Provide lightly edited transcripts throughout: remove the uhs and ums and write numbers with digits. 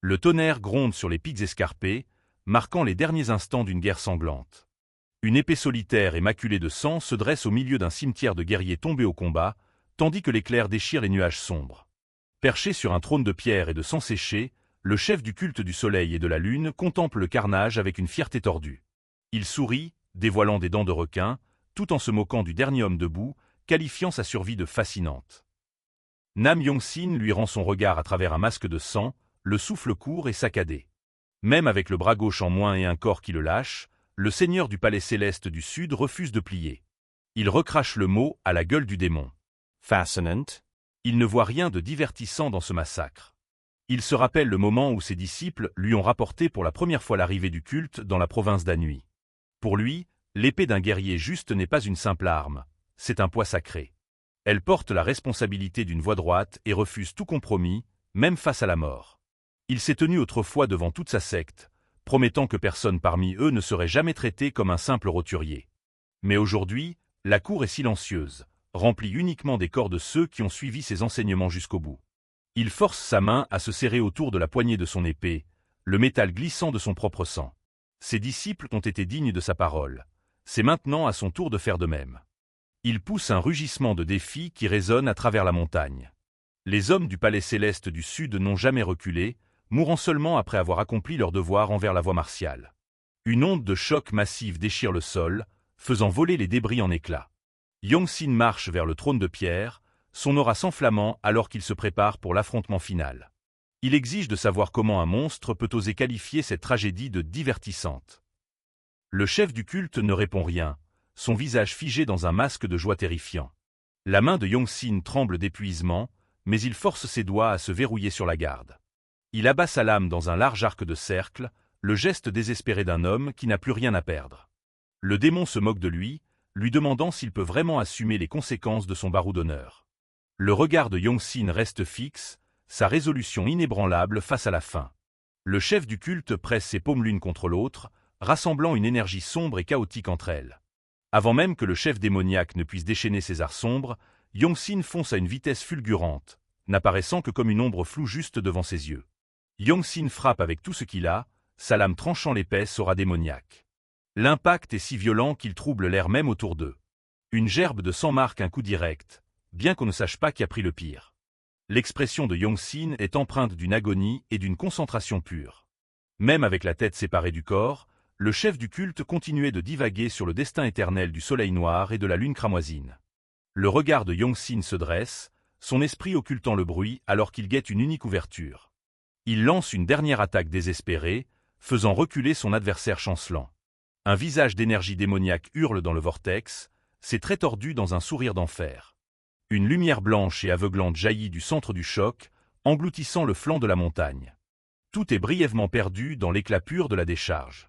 Le tonnerre gronde sur les pics escarpés, marquant les derniers instants d'une guerre sanglante. Une épée solitaire et maculée de sang se dresse au milieu d'un cimetière de guerriers tombés au combat, tandis que l'éclair déchire les nuages sombres. Perché sur un trône de pierre et de sang séché, le chef du culte du soleil et de la lune contemple le carnage avec une fierté tordue. Il sourit, dévoilant des dents de requin, tout en se moquant du dernier homme debout, qualifiant sa survie de fascinante. Nam Yong-sin lui rend son regard à travers un masque de sang, le souffle court et saccadé. Même avec le bras gauche en moins et un corps qui le lâche, le seigneur du palais céleste du Sud refuse de plier. Il recrache le mot à la gueule du démon. Fascinant. Il ne voit rien de divertissant dans ce massacre. Il se rappelle le moment où ses disciples lui ont rapporté pour la première fois l'arrivée du culte dans la province d'Anhui. Pour lui, l'épée d'un guerrier juste n'est pas une simple arme, c'est un poids sacré. Elle porte la responsabilité d'une voie droite et refuse tout compromis, même face à la mort. Il s'est tenu autrefois devant toute sa secte, promettant que personne parmi eux ne serait jamais traité comme un simple roturier. Mais aujourd'hui, la cour est silencieuse, remplie uniquement des corps de ceux qui ont suivi ses enseignements jusqu'au bout. Il force sa main à se serrer autour de la poignée de son épée, le métal glissant de son propre sang. Ses disciples ont été dignes de sa parole. C'est maintenant à son tour de faire de même. Il pousse un rugissement de défi qui résonne à travers la montagne. Les hommes du palais céleste du Sud n'ont jamais reculé, mourant seulement après avoir accompli leur devoir envers la voie martiale. Une onde de choc massive déchire le sol, faisant voler les débris en éclats. Yong-sin marche vers le trône de pierre, son aura s'enflammant alors qu'il se prépare pour l'affrontement final. Il exige de savoir comment un monstre peut oser qualifier cette tragédie de divertissante. Le chef du culte ne répond rien, son visage figé dans un masque de joie terrifiant. La main de Yong-sin tremble d'épuisement, mais il force ses doigts à se verrouiller sur la garde. Il abat sa lame dans un large arc de cercle, le geste désespéré d'un homme qui n'a plus rien à perdre. Le démon se moque de lui demandant s'il peut vraiment assumer les conséquences de son barreau d'honneur. Le regard de Yong-sin reste fixe, sa résolution inébranlable face à la fin. Le chef du culte presse ses paumes l'une contre l'autre, rassemblant une énergie sombre et chaotique entre elles. Avant même que le chef démoniaque ne puisse déchaîner ses arts sombres, Yong-sin fonce à une vitesse fulgurante, n'apparaissant que comme une ombre floue juste devant ses yeux. Yong-sin frappe avec tout ce qu'il a, sa lame tranchant l'épaisse aura démoniaque. L'impact est si violent qu'il trouble l'air même autour d'eux. Une gerbe de sang marque un coup direct, bien qu'on ne sache pas qui a pris le pire. L'expression de Yong-sin est empreinte d'une agonie et d'une concentration pure. Même avec la tête séparée du corps, le chef du culte continuait de divaguer sur le destin éternel du soleil noir et de la lune cramoisine. Le regard de Yong-sin se dresse, son esprit occultant le bruit alors qu'il guette une unique ouverture. Il lance une dernière attaque désespérée, faisant reculer son adversaire chancelant. Un visage d'énergie démoniaque hurle dans le vortex, ses traits tordus dans un sourire d'enfer. Une lumière blanche et aveuglante jaillit du centre du choc, engloutissant le flanc de la montagne. Tout est brièvement perdu dans l'éclat pur de la décharge.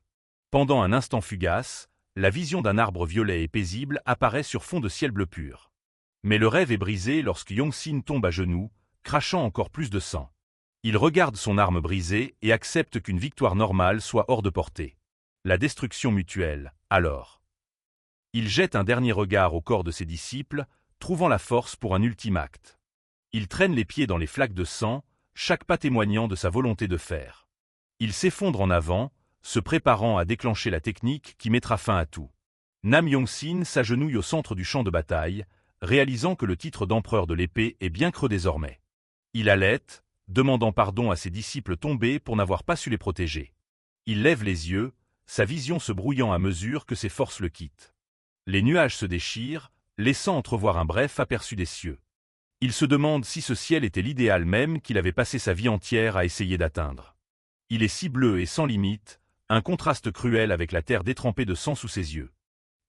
Pendant un instant fugace, la vision d'un arbre violet et paisible apparaît sur fond de ciel bleu pur. Mais le rêve est brisé lorsque Yong-sin tombe à genoux, crachant encore plus de sang. Il regarde son arme brisée et accepte qu'une victoire normale soit hors de portée. La destruction mutuelle, alors. Il jette un dernier regard au corps de ses disciples, trouvant la force pour un ultime acte. Il traîne les pieds dans les flaques de sang, chaque pas témoignant de sa volonté de faire. Il s'effondre en avant, se préparant à déclencher la technique qui mettra fin à tout. Nam Yong-sin s'agenouille au centre du champ de bataille, réalisant que le titre d'empereur de l'épée est bien creux désormais. Il halète, demandant pardon à ses disciples tombés pour n'avoir pas su les protéger. Il lève les yeux, sa vision se brouillant à mesure que ses forces le quittent. Les nuages se déchirent, laissant entrevoir un bref aperçu des cieux. Il se demande si ce ciel était l'idéal même qu'il avait passé sa vie entière à essayer d'atteindre. Il est si bleu et sans limite, un contraste cruel avec la terre détrempée de sang sous ses yeux.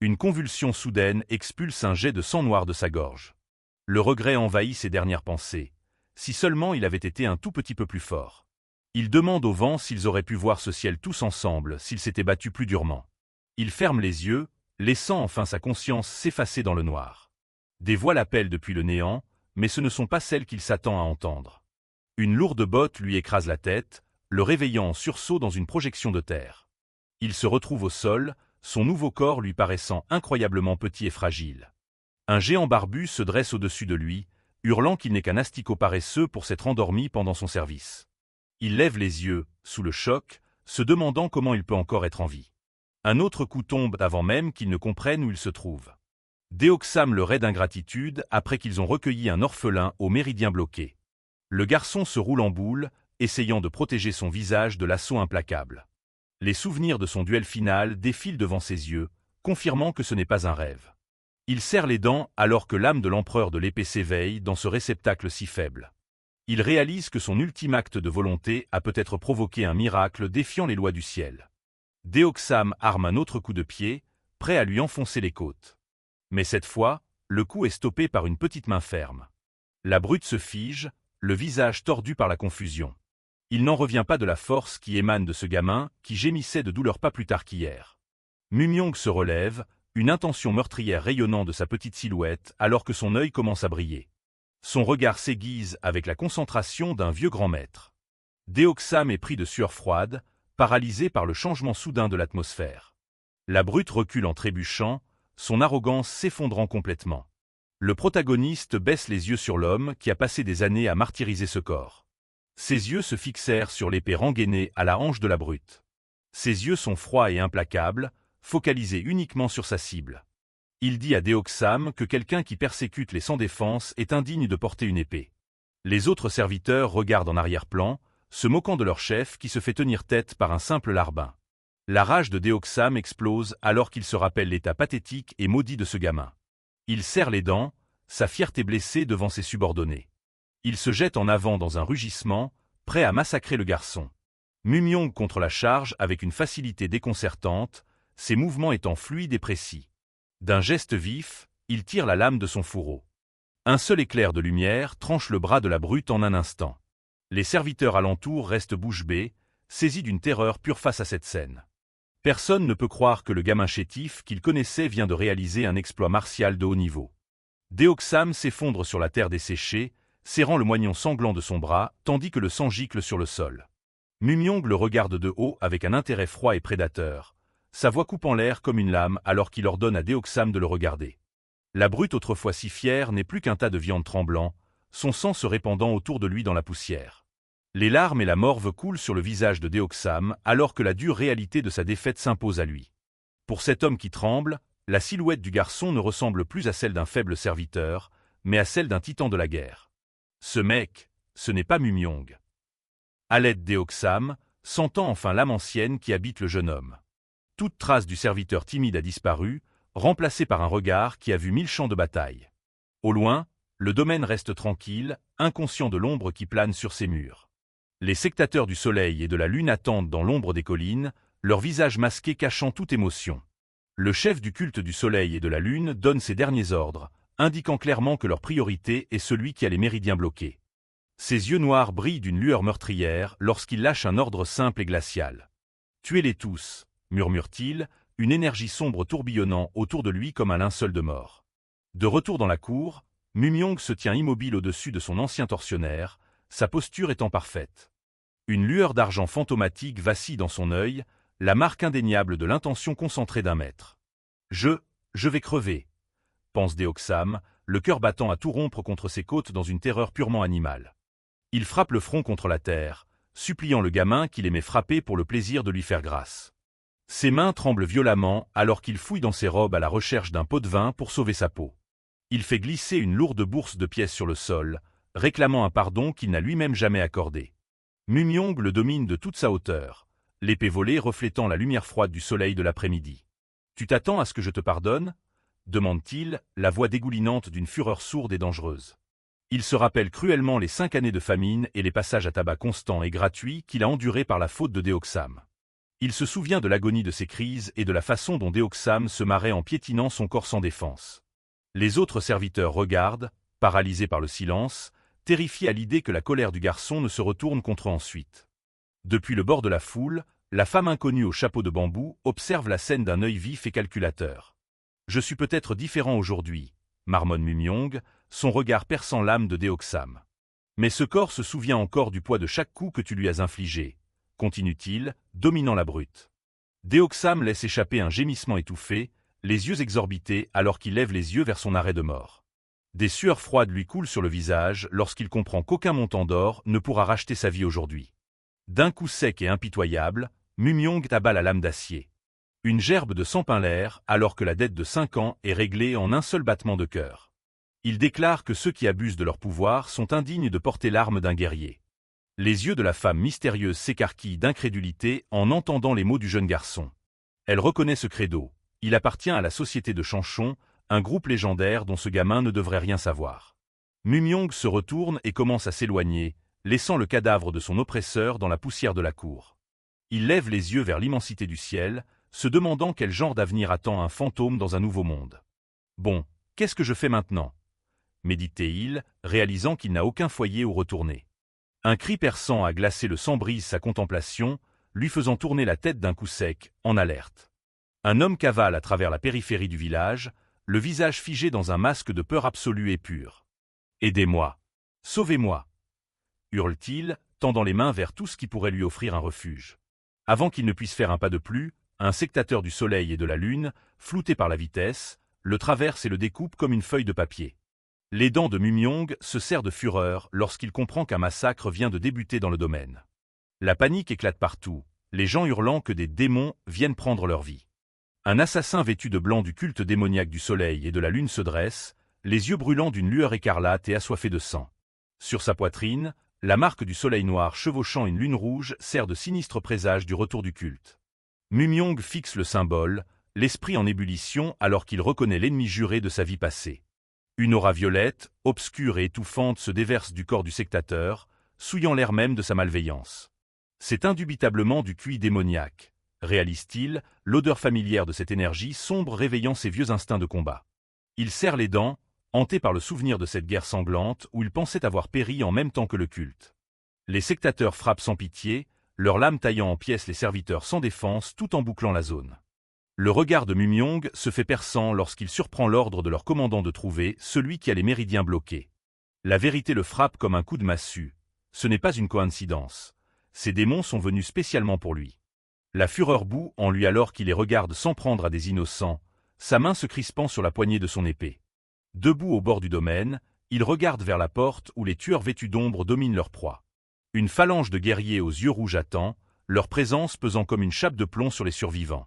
Une convulsion soudaine expulse un jet de sang noir de sa gorge. Le regret envahit ses dernières pensées. Si seulement il avait été un tout petit peu plus fort. Il demande au vent s'ils auraient pu voir ce ciel tous ensemble, s'ils s'étaient battus plus durement. Il ferme les yeux, laissant enfin sa conscience s'effacer dans le noir. Des voix l'appellent depuis le néant, mais ce ne sont pas celles qu'il s'attend à entendre. Une lourde botte lui écrase la tête, le réveillant en sursaut dans une projection de terre. Il se retrouve au sol, son nouveau corps lui paraissant incroyablement petit et fragile. Un géant barbu se dresse au-dessus de lui, hurlant qu'il n'est qu'un asticot paresseux pour s'être endormi pendant son service. Il lève les yeux, sous le choc, se demandant comment il peut encore être en vie. Un autre coup tombe avant même qu'il ne comprenne où il se trouve. Deoxam le raid d'ingratitude après qu'ils ont recueilli un orphelin au méridien bloqué. Le garçon se roule en boule, essayant de protéger son visage de l'assaut implacable. Les souvenirs de son duel final défilent devant ses yeux, confirmant que ce n'est pas un rêve. Il serre les dents alors que l'âme de l'empereur de l'épée s'éveille dans ce réceptacle si faible. Il réalise que son ultime acte de volonté a peut-être provoqué un miracle défiant les lois du ciel. Deoxam arme un autre coup de pied, prêt à lui enfoncer les côtes. Mais cette fois, le coup est stoppé par une petite main ferme. La brute se fige, le visage tordu par la confusion. Il n'en revient pas de la force qui émane de ce gamin qui gémissait de douleur pas plus tard qu'hier. Mumyong se relève, une intention meurtrière rayonnant de sa petite silhouette alors que son œil commence à briller. Son regard s'aiguise avec la concentration d'un vieux grand maître. Deoxam est pris de sueur froide, paralysé par le changement soudain de l'atmosphère. La brute recule en trébuchant, son arrogance s'effondrant complètement. Le protagoniste baisse les yeux sur l'homme qui a passé des années à martyriser ce corps. Ses yeux se fixèrent sur l'épée rengainée à la hanche de la brute. Ses yeux sont froids et implacables, focalisés uniquement sur sa cible. Il dit à Deoxam que quelqu'un qui persécute les sans-défense est indigne de porter une épée. Les autres serviteurs regardent en arrière-plan, se moquant de leur chef qui se fait tenir tête par un simple larbin. La rage de Deoxam explose alors qu'il se rappelle l'état pathétique et maudit de ce gamin. Il serre les dents, sa fierté blessée devant ses subordonnés. Il se jette en avant dans un rugissement, prêt à massacrer le garçon. Mumyong contre la charge avec une facilité déconcertante, ses mouvements étant fluides et précis. D'un geste vif, il tire la lame de son fourreau. Un seul éclair de lumière tranche le bras de la brute en un instant. Les serviteurs alentour restent bouche bée, saisis d'une terreur pure face à cette scène. Personne ne peut croire que le gamin chétif qu'il connaissait vient de réaliser un exploit martial de haut niveau. Deoxam s'effondre sur la terre desséchée, serrant le moignon sanglant de son bras, tandis que le sang gicle sur le sol. Mumyong le regarde de haut avec un intérêt froid et prédateur. Sa voix coupe en l'air comme une lame alors qu'il ordonne à Deoxam de le regarder. La brute autrefois si fière n'est plus qu'un tas de viande tremblant, son sang se répandant autour de lui dans la poussière. Les larmes et la morve coulent sur le visage de Deoxam alors que la dure réalité de sa défaite s'impose à lui. Pour cet homme qui tremble, la silhouette du garçon ne ressemble plus à celle d'un faible serviteur, mais à celle d'un titan de la guerre. Ce mec, ce n'est pas Mumyong. Halète Deoxam, sentant enfin l'âme ancienne qui habite le jeune homme. Toute trace du serviteur timide a disparu, remplacé par un regard qui a vu 1000 champs de bataille. Au loin, le domaine reste tranquille, inconscient de l'ombre qui plane sur ses murs. Les sectateurs du soleil et de la lune attendent dans l'ombre des collines, leurs visages masqués cachant toute émotion. Le chef du culte du soleil et de la lune donne ses derniers ordres, indiquant clairement que leur priorité est celui qui a les méridiens bloqués. Ses yeux noirs brillent d'une lueur meurtrière lorsqu'il lâche un ordre simple et glacial. « Tuez-les tous », murmure-t-il, une énergie sombre tourbillonnant autour de lui comme un linceul de mort. De retour dans la cour, Mumyong se tient immobile au-dessus de son ancien tortionnaire, sa posture étant parfaite. Une lueur d'argent fantomatique vacille dans son œil, la marque indéniable de l'intention concentrée d'un maître. « Je vais crever », pense Deoxam, le cœur battant à tout rompre contre ses côtes dans une terreur purement animale. Il frappe le front contre la terre, suppliant le gamin qu'il aimait frapper pour le plaisir de lui faire grâce. Ses mains tremblent violemment alors qu'il fouille dans ses robes à la recherche d'un pot de vin pour sauver sa peau. Il fait glisser une lourde bourse de pièces sur le sol, réclamant un pardon qu'il n'a lui-même jamais accordé. Mumyong le domine de toute sa hauteur, l'épée volée reflétant la lumière froide du soleil de l'après-midi. « Tu t'attends à ce que je te pardonne ?» demande-t-il, la voix dégoulinante d'une fureur sourde et dangereuse. Il se rappelle cruellement les 5 années de famine et les passages à tabac constants et gratuits qu'il a endurés par la faute de Deoxam. Il se souvient de l'agonie de ses crises et de la façon dont Deoxam se marrait en piétinant son corps sans défense. Les autres serviteurs regardent, paralysés par le silence, terrifiés à l'idée que la colère du garçon ne se retourne contre eux ensuite. Depuis le bord de la foule, la femme inconnue au chapeau de bambou observe la scène d'un œil vif et calculateur. « Je suis peut-être différent aujourd'hui », marmonne Mumyong, son regard perçant l'âme de Deoxam. « Mais ce corps se souvient encore du poids de chaque coup que tu lui as infligé », continue-t-il, dominant la brute. Deoxam laisse échapper un gémissement étouffé, les yeux exorbités alors qu'il lève les yeux vers son arrêt de mort. Des sueurs froides lui coulent sur le visage lorsqu'il comprend qu'aucun montant d'or ne pourra racheter sa vie aujourd'hui. D'un coup sec et impitoyable, Mumyong abat la lame d'acier. Une gerbe de sang peint l'air alors que la dette de 5 ans est réglée en un seul battement de cœur. Il déclare que ceux qui abusent de leur pouvoir sont indignes de porter l'arme d'un guerrier. Les yeux de la femme mystérieuse s'écarquillent d'incrédulité en entendant les mots du jeune garçon. Elle reconnaît ce credo. Il appartient à la société de Chanchon, un groupe légendaire dont ce gamin ne devrait rien savoir. Mumyong se retourne et commence à s'éloigner, laissant le cadavre de son oppresseur dans la poussière de la cour. Il lève les yeux vers l'immensité du ciel, se demandant quel genre d'avenir attend un fantôme dans un nouveau monde. Bon, qu'est-ce que je fais maintenant ? Médite-t-il, réalisant qu'il n'a aucun foyer où retourner. Un cri perçant a glacé le sang brise sa contemplation, lui faisant tourner la tête d'un coup sec, en alerte. Un homme cavale à travers la périphérie du village, le visage figé dans un masque de peur absolue et pure. « Aidez-moi! Sauvez-moi » hurle-t-il, tendant les mains vers tout ce qui pourrait lui offrir un refuge. Avant qu'il ne puisse faire un pas de plus, un sectateur du soleil et de la lune, flouté par la vitesse, le traverse et le découpe comme une feuille de papier. Les dents de Mumyong se serrent de fureur lorsqu'il comprend qu'un massacre vient de débuter dans le domaine. La panique éclate partout, les gens hurlant que des démons viennent prendre leur vie. Un assassin vêtu de blanc du culte démoniaque du soleil et de la lune se dresse, les yeux brûlants d'une lueur écarlate et assoiffés de sang. Sur sa poitrine, la marque du soleil noir chevauchant une lune rouge sert de sinistre présage du retour du culte. Mumyong fixe le symbole, l'esprit en ébullition alors qu'il reconnaît l'ennemi juré de sa vie passée. Une aura violette, obscure et étouffante se déverse du corps du sectateur, souillant l'air même de sa malveillance. C'est indubitablement du cuit démoniaque, réalise-t-il, l'odeur familière de cette énergie sombre réveillant ses vieux instincts de combat. Il serre les dents, hanté par le souvenir de cette guerre sanglante où il pensait avoir péri en même temps que le culte. Les sectateurs frappent sans pitié, leurs lames taillant en pièces les serviteurs sans défense tout en bouclant la zone. Le regard de Mumyong se fait perçant lorsqu'il surprend l'ordre de leur commandant de trouver celui qui a les méridiens bloqués. La vérité le frappe comme un coup de massue. Ce n'est pas une coïncidence. Ces démons sont venus spécialement pour lui. La fureur bout en lui alors qu'il les regarde s'en prendre à des innocents, sa main se crispant sur la poignée de son épée. Debout au bord du domaine, il regarde vers la porte où les tueurs vêtus d'ombre dominent leur proie. Une phalange de guerriers aux yeux rouges attend, leur présence pesant comme une chape de plomb sur les survivants.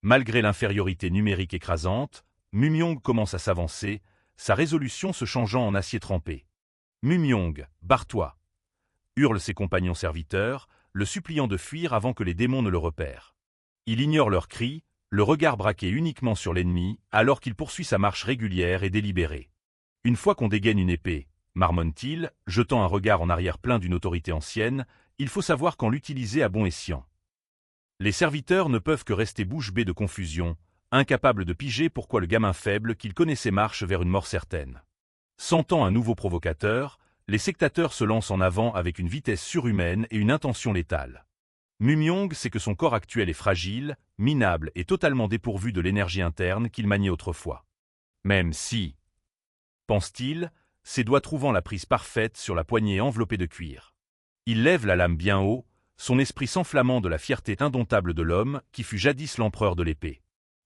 Malgré l'infériorité numérique écrasante, Mumyong commence à s'avancer, sa résolution se changeant en acier trempé. « Mumyong, barre-toi » hurlent ses compagnons serviteurs, le suppliant de fuir avant que les démons ne le repèrent. Il ignore leurs cris, le regard braqué uniquement sur l'ennemi, alors qu'il poursuit sa marche régulière et délibérée. Une fois qu'on dégaine une épée, marmonne-t-il, jetant un regard en arrière plein d'une autorité ancienne, il faut savoir quand l'utiliser à bon escient. Les serviteurs ne peuvent que rester bouche bée de confusion, incapables de piger pourquoi le gamin faible qu'ils connaissaient marche vers une mort certaine. Sentant un nouveau provocateur, les sectateurs se lancent en avant avec une vitesse surhumaine et une intention létale. Mumyong sait que son corps actuel est fragile, minable et totalement dépourvu de l'énergie interne qu'il maniait autrefois. Même si, pense-t-il, ses doigts trouvant la prise parfaite sur la poignée enveloppée de cuir. Il lève la lame bien haut, son esprit s'enflammant de la fierté indomptable de l'homme qui fut jadis l'empereur de l'épée.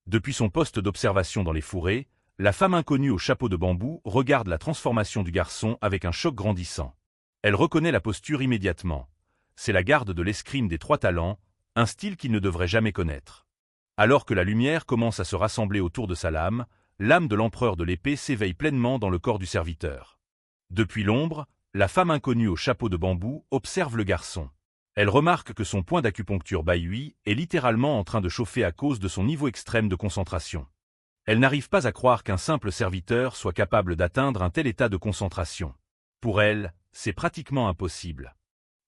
Depuis son poste d'observation dans les fourrés, la femme inconnue au chapeau de bambou regarde la transformation du garçon avec un choc grandissant. Elle reconnaît la posture immédiatement. C'est la garde de l'escrime des 3 talents, un style qu'il ne devrait jamais connaître. Alors que la lumière commence à se rassembler autour de sa lame, l'âme de l'empereur de l'épée s'éveille pleinement dans le corps du serviteur. Depuis l'ombre, la femme inconnue au chapeau de bambou observe le garçon. Elle remarque que son point d'acupuncture Baihui est littéralement en train de chauffer à cause de son niveau extrême de concentration. Elle n'arrive pas à croire qu'un simple serviteur soit capable d'atteindre un tel état de concentration. Pour elle, c'est pratiquement impossible.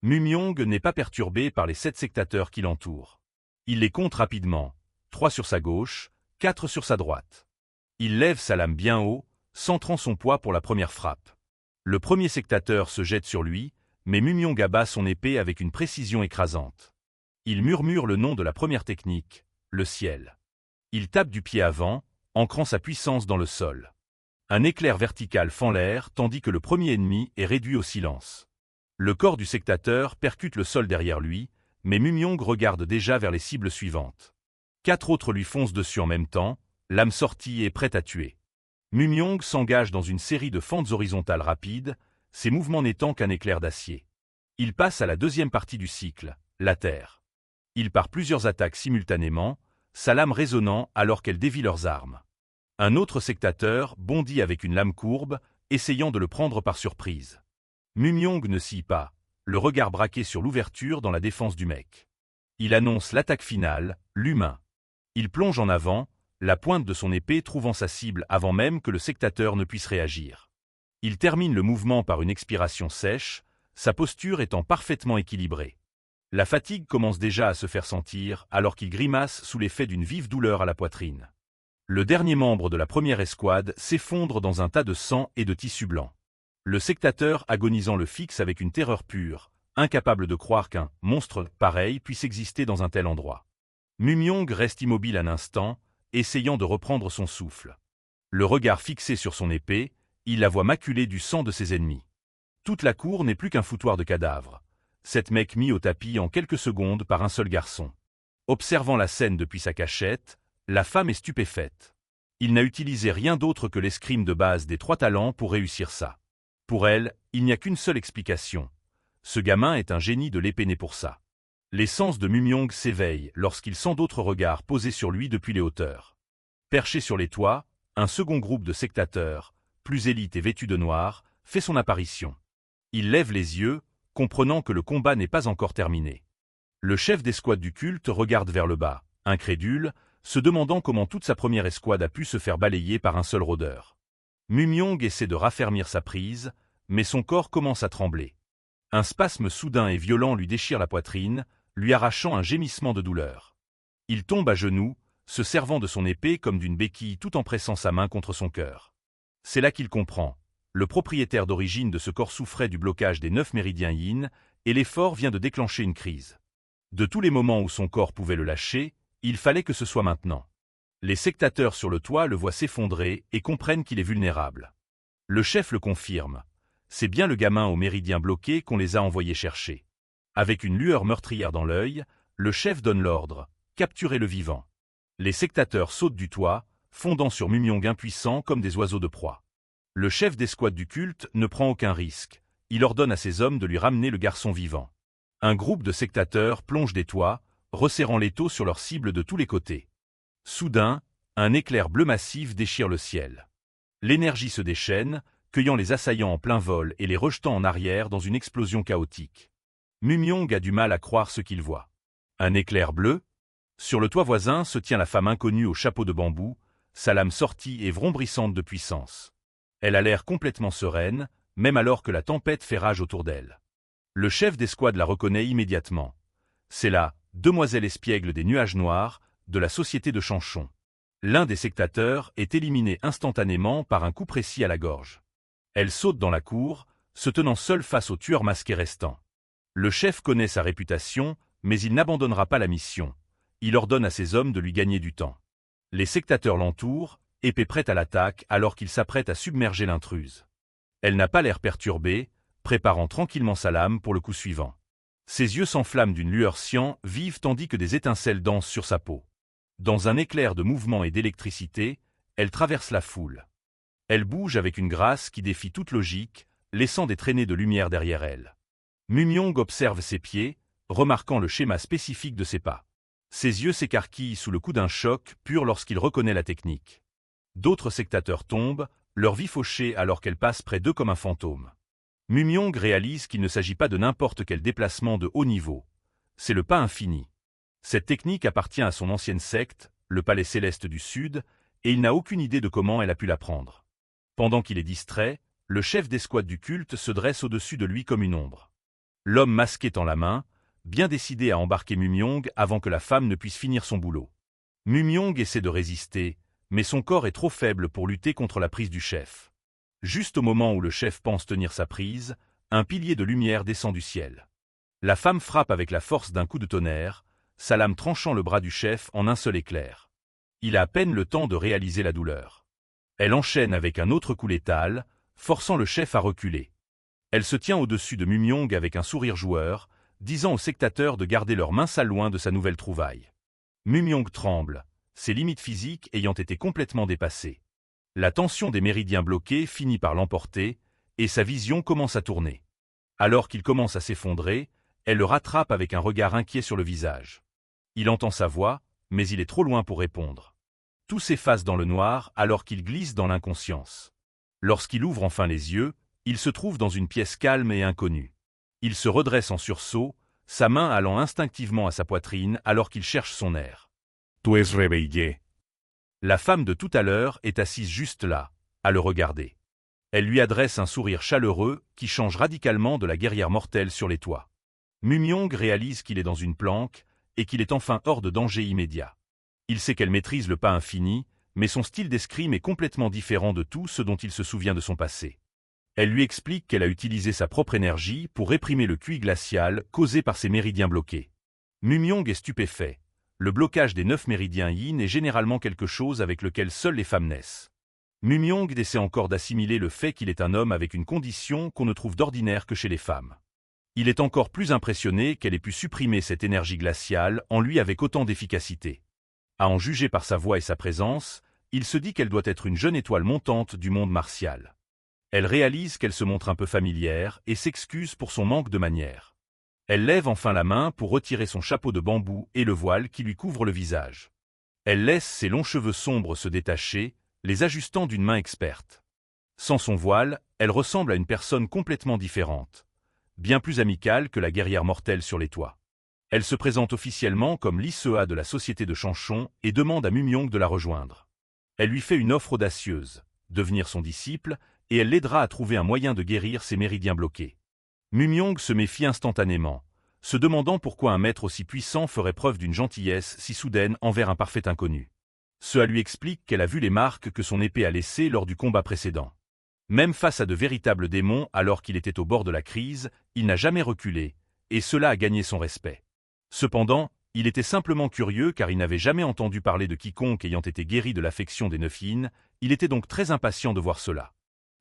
Mumyong n'est pas perturbé par les 7 sectateurs qui l'entourent. Il les compte rapidement, 3 sur sa gauche, 4 sur sa droite. Il lève sa lame bien haut, centrant son poids pour la première frappe. Le premier sectateur se jette sur lui, mais Mumyong abat son épée avec une précision écrasante. Il murmure le nom de la première technique, le ciel. Il tape du pied avant, ancrant sa puissance dans le sol. Un éclair vertical fend l'air tandis que le premier ennemi est réduit au silence. Le corps du sectateur percute le sol derrière lui, mais Mumyong regarde déjà vers les cibles suivantes. 4 autres lui foncent dessus en même temps, lame sortie et prête à tuer. Mumyong s'engage dans une série de fentes horizontales rapides, ses mouvements n'étant qu'un éclair d'acier. Il passe à la deuxième partie du cycle, la terre. Il part plusieurs attaques simultanément, sa lame résonnant alors qu'elle dévie leurs armes. Un autre sectateur bondit avec une lame courbe, essayant de le prendre par surprise. Mumyong ne scie pas, le regard braqué sur l'ouverture dans la défense du mec. Il annonce l'attaque finale, l'humain. Il plonge en avant, la pointe de son épée trouvant sa cible avant même que le sectateur ne puisse réagir. Il termine le mouvement par une expiration sèche, sa posture étant parfaitement équilibrée. La fatigue commence déjà à se faire sentir alors qu'il grimace sous l'effet d'une vive douleur à la poitrine. Le dernier membre de la première escouade s'effondre dans un tas de sang et de tissu blanc. Le sectateur agonisant le fixe avec une terreur pure, incapable de croire qu'un monstre pareil puisse exister dans un tel endroit. Mumyong reste immobile un instant, essayant de reprendre son souffle. Le regard fixé sur son épée, il la voit maculée du sang de ses ennemis. Toute la cour n'est plus qu'un foutoir de cadavres. Cette mec mis au tapis en quelques secondes par un seul garçon. Observant la scène depuis sa cachette, la femme est stupéfaite. Il n'a utilisé rien d'autre que l'escrime de base des 3 talents pour réussir ça. Pour elle, il n'y a qu'une seule explication. Ce gamin est un génie de l'épée né pour ça. Les sens de Mumyong s'éveillent lorsqu'il sent d'autres regards posés sur lui depuis les hauteurs. Perché sur les toits, un second groupe de sectateurs, plus élite et vêtu de noir, fait son apparition. Il lève les yeux, comprenant que le combat n'est pas encore terminé. Le chef d'escouade du culte regarde vers le bas, incrédule, se demandant comment toute sa première escouade a pu se faire balayer par un seul rôdeur. Mumyong essaie de raffermir sa prise, mais son corps commence à trembler. Un spasme soudain et violent lui déchire la poitrine, lui arrachant un gémissement de douleur. Il tombe à genoux, se servant de son épée comme d'une béquille tout en pressant sa main contre son cœur. C'est là qu'il comprend. Le propriétaire d'origine de ce corps souffrait du blocage des 9 méridiens yin, et l'effort vient de déclencher une crise. De tous les moments où son corps pouvait le lâcher, il fallait que ce soit maintenant. Les sectateurs sur le toit le voient s'effondrer et comprennent qu'il est vulnérable. Le chef le confirme. C'est bien le gamin au méridien bloqué qu'on les a envoyés chercher. Avec une lueur meurtrière dans l'œil, le chef donne l'ordre, capturez le vivant. Les sectateurs sautent du toit, fondant sur Mumyong impuissant comme des oiseaux de proie. Le chef d'escouade du culte ne prend aucun risque. Il ordonne à ses hommes de lui ramener le garçon vivant. Un groupe de sectateurs plonge des toits, resserrant l'étau sur leurs cibles de tous les côtés. Soudain, un éclair bleu massif déchire le ciel. L'énergie se déchaîne, cueillant les assaillants en plein vol et les rejetant en arrière dans une explosion chaotique. Mumyong a du mal à croire ce qu'il voit. Un éclair bleu? Sur le toit voisin se tient la femme inconnue au chapeau de bambou, sa lame sortie et vrombrissante de puissance. Elle a l'air complètement sereine, même alors que la tempête fait rage autour d'elle. Le chef d'escouade la reconnaît immédiatement. C'est la demoiselle espiègle des nuages noirs, de la société de Chanchon. L'un des sectateurs est éliminé instantanément par un coup précis à la gorge. Elle saute dans la cour, se tenant seule face au tueur masqué restant. Le chef connaît sa réputation, mais il n'abandonnera pas la mission. Il ordonne à ses hommes de lui gagner du temps. Les sectateurs l'entourent, épée prête à l'attaque alors qu'il s'apprête à submerger l'intruse. Elle n'a pas l'air perturbée, préparant tranquillement sa lame pour le coup suivant. Ses yeux s'enflamment d'une lueur cyan vive tandis que des étincelles dansent sur sa peau. Dans un éclair de mouvement et d'électricité, elle traverse la foule. Elle bouge avec une grâce qui défie toute logique, laissant des traînées de lumière derrière elle. Mumyong observe ses pieds, remarquant le schéma spécifique de ses pas. Ses yeux s'écarquillent sous le coup d'un choc pur lorsqu'il reconnaît la technique. D'autres sectateurs tombent, leur vie fauchée alors qu'elle passe près d'eux comme un fantôme. Mumyong réalise qu'il ne s'agit pas de n'importe quel déplacement de haut niveau. C'est le pas infini. Cette technique appartient à son ancienne secte, le Palais Céleste du Sud, et il n'a aucune idée de comment elle a pu l'apprendre. Pendant qu'il est distrait, le chef d'escouade du culte se dresse au-dessus de lui comme une ombre. L'homme masqué tend la main, bien décidé à embarquer Mumyong avant que la femme ne puisse finir son boulot. Mumyong essaie de résister, mais son corps est trop faible pour lutter contre la prise du chef. Juste au moment où le chef pense tenir sa prise, un pilier de lumière descend du ciel. La femme frappe avec la force d'un coup de tonnerre, sa lame tranchant le bras du chef en un seul éclair. Il a à peine le temps de réaliser la douleur. Elle enchaîne avec un autre coup létal, forçant le chef à reculer. Elle se tient au-dessus de Mumyong avec un sourire joueur, disant aux sectateurs de garder leurs mains sales loin de sa nouvelle trouvaille. Mumyong tremble, ses limites physiques ayant été complètement dépassées. La tension des méridiens bloqués finit par l'emporter, et sa vision commence à tourner. Alors qu'il commence à s'effondrer, Elle le rattrape avec un regard inquiet sur le visage. Il entend sa voix, mais il est trop loin pour répondre. Tout s'efface dans le noir alors qu'il glisse dans l'inconscience. Lorsqu'il ouvre enfin les yeux, il se trouve dans une pièce calme et inconnue. Il se redresse en sursaut, sa main allant instinctivement à sa poitrine alors qu'il cherche son air. « Tu es réveillé !» La femme de tout à l'heure est assise juste là, à le regarder. Elle lui adresse un sourire chaleureux qui change radicalement de la guerrière mortelle sur les toits. Mumyong réalise qu'il est dans une planque et qu'il est enfin hors de danger immédiat. Il sait qu'elle maîtrise le pas infini, mais son style d'escrime est complètement différent de tout ce dont il se souvient de son passé. Elle lui explique qu'elle a utilisé sa propre énergie pour réprimer le QI glacial causé par ses méridiens bloqués. Mumyong est stupéfait. Le blocage des 9 méridiens yin est généralement quelque chose avec lequel seules les femmes naissent. Mumyong essaie encore d'assimiler le fait qu'il est un homme avec une condition qu'on ne trouve d'ordinaire que chez les femmes. Il est encore plus impressionné qu'elle ait pu supprimer cette énergie glaciale en lui avec autant d'efficacité. À en juger par sa voix et sa présence, il se dit qu'elle doit être une jeune étoile montante du monde martial. Elle réalise qu'elle se montre un peu familière et s'excuse pour son manque de manières. Elle lève enfin la main pour retirer son chapeau de bambou et le voile qui lui couvre le visage. Elle laisse ses longs cheveux sombres se détacher, les ajustant d'une main experte. Sans son voile, elle ressemble à une personne complètement différente, bien plus amicale que la guerrière mortelle sur les toits. Elle se présente officiellement comme Lee-Seo de la société de Chanchon et demande à Mumyong de la rejoindre. Elle lui fait une offre audacieuse, devenir son disciple, et elle l'aidera à trouver un moyen de guérir ses méridiens bloqués. Mumyong se méfie instantanément, se demandant pourquoi un maître aussi puissant ferait preuve d'une gentillesse si soudaine envers un parfait inconnu. Cela lui explique qu'elle a vu les marques que son épée a laissées lors du combat précédent. Même face à de véritables démons alors qu'il était au bord de la crise, il n'a jamais reculé, et cela a gagné son respect. Cependant, il était simplement curieux car il n'avait jamais entendu parler de quiconque ayant été guéri de l'affection des 9 yin, il était donc très impatient de voir cela.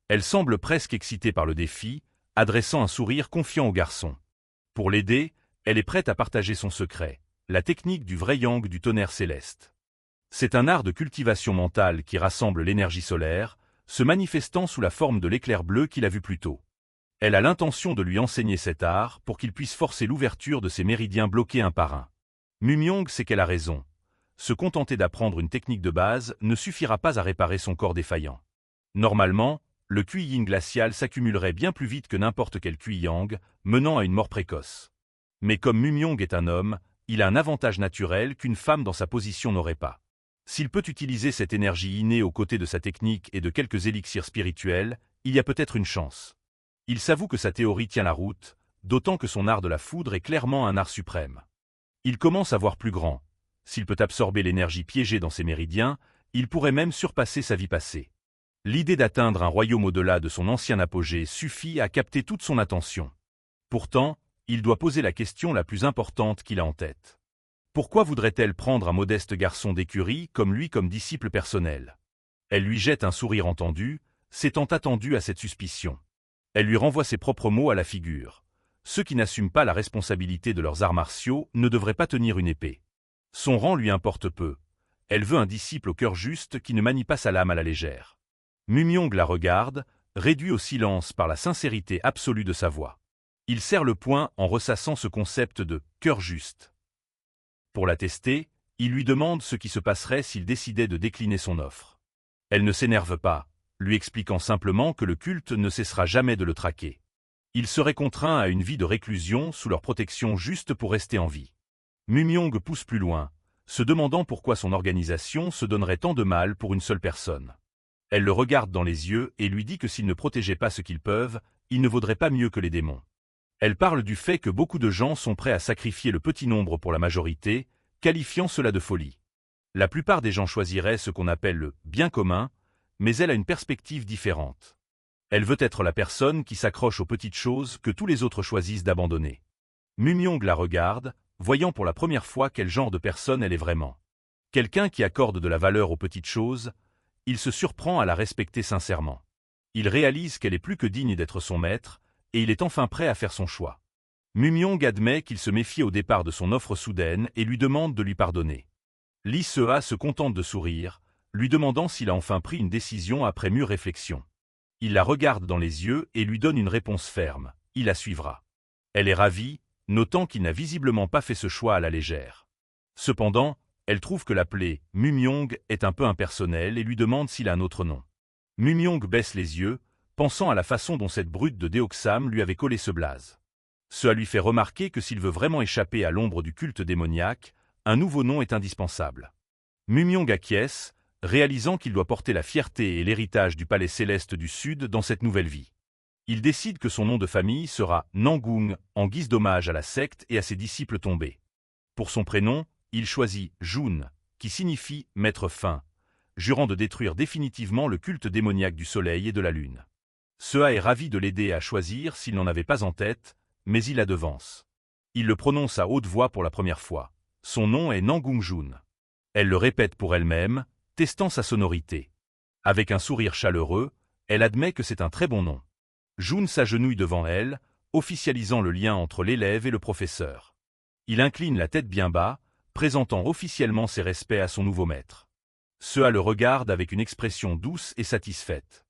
Elle semble presque excitée par le défi, adressant un sourire confiant au garçon. Pour l'aider, elle est prête à partager son secret, la technique du vrai yang du tonnerre céleste. C'est un art de cultivation mentale qui rassemble l'énergie solaire, se manifestant sous la forme de l'éclair bleu qu'il a vu plus tôt. Elle a l'intention de lui enseigner cet art pour qu'il puisse forcer l'ouverture de ses méridiens bloqués un par un. Mumyong sait qu'elle a raison. Se contenter d'apprendre une technique de base ne suffira pas à réparer son corps défaillant. Normalement, le QI yin glacial s'accumulerait bien plus vite que n'importe quel QI yang, menant à une mort précoce. Mais comme Mumyong est un homme, il a un avantage naturel qu'une femme dans sa position n'aurait pas. S'il peut utiliser cette énergie innée aux côtés de sa technique et de quelques élixirs spirituels, il y a peut-être une chance. Il s'avoue que sa théorie tient la route, d'autant que son art de la foudre est clairement un art suprême. Il commence à voir plus grand. S'il peut absorber l'énergie piégée dans ses méridiens, il pourrait même surpasser sa vie passée. L'idée d'atteindre un royaume au-delà de son ancien apogée suffit à capter toute son attention. Pourtant, il doit poser la question la plus importante qu'il a en tête. Pourquoi voudrait-elle prendre un modeste garçon d'écurie comme lui comme disciple personnel? Elle lui jette un sourire entendu, s'étant attendu à cette suspicion. Elle lui renvoie ses propres mots à la figure. Ceux qui n'assument pas la responsabilité de leurs arts martiaux ne devraient pas tenir une épée. Son rang lui importe peu. Elle veut un disciple au cœur juste qui ne manie pas sa lame à la légère. Mumyong la regarde, réduit au silence par la sincérité absolue de sa voix. Il serre le poing en ressassant ce concept de « cœur juste ». Pour la tester, il lui demande ce qui se passerait s'il décidait de décliner son offre. Elle ne s'énerve pas, lui expliquant simplement que le culte ne cessera jamais de le traquer. Il serait contraint à une vie de réclusion sous leur protection juste pour rester en vie. Mumyong pousse plus loin, se demandant pourquoi son organisation se donnerait tant de mal pour une seule personne. Elle le regarde dans les yeux et lui dit que s'ils ne protégeaient pas ce qu'ils peuvent, ils ne vaudraient pas mieux que les démons. Elle parle du fait que beaucoup de gens sont prêts à sacrifier le petit nombre pour la majorité, qualifiant cela de folie. La plupart des gens choisiraient ce qu'on appelle le « bien commun », mais elle a une perspective différente. Elle veut être la personne qui s'accroche aux petites choses que tous les autres choisissent d'abandonner. Mumyong la regarde, voyant pour la première fois quel genre de personne elle est vraiment. Quelqu'un qui accorde de la valeur aux petites choses, il se surprend à la respecter sincèrement. Il réalise qu'elle est plus que digne d'être son maître, et il est enfin prêt à faire son choix. Mumyong admet qu'il se méfiait au départ de son offre soudaine et lui demande de lui pardonner. Lee-Seo se contente de sourire, lui demandant s'il a enfin pris une décision après mûre réflexion. Il la regarde dans les yeux et lui donne une réponse ferme, il la suivra. Elle est ravie, notant qu'il n'a visiblement pas fait ce choix à la légère. Cependant, elle trouve que l'appeler Mumyong est un peu impersonnel et lui demande s'il a un autre nom. Mumyong baisse les yeux, pensant à la façon dont cette brute de Deoxam lui avait collé ce blaze. Cela lui fait remarquer que s'il veut vraiment échapper à l'ombre du culte démoniaque, un nouveau nom est indispensable. Mumyong acquiesce, réalisant qu'il doit porter la fierté et l'héritage du palais céleste du Sud dans cette nouvelle vie. Il décide que son nom de famille sera Nangung, en guise d'hommage à la secte et à ses disciples tombés. Pour son prénom, il choisit Jun, qui signifie « mettre fin », jurant de détruire définitivement le culte démoniaque du soleil et de la lune. Sea est ravi de l'aider à choisir s'il n'en avait pas en tête, mais il la devance. Il le prononce à haute voix pour la première fois. Son nom est Nangung Jun. Elle le répète pour elle-même, testant sa sonorité. Avec un sourire chaleureux, elle admet que c'est un très bon nom. Jun s'agenouille devant elle, officialisant le lien entre l'élève et le professeur. Il incline la tête bien bas, présentant officiellement ses respects à son nouveau maître. Sea le regarde avec une expression douce et satisfaite.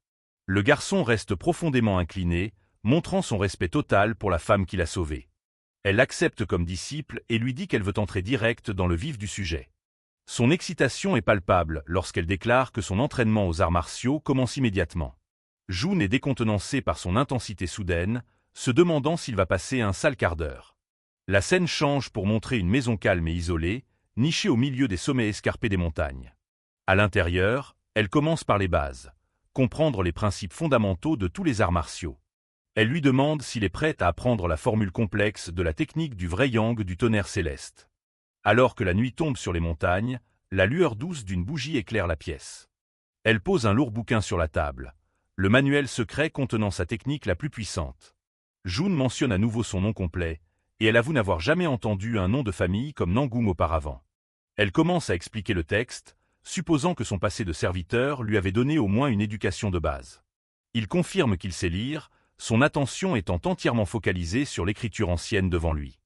Le garçon reste profondément incliné, montrant son respect total pour la femme qui l'a sauvée. Elle l'accepte comme disciple et lui dit qu'elle veut entrer direct dans le vif du sujet. Son excitation est palpable lorsqu'elle déclare que son entraînement aux arts martiaux commence immédiatement. Jun est décontenancé par son intensité soudaine, se demandant s'il va passer un sale quart d'heure. La scène change pour montrer une maison calme et isolée, nichée au milieu des sommets escarpés des montagnes. À l'intérieur, elle commence par les bases, comprendre les principes fondamentaux de tous les arts martiaux. Elle lui demande s'il est prêt à apprendre la formule complexe de la technique du vrai yang du tonnerre céleste. Alors que la nuit tombe sur les montagnes, la lueur douce d'une bougie éclaire la pièce. Elle pose un lourd bouquin sur la table, le manuel secret contenant sa technique la plus puissante. Jun mentionne à nouveau son nom complet, et elle avoue n'avoir jamais entendu un nom de famille comme Nangung auparavant. Elle commence à expliquer le texte, supposant que son passé de serviteur lui avait donné au moins une éducation de base. Il confirme qu'il sait lire, son attention étant entièrement focalisée sur l'écriture ancienne devant lui.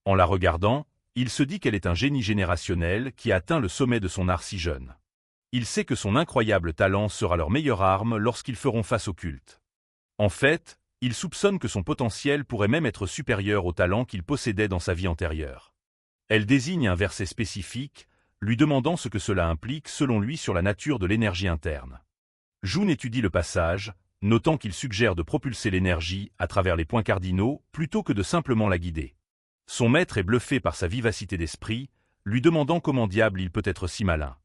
En la regardant, il se dit qu'elle est un génie générationnel qui a atteint le sommet de son art si jeune. Il sait que son incroyable talent sera leur meilleure arme lorsqu'ils feront face au culte. En fait, il soupçonne que son potentiel pourrait même être supérieur au talent qu'il possédait dans sa vie antérieure. Elle désigne un verset spécifique, lui demandant ce que cela implique selon lui sur la nature de l'énergie interne. Jun étudie le passage, notant qu'il suggère de propulser l'énergie à travers les points cardinaux plutôt que de simplement la guider. Son maître est bluffé par sa vivacité d'esprit, lui demandant comment diable il peut être si malin.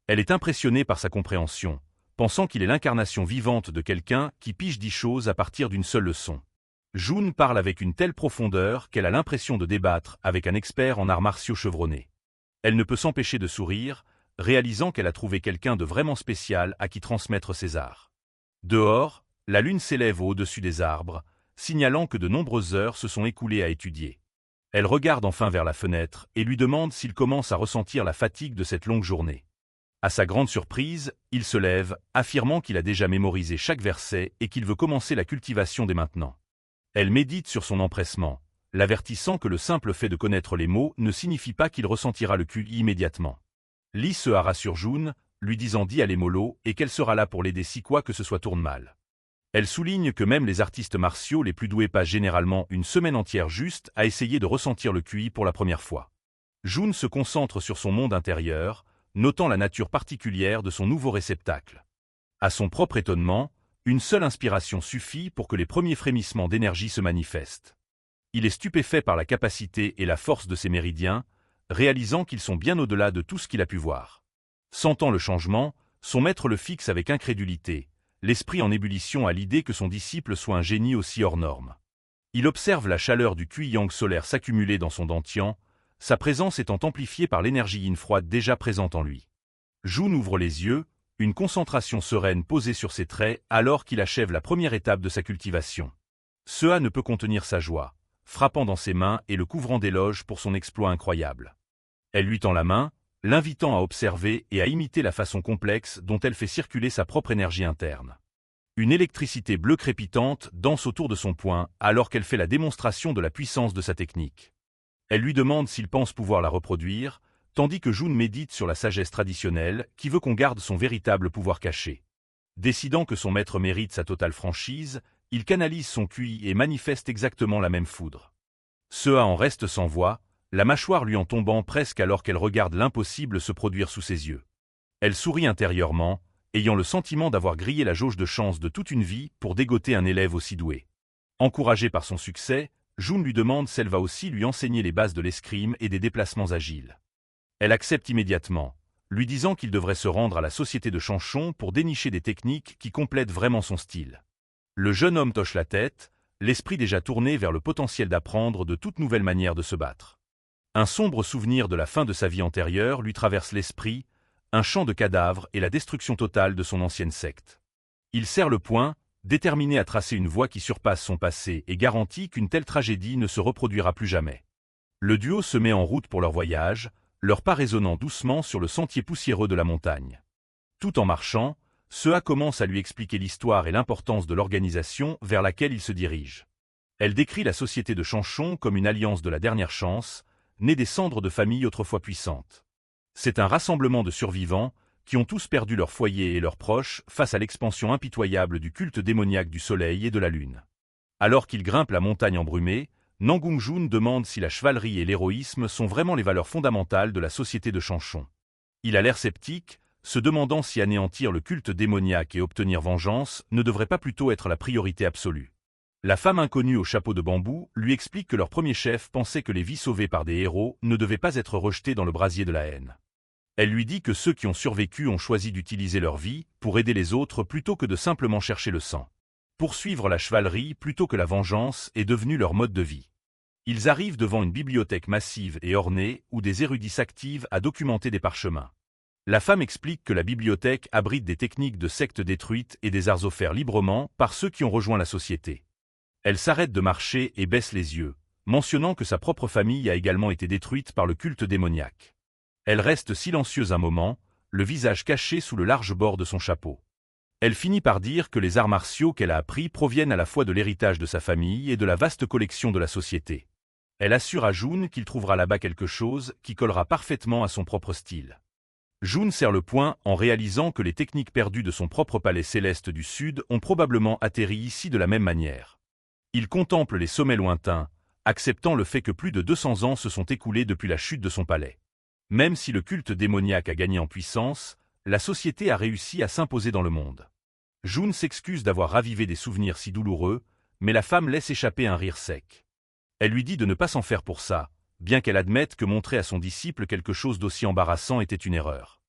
Elle est impressionnée par sa compréhension, pensant qu'il est l'incarnation vivante de quelqu'un qui pige 10 choses à partir d'une seule leçon. Jun parle avec une telle profondeur qu'elle a l'impression de débattre avec un expert en arts martiaux chevronné. Elle ne peut s'empêcher de sourire, réalisant qu'elle a trouvé quelqu'un de vraiment spécial à qui transmettre ses arts. Dehors, la lune s'élève au-dessus des arbres, signalant que de nombreuses heures se sont écoulées à étudier. Elle regarde enfin vers la fenêtre et lui demande s'il commence à ressentir la fatigue de cette longue journée. À sa grande surprise, il se lève, affirmant qu'il a déjà mémorisé chaque verset et qu'il veut commencer la cultivation dès maintenant. Elle médite sur son empressement, l'avertissant que le simple fait de connaître les mots ne signifie pas qu'il ressentira le QI immédiatement. Lee se rassure Jun, lui disant d'y aller mollo et qu'elle sera là pour l'aider si quoi que ce soit tourne mal. Elle souligne que même les artistes martiaux les plus doués passent généralement une semaine entière juste à essayer de ressentir le QI pour la première fois. Jun se concentre sur son monde intérieur, notant la nature particulière de son nouveau réceptacle. À son propre étonnement, une seule inspiration suffit pour que les premiers frémissements d'énergie se manifestent. Il est stupéfait par la capacité et la force de ses méridiens, réalisant qu'ils sont bien au-delà de tout ce qu'il a pu voir. Sentant le changement, son maître le fixe avec incrédulité, l'esprit en ébullition à l'idée que son disciple soit un génie aussi hors norme. Il observe la chaleur du Qi-Yang solaire s'accumuler dans son dantian, sa présence étant amplifiée par l'énergie yin froide déjà présente en lui. Jun ouvre les yeux, une concentration sereine posée sur ses traits alors qu'il achève la première étape de sa cultivation. Sea ne peut contenir sa joie, frappant dans ses mains et le couvrant d'éloges pour son exploit incroyable. Elle lui tend la main, l'invitant à observer et à imiter la façon complexe dont elle fait circuler sa propre énergie interne. Une électricité bleue crépitante danse autour de son poing alors qu'elle fait la démonstration de la puissance de sa technique. Elle lui demande s'il pense pouvoir la reproduire, tandis que Jun médite sur la sagesse traditionnelle qui veut qu'on garde son véritable pouvoir caché. Décidant que son maître mérite sa totale franchise, il canalise son QI et manifeste exactement la même foudre. Seo en reste sans voix, la mâchoire lui en tombant presque alors qu'elle regarde l'impossible se produire sous ses yeux. Elle sourit intérieurement, ayant le sentiment d'avoir grillé la jauge de chance de toute une vie pour dégoter un élève aussi doué. Encouragée par son succès, June lui demande si elle va aussi lui enseigner les bases de l'escrime et des déplacements agiles. Elle accepte immédiatement, lui disant qu'il devrait se rendre à la société de Chanchon pour dénicher des techniques qui complètent vraiment son style. Le jeune homme hoche la tête, l'esprit déjà tourné vers le potentiel d'apprendre de toute nouvelle manière de se battre. Un sombre souvenir de la fin de sa vie antérieure lui traverse l'esprit, un champ de cadavres et la destruction totale de son ancienne secte. Il serre le poing, déterminé à tracer une voie qui surpasse son passé et garantit qu'une telle tragédie ne se reproduira plus jamais. Le duo se met en route pour leur voyage, leurs pas résonnant doucement sur le sentier poussiéreux de la montagne. Tout en marchant, Seo commence à lui expliquer l'histoire et l'importance de l'organisation vers laquelle il se dirige. Elle décrit la société de Chanchon comme une alliance de la dernière chance, née des cendres de familles autrefois puissantes. C'est un rassemblement de survivants qui ont tous perdu leur foyer et leurs proches face à l'expansion impitoyable du culte démoniaque du soleil et de la lune. Alors qu'il grimpe la montagne embrumée, Nangum Jun demande si la chevalerie et l'héroïsme sont vraiment les valeurs fondamentales de la société de Chanchon. Il a l'air sceptique, se demandant si anéantir le culte démoniaque et obtenir vengeance ne devrait pas plutôt être la priorité absolue. La femme inconnue au chapeau de bambou lui explique que leur premier chef pensait que les vies sauvées par des héros ne devaient pas être rejetées dans le brasier de la haine. Elle lui dit que ceux qui ont survécu ont choisi d'utiliser leur vie pour aider les autres plutôt que de simplement chercher le sang. Poursuivre la chevalerie plutôt que la vengeance est devenu leur mode de vie. Ils arrivent devant une bibliothèque massive et ornée où des érudits s'activent à documenter des parchemins. La femme explique que la bibliothèque abrite des techniques de sectes détruites et des arts offerts librement par ceux qui ont rejoint la société. Elle s'arrête de marcher et baisse les yeux, mentionnant que sa propre famille a également été détruite par le culte démoniaque. Elle reste silencieuse un moment, le visage caché sous le large bord de son chapeau. Elle finit par dire que les arts martiaux qu'elle a appris proviennent à la fois de l'héritage de sa famille et de la vaste collection de la société. Elle assure à June qu'il trouvera là-bas quelque chose qui collera parfaitement à son propre style. June serre le poing en réalisant que les techniques perdues de son propre palais céleste du Sud ont probablement atterri ici de la même manière. Il contemple les sommets lointains, acceptant le fait que plus de 200 ans se sont écoulés depuis la chute de son palais. Même si le culte démoniaque a gagné en puissance, la société a réussi à s'imposer dans le monde. June s'excuse d'avoir ravivé des souvenirs si douloureux, mais la femme laisse échapper un rire sec. Elle lui dit de ne pas s'en faire pour ça, bien qu'elle admette que montrer à son disciple quelque chose d'aussi embarrassant était une erreur.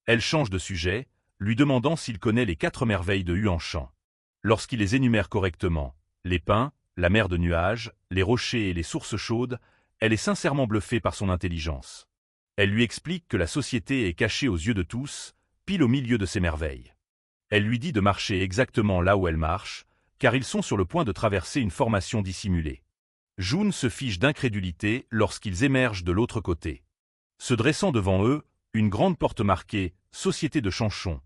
Elle change de sujet, lui demandant s'il connaît les 4 merveilles de Huangshan. Lorsqu'il les énumère correctement, les pins, la mer de nuages, les rochers et les sources chaudes, elle est sincèrement bluffée par son intelligence. Elle lui explique que la société est cachée aux yeux de tous, pile au milieu de ces merveilles. Elle lui dit de marcher exactement là où elle marche, car ils sont sur le point de traverser une formation dissimulée. June se fige d'incrédulité lorsqu'ils émergent de l'autre côté. Se dressant devant eux, une grande porte marquée « Société de Chanchon »,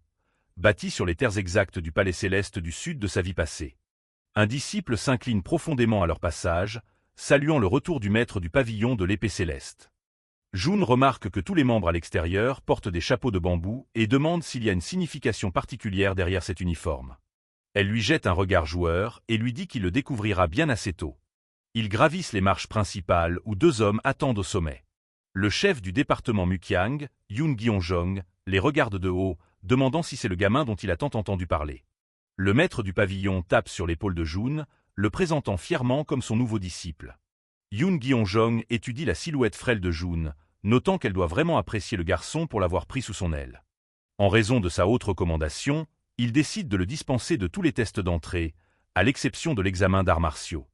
bâtie sur les terres exactes du palais céleste du sud de sa vie passée. Un disciple s'incline profondément à leur passage, saluant le retour du maître du pavillon de l'épée céleste. June remarque que tous les membres à l'extérieur portent des chapeaux de bambou et demande s'il y a une signification particulière derrière cet uniforme. Elle lui jette un regard joueur et lui dit qu'il le découvrira bien assez tôt. Ils gravissent les marches principales où 2 hommes attendent au sommet. Le chef du département Mukiang, Yoon Gyeongjong, les regarde de haut, demandant si c'est le gamin dont il a tant entendu parler. Le maître du pavillon tape sur l'épaule de June, le présentant fièrement comme son nouveau disciple. Yoon Gyeongjong étudie la silhouette frêle de June, notant qu'elle doit vraiment apprécier le garçon pour l'avoir pris sous son aile. En raison de sa haute recommandation, il décide de le dispenser de tous les tests d'entrée, à l'exception de l'examen d'arts martiaux.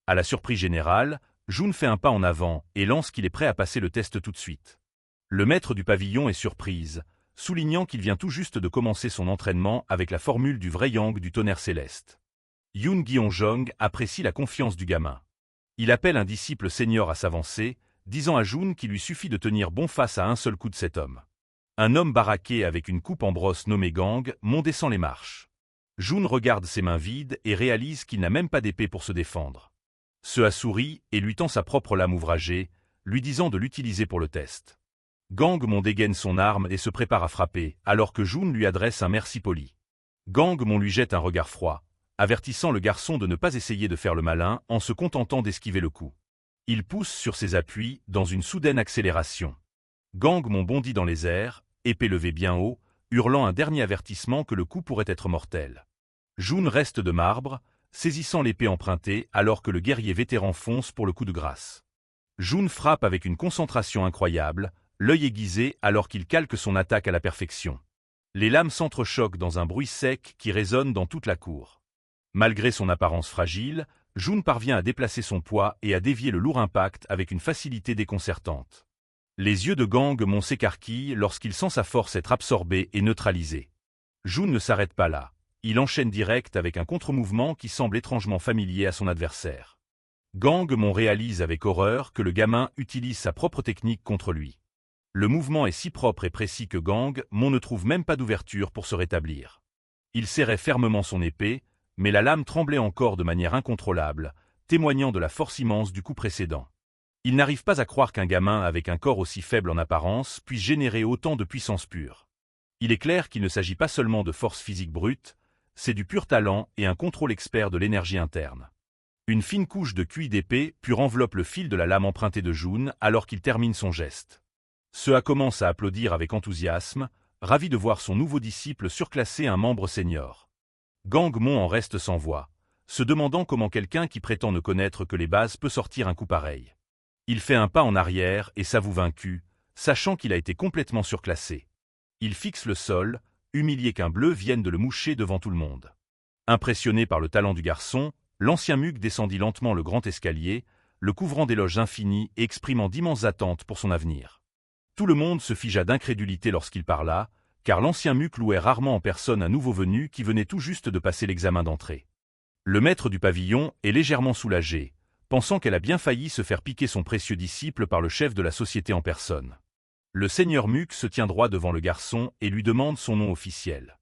À la surprise générale, June fait un pas en avant et lance qu'il est prêt à passer le test tout de suite. Le maître du pavillon est surprise, soulignant qu'il vient tout juste de commencer son entraînement avec la formule du vrai yang du tonnerre céleste. Yoon Gyeongjong apprécie la confiance du gamin. Il appelle un disciple senior à s'avancer, disant à June qu'il lui suffit de tenir bon face à un seul coup de cet homme. Un homme baraqué avec une coupe en brosse nommé Gang descend les marches. June regarde ses mains vides et réalise qu'il n'a même pas d'épée pour se défendre. Seo sourit et lui tend sa propre lame ouvragée, lui disant de l'utiliser pour le test. Gang dégaine son arme et se prépare à frapper, alors que June lui adresse un merci poli. Gang lui jette un regard froid, avertissant le garçon de ne pas essayer de faire le malin en se contentant d'esquiver le coup. Il pousse sur ses appuis dans une soudaine accélération. Gangmon bondit dans les airs, épée levée bien haut, hurlant un dernier avertissement que le coup pourrait être mortel. Jun reste de marbre, saisissant l'épée empruntée alors que le guerrier vétéran fonce pour le coup de grâce. Jun frappe avec une concentration incroyable, l'œil aiguisé alors qu'il calque son attaque à la perfection. Les lames s'entrechoquent dans un bruit sec qui résonne dans toute la cour. Malgré son apparence fragile, Jun parvient à déplacer son poids et à dévier le lourd impact avec une facilité déconcertante. Les yeux de Gangmon s'écarquillent lorsqu'il sent sa force être absorbée et neutralisée. Jun ne s'arrête pas là. Il enchaîne direct avec un contre-mouvement qui semble étrangement familier à son adversaire. Gangmon réalise avec horreur que le gamin utilise sa propre technique contre lui. Le mouvement est si propre et précis que Gangmon ne trouve même pas d'ouverture pour se rétablir. Il serrait fermement son épée, mais la lame tremblait encore de manière incontrôlable, témoignant de la force immense du coup précédent. Il n'arrive pas à croire qu'un gamin avec un corps aussi faible en apparence puisse générer autant de puissance pure. Il est clair qu'il ne s'agit pas seulement de force physique brute, c'est du pur talent et un contrôle expert de l'énergie interne. Une fine couche de cuir d'épée pure enveloppe le fil de la lame empruntée de Jun alors qu'il termine son geste. Seo commence à applaudir avec enthousiasme, ravi de voir son nouveau disciple surclasser un membre senior. Gangmon en reste sans voix, se demandant comment quelqu'un qui prétend ne connaître que les bases peut sortir un coup pareil. Il fait un pas en arrière et s'avoue vaincu, sachant qu'il a été complètement surclassé. Il fixe le sol, humilié qu'un bleu vienne de le moucher devant tout le monde. Impressionné par le talent du garçon, l'ancien Muk descendit lentement le grand escalier, le couvrant d'éloges infinis et exprimant d'immenses attentes pour son avenir. Tout le monde se figea d'incrédulité lorsqu'il parla, car l'ancien Muk louait rarement en personne un nouveau venu qui venait tout juste de passer l'examen d'entrée. Le maître du pavillon est légèrement soulagé, pensant qu'elle a bien failli se faire piquer son précieux disciple par le chef de la société en personne. Le seigneur Muk se tient droit devant le garçon et lui demande son nom officiel.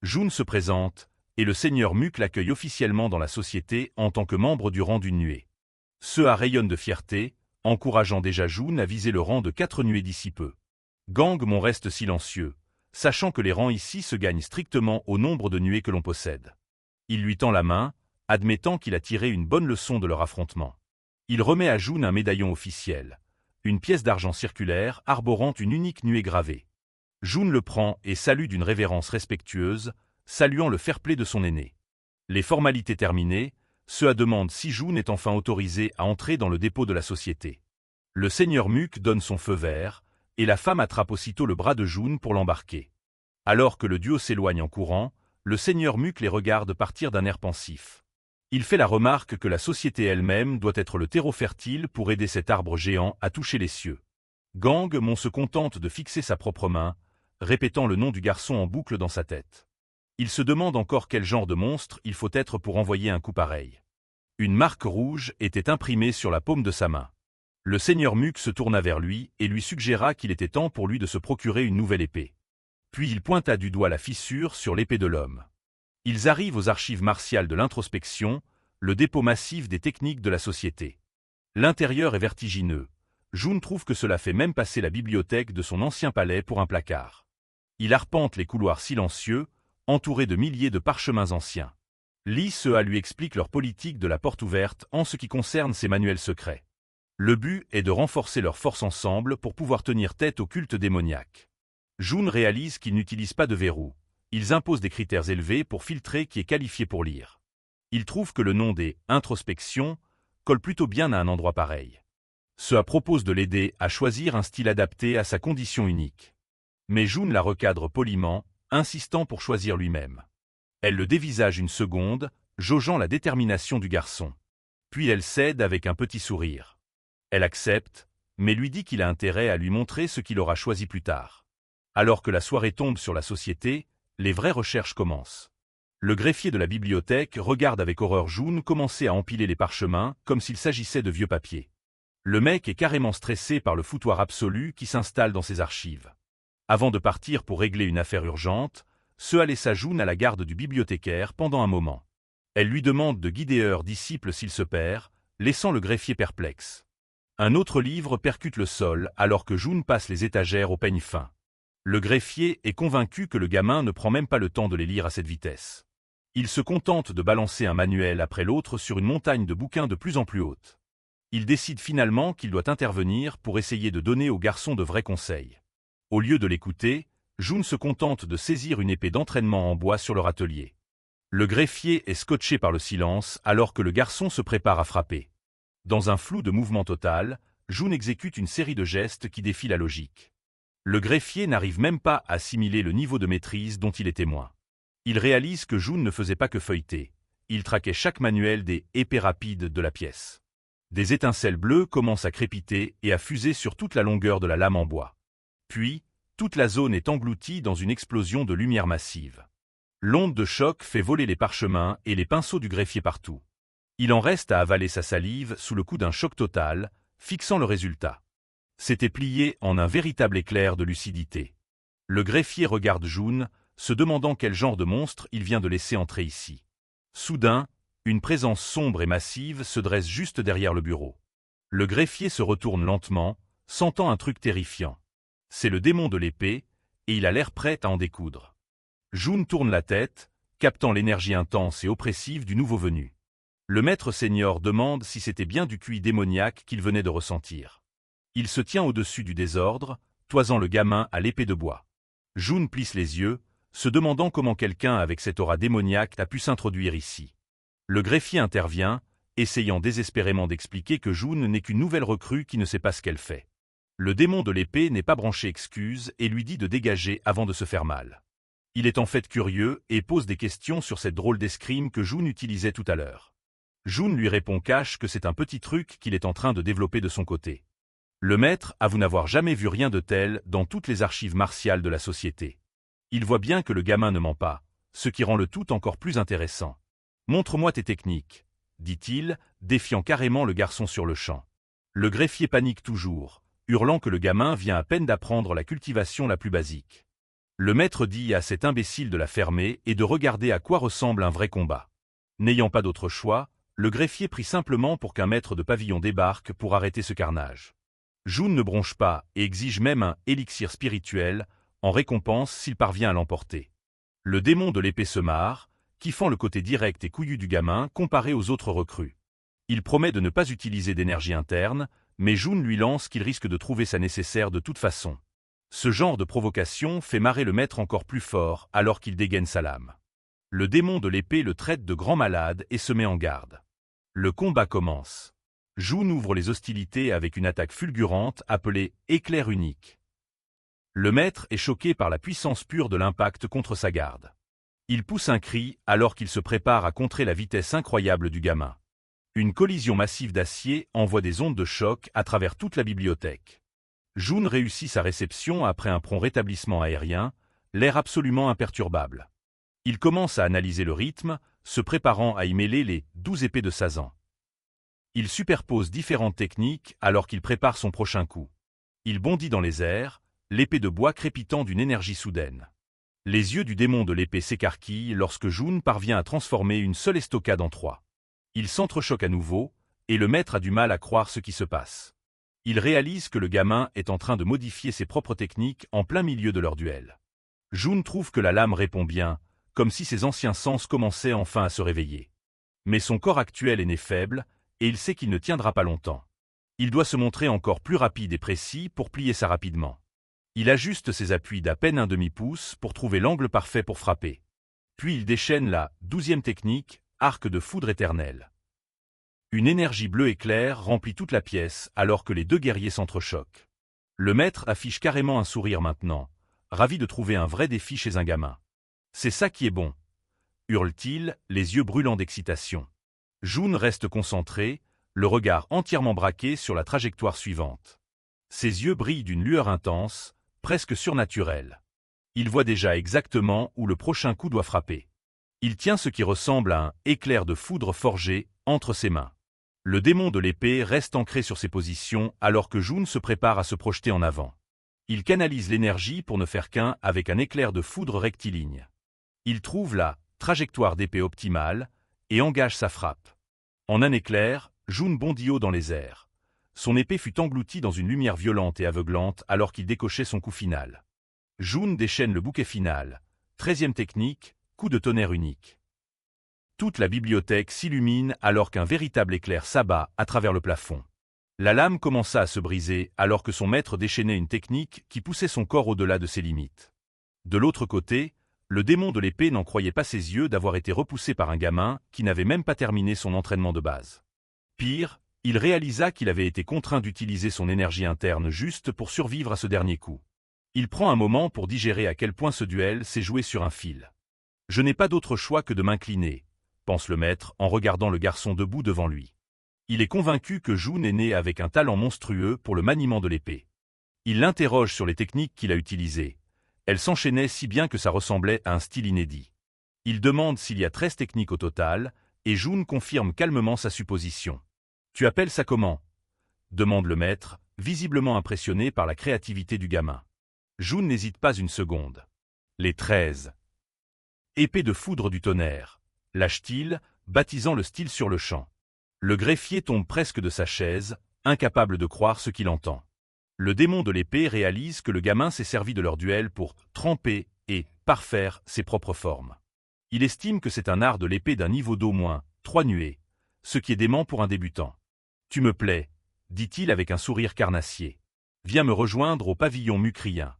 Jun se présente, et le seigneur Muk l'accueille officiellement dans la société en tant que membre du rang d'une nuée. Seo rayonne de fierté, encourageant déjà Jun à viser le rang de 4 nuées d'ici peu. Gangmon reste silencieux, sachant que les rangs ici se gagnent strictement au nombre de nuées que l'on possède. Il lui tend la main, admettant qu'il a tiré une bonne leçon de leur affrontement. Il remet à Jun un médaillon officiel, une pièce d'argent circulaire arborant une unique nuée gravée. Jun le prend et salue d'une révérence respectueuse, saluant le fair-play de son aîné. Les formalités terminées, Seo demande si Jun est enfin autorisé à entrer dans le dépôt de la société. Le seigneur Muk donne son feu vert, et la femme attrape aussitôt le bras de Jun pour l'embarquer. Alors que le duo s'éloigne en courant, le seigneur Muk les regarde partir d'un air pensif. Il fait la remarque que la société elle-même doit être le terreau fertile pour aider cet arbre géant à toucher les cieux. Gangmon se contente de fixer sa propre main, répétant le nom du garçon en boucle dans sa tête. Il se demande encore quel genre de monstre il faut être pour envoyer un coup pareil. Une marque rouge était imprimée sur la paume de sa main. Le seigneur Muk se tourna vers lui et lui suggéra qu'il était temps pour lui de se procurer une nouvelle épée. Puis il pointa du doigt la fissure sur l'épée de l'homme. Ils arrivent aux archives martiales de l'introspection, le dépôt massif des techniques de la société. L'intérieur est vertigineux. Jun trouve que cela fait même passer la bibliothèque de son ancien palais pour un placard. Il arpente les couloirs silencieux, entourés de milliers de parchemins anciens. Seo lui explique leur politique de la porte ouverte en ce qui concerne ces manuels secrets. Le but est de renforcer leurs forces ensemble pour pouvoir tenir tête au culte démoniaque. Jun réalise qu'ils n'utilisent pas de verrou. Ils imposent des critères élevés pour filtrer qui est qualifié pour lire. Il trouve que le nom des « introspections » colle plutôt bien à un endroit pareil. Seo propose de l'aider à choisir un style adapté à sa condition unique. Mais Jun la recadre poliment, insistant pour choisir lui-même. Elle le dévisage une seconde, jaugeant la détermination du garçon. Puis elle cède avec un petit sourire. Elle accepte, mais lui dit qu'il a intérêt à lui montrer ce qu'il aura choisi plus tard. Alors que la soirée tombe sur la société, les vraies recherches commencent. Le greffier de la bibliothèque regarde avec horreur Jun commencer à empiler les parchemins comme s'il s'agissait de vieux papiers. Le mec est carrément stressé par le foutoir absolu qui s'installe dans ses archives. Avant de partir pour régler une affaire urgente, Seo laissa Jun à la garde du bibliothécaire pendant un moment. Elle lui demande de guider leur disciple s'il se perd, laissant le greffier perplexe. Un autre livre percute le sol alors que Jun passe les étagères au peigne fin. Le greffier est convaincu que le gamin ne prend même pas le temps de les lire à cette vitesse. Il se contente de balancer un manuel après l'autre sur une montagne de bouquins de plus en plus haute. Il décide finalement qu'il doit intervenir pour essayer de donner au garçon de vrais conseils. Au lieu de l'écouter, Jun se contente de saisir une épée d'entraînement en bois sur leur atelier. Le greffier est scotché par le silence alors que le garçon se prépare à frapper. Dans un flou de mouvement total, Jun exécute une série de gestes qui défient la logique. Le greffier n'arrive même pas à assimiler le niveau de maîtrise dont il est témoin. Il réalise que Jun ne faisait pas que feuilleter. Il traquait chaque manuel des épées rapides de la pièce. Des étincelles bleues commencent à crépiter et à fuser sur toute la longueur de la lame en bois. Puis, toute la zone est engloutie dans une explosion de lumière massive. L'onde de choc fait voler les parchemins et les pinceaux du greffier partout. Il en reste à avaler sa salive sous le coup d'un choc total, fixant le résultat. C'était plié en un véritable éclair de lucidité. Le greffier regarde Jun, se demandant quel genre de monstre il vient de laisser entrer ici. Soudain, une présence sombre et massive se dresse juste derrière le bureau. Le greffier se retourne lentement, sentant un truc terrifiant. C'est le démon de l'épée, et il a l'air prêt à en découdre. Jun tourne la tête, captant l'énergie intense et oppressive du nouveau venu. Le maître senior demande si c'était bien du QI démoniaque qu'il venait de ressentir. Il se tient au-dessus du désordre, toisant le gamin à l'épée de bois. Jun plisse les yeux, se demandant comment quelqu'un avec cette aura démoniaque a pu s'introduire ici. Le greffier intervient, essayant désespérément d'expliquer que Jun n'est qu'une nouvelle recrue qui ne sait pas ce qu'elle fait. Le démon de l'épée n'est pas branché excuse et lui dit de dégager avant de se faire mal. Il est en fait curieux et pose des questions sur cette drôle d'escrime que Jun utilisait tout à l'heure. Jun lui répond cash que c'est un petit truc qu'il est en train de développer de son côté. Le maître avoue n'avoir jamais vu rien de tel dans toutes les archives martiales de la société. Il voit bien que le gamin ne ment pas, ce qui rend le tout encore plus intéressant. « Montre-moi tes techniques », dit-il, défiant carrément le garçon sur le champ. Le greffier panique toujours, hurlant que le gamin vient à peine d'apprendre la cultivation la plus basique. Le maître dit à cet imbécile de la fermer et de regarder à quoi ressemble un vrai combat. N'ayant pas d'autre choix, le greffier prie simplement pour qu'un maître de pavillon débarque pour arrêter ce carnage. Jun ne bronche pas et exige même un élixir spirituel en récompense s'il parvient à l'emporter. Le démon de l'épée se marre, kiffant le côté direct et couillu du gamin comparé aux autres recrues. Il promet de ne pas utiliser d'énergie interne, mais Jun lui lance qu'il risque de trouver ça nécessaire de toute façon. Ce genre de provocation fait marrer le maître encore plus fort alors qu'il dégaine sa lame. Le démon de l'épée le traite de grand malade et se met en garde. Le combat commence. Jun ouvre les hostilités avec une attaque fulgurante appelée « éclair unique ». Le maître est choqué par la puissance pure de l'impact contre sa garde. Il pousse un cri alors qu'il se prépare à contrer la vitesse incroyable du gamin. Une collision massive d'acier envoie des ondes de choc à travers toute la bibliothèque. Jun réussit sa réception après un prompt rétablissement aérien, l'air absolument imperturbable. Il commence à analyser le rythme, se préparant à y mêler les 12 épées de Sazan. Il superpose différentes techniques alors qu'il prépare son prochain coup. Il bondit dans les airs, l'épée de bois crépitant d'une énergie soudaine. Les yeux du démon de l'épée s'écarquillent lorsque Jun parvient à transformer une seule estocade en 3. Il s'entrechoque à nouveau, et le maître a du mal à croire ce qui se passe. Il réalise que le gamin est en train de modifier ses propres techniques en plein milieu de leur duel. Jun trouve que la lame répond bien, comme si ses anciens sens commençaient enfin à se réveiller. Mais son corps actuel est né faible, et il sait qu'il ne tiendra pas longtemps. Il doit se montrer encore plus rapide et précis pour plier ça rapidement. Il ajuste ses appuis d'à peine un demi-pouce pour trouver l'angle parfait pour frapper. Puis il déchaîne la 12e technique, arc de foudre éternelle. Une énergie bleue éclair remplit toute la pièce alors que les deux guerriers s'entrechoquent. Le maître affiche carrément un sourire maintenant, ravi de trouver un vrai défi chez un gamin. « C'est ça qui est bon !» hurle-t-il, les yeux brûlants d'excitation. Jun reste concentré, le regard entièrement braqué sur la trajectoire suivante. Ses yeux brillent d'une lueur intense, presque surnaturelle. Il voit déjà exactement où le prochain coup doit frapper. Il tient ce qui ressemble à un éclair de foudre forgé entre ses mains. Le démon de l'épée reste ancré sur ses positions alors que Jun se prépare à se projeter en avant. Il canalise l'énergie pour ne faire qu'un avec un éclair de foudre rectiligne. Il trouve la trajectoire d'épée optimale et engage sa frappe. En un éclair, Jun bondit haut dans les airs. Son épée fut engloutie dans une lumière violente et aveuglante alors qu'il décochait son coup final. Jun déchaîne le bouquet final, 13e technique, coup de tonnerre unique. Toute la bibliothèque s'illumine alors qu'un véritable éclair s'abat à travers le plafond. La lame commença à se briser alors que son maître déchaînait une technique qui poussait son corps au-delà de ses limites. De l'autre côté, le démon de l'épée n'en croyait pas ses yeux d'avoir été repoussé par un gamin qui n'avait même pas terminé son entraînement de base. Pire, il réalisa qu'il avait été contraint d'utiliser son énergie interne juste pour survivre à ce dernier coup. Il prend un moment pour digérer à quel point ce duel s'est joué sur un fil. « Je n'ai pas d'autre choix que de m'incliner », pense le maître en regardant le garçon debout devant lui. Il est convaincu que Jun est né avec un talent monstrueux pour le maniement de l'épée. Il l'interroge sur les techniques qu'il a utilisées. Elles s'enchaînaient si bien que ça ressemblait à un style inédit. Il demande s'il y a 13 techniques au total, et Jun confirme calmement sa supposition. « Tu appelles ça comment ?» demande le maître, visiblement impressionné par la créativité du gamin. Jun n'hésite pas une seconde. « Les 13. Épée de foudre du tonnerre », lâche-t-il, baptisant le style sur le champ. Le greffier tombe presque de sa chaise, incapable de croire ce qu'il entend. Le démon de l'épée réalise que le gamin s'est servi de leur duel pour tremper et parfaire ses propres formes. Il estime que c'est un art de l'épée d'un niveau d'au moins 3 nuées, ce qui est dément pour un débutant. « Tu me plais, » dit-il avec un sourire carnassier. « Viens me rejoindre au pavillon mucrien. »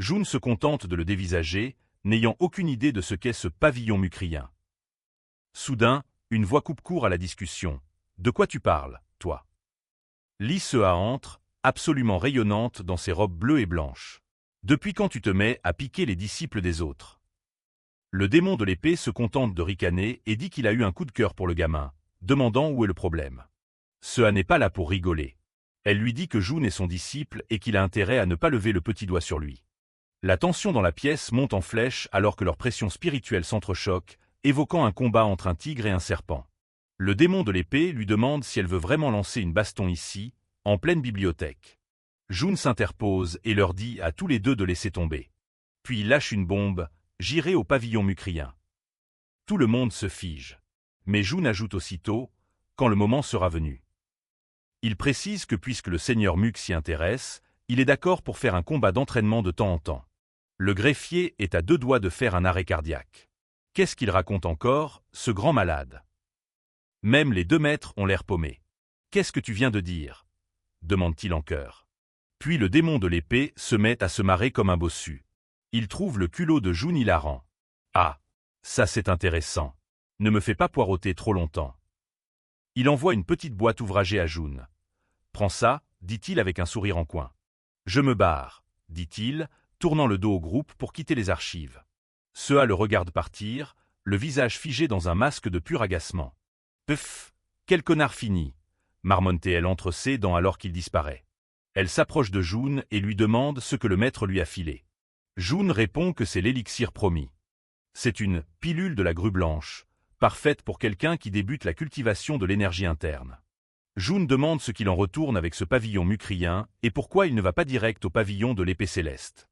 Jun se contente de le dévisager, n'ayant aucune idée de ce qu'est ce pavillon mucrien. Soudain, une voix coupe court à la discussion. « De quoi tu parles, toi ?» Lee Seo entre, absolument rayonnante dans ses robes bleues et blanches. « Depuis quand tu te mets à piquer les disciples des autres ?» Le démon de l'épée se contente de ricaner et dit qu'il a eu un coup de cœur pour le gamin, demandant où est le problème. Seo n'est pas là pour rigoler. Elle lui dit que Jun est son disciple et qu'il a intérêt à ne pas lever le petit doigt sur lui. La tension dans la pièce monte en flèche alors que leurs pressions spirituelles s'entrechoquent, évoquant un combat entre un tigre et un serpent. Le démon de l'épée lui demande si elle veut vraiment lancer une baston ici, en pleine bibliothèque. Jun s'interpose et leur dit à tous les deux de laisser tomber. Puis il lâche une bombe, « J'irai au pavillon mucrien. » Tout le monde se fige. Mais Jun ajoute aussitôt, « Quand le moment sera venu. » Il précise que puisque le seigneur Muk s'y intéresse, il est d'accord pour faire un combat d'entraînement de temps en temps. Le greffier est à 2 doigts de faire un arrêt cardiaque. Qu'est-ce qu'il raconte encore, ce grand malade? Même les 2 maîtres ont l'air paumés. « Qu'est-ce que tu viens de dire ?» demande-t-il en chœur. Puis le démon de l'épée se met à se marrer comme un bossu. Il trouve le culot de Jun hilarant. « Ah, ça c'est intéressant. Ne me fais pas poireauter trop longtemps. » Il envoie une petite boîte ouvragée à Jun. « Prends ça, » dit-il avec un sourire en coin. « Je me barre, » dit-il, tournant le dos au groupe pour quitter les archives. Seo le regarde partir, le visage figé dans un masque de pur agacement. « Pff, quel connard fini !» marmonne-t-elle entre ses dents alors qu'il disparaît. Elle s'approche de Jun et lui demande ce que le maître lui a filé. Jun répond que c'est l'élixir promis. C'est une « pilule de la grue blanche », parfaite pour quelqu'un qui débute la cultivation de l'énergie interne. Jun demande ce qu'il en retourne avec ce pavillon mucrien et pourquoi il ne va pas direct au pavillon de l'épée céleste.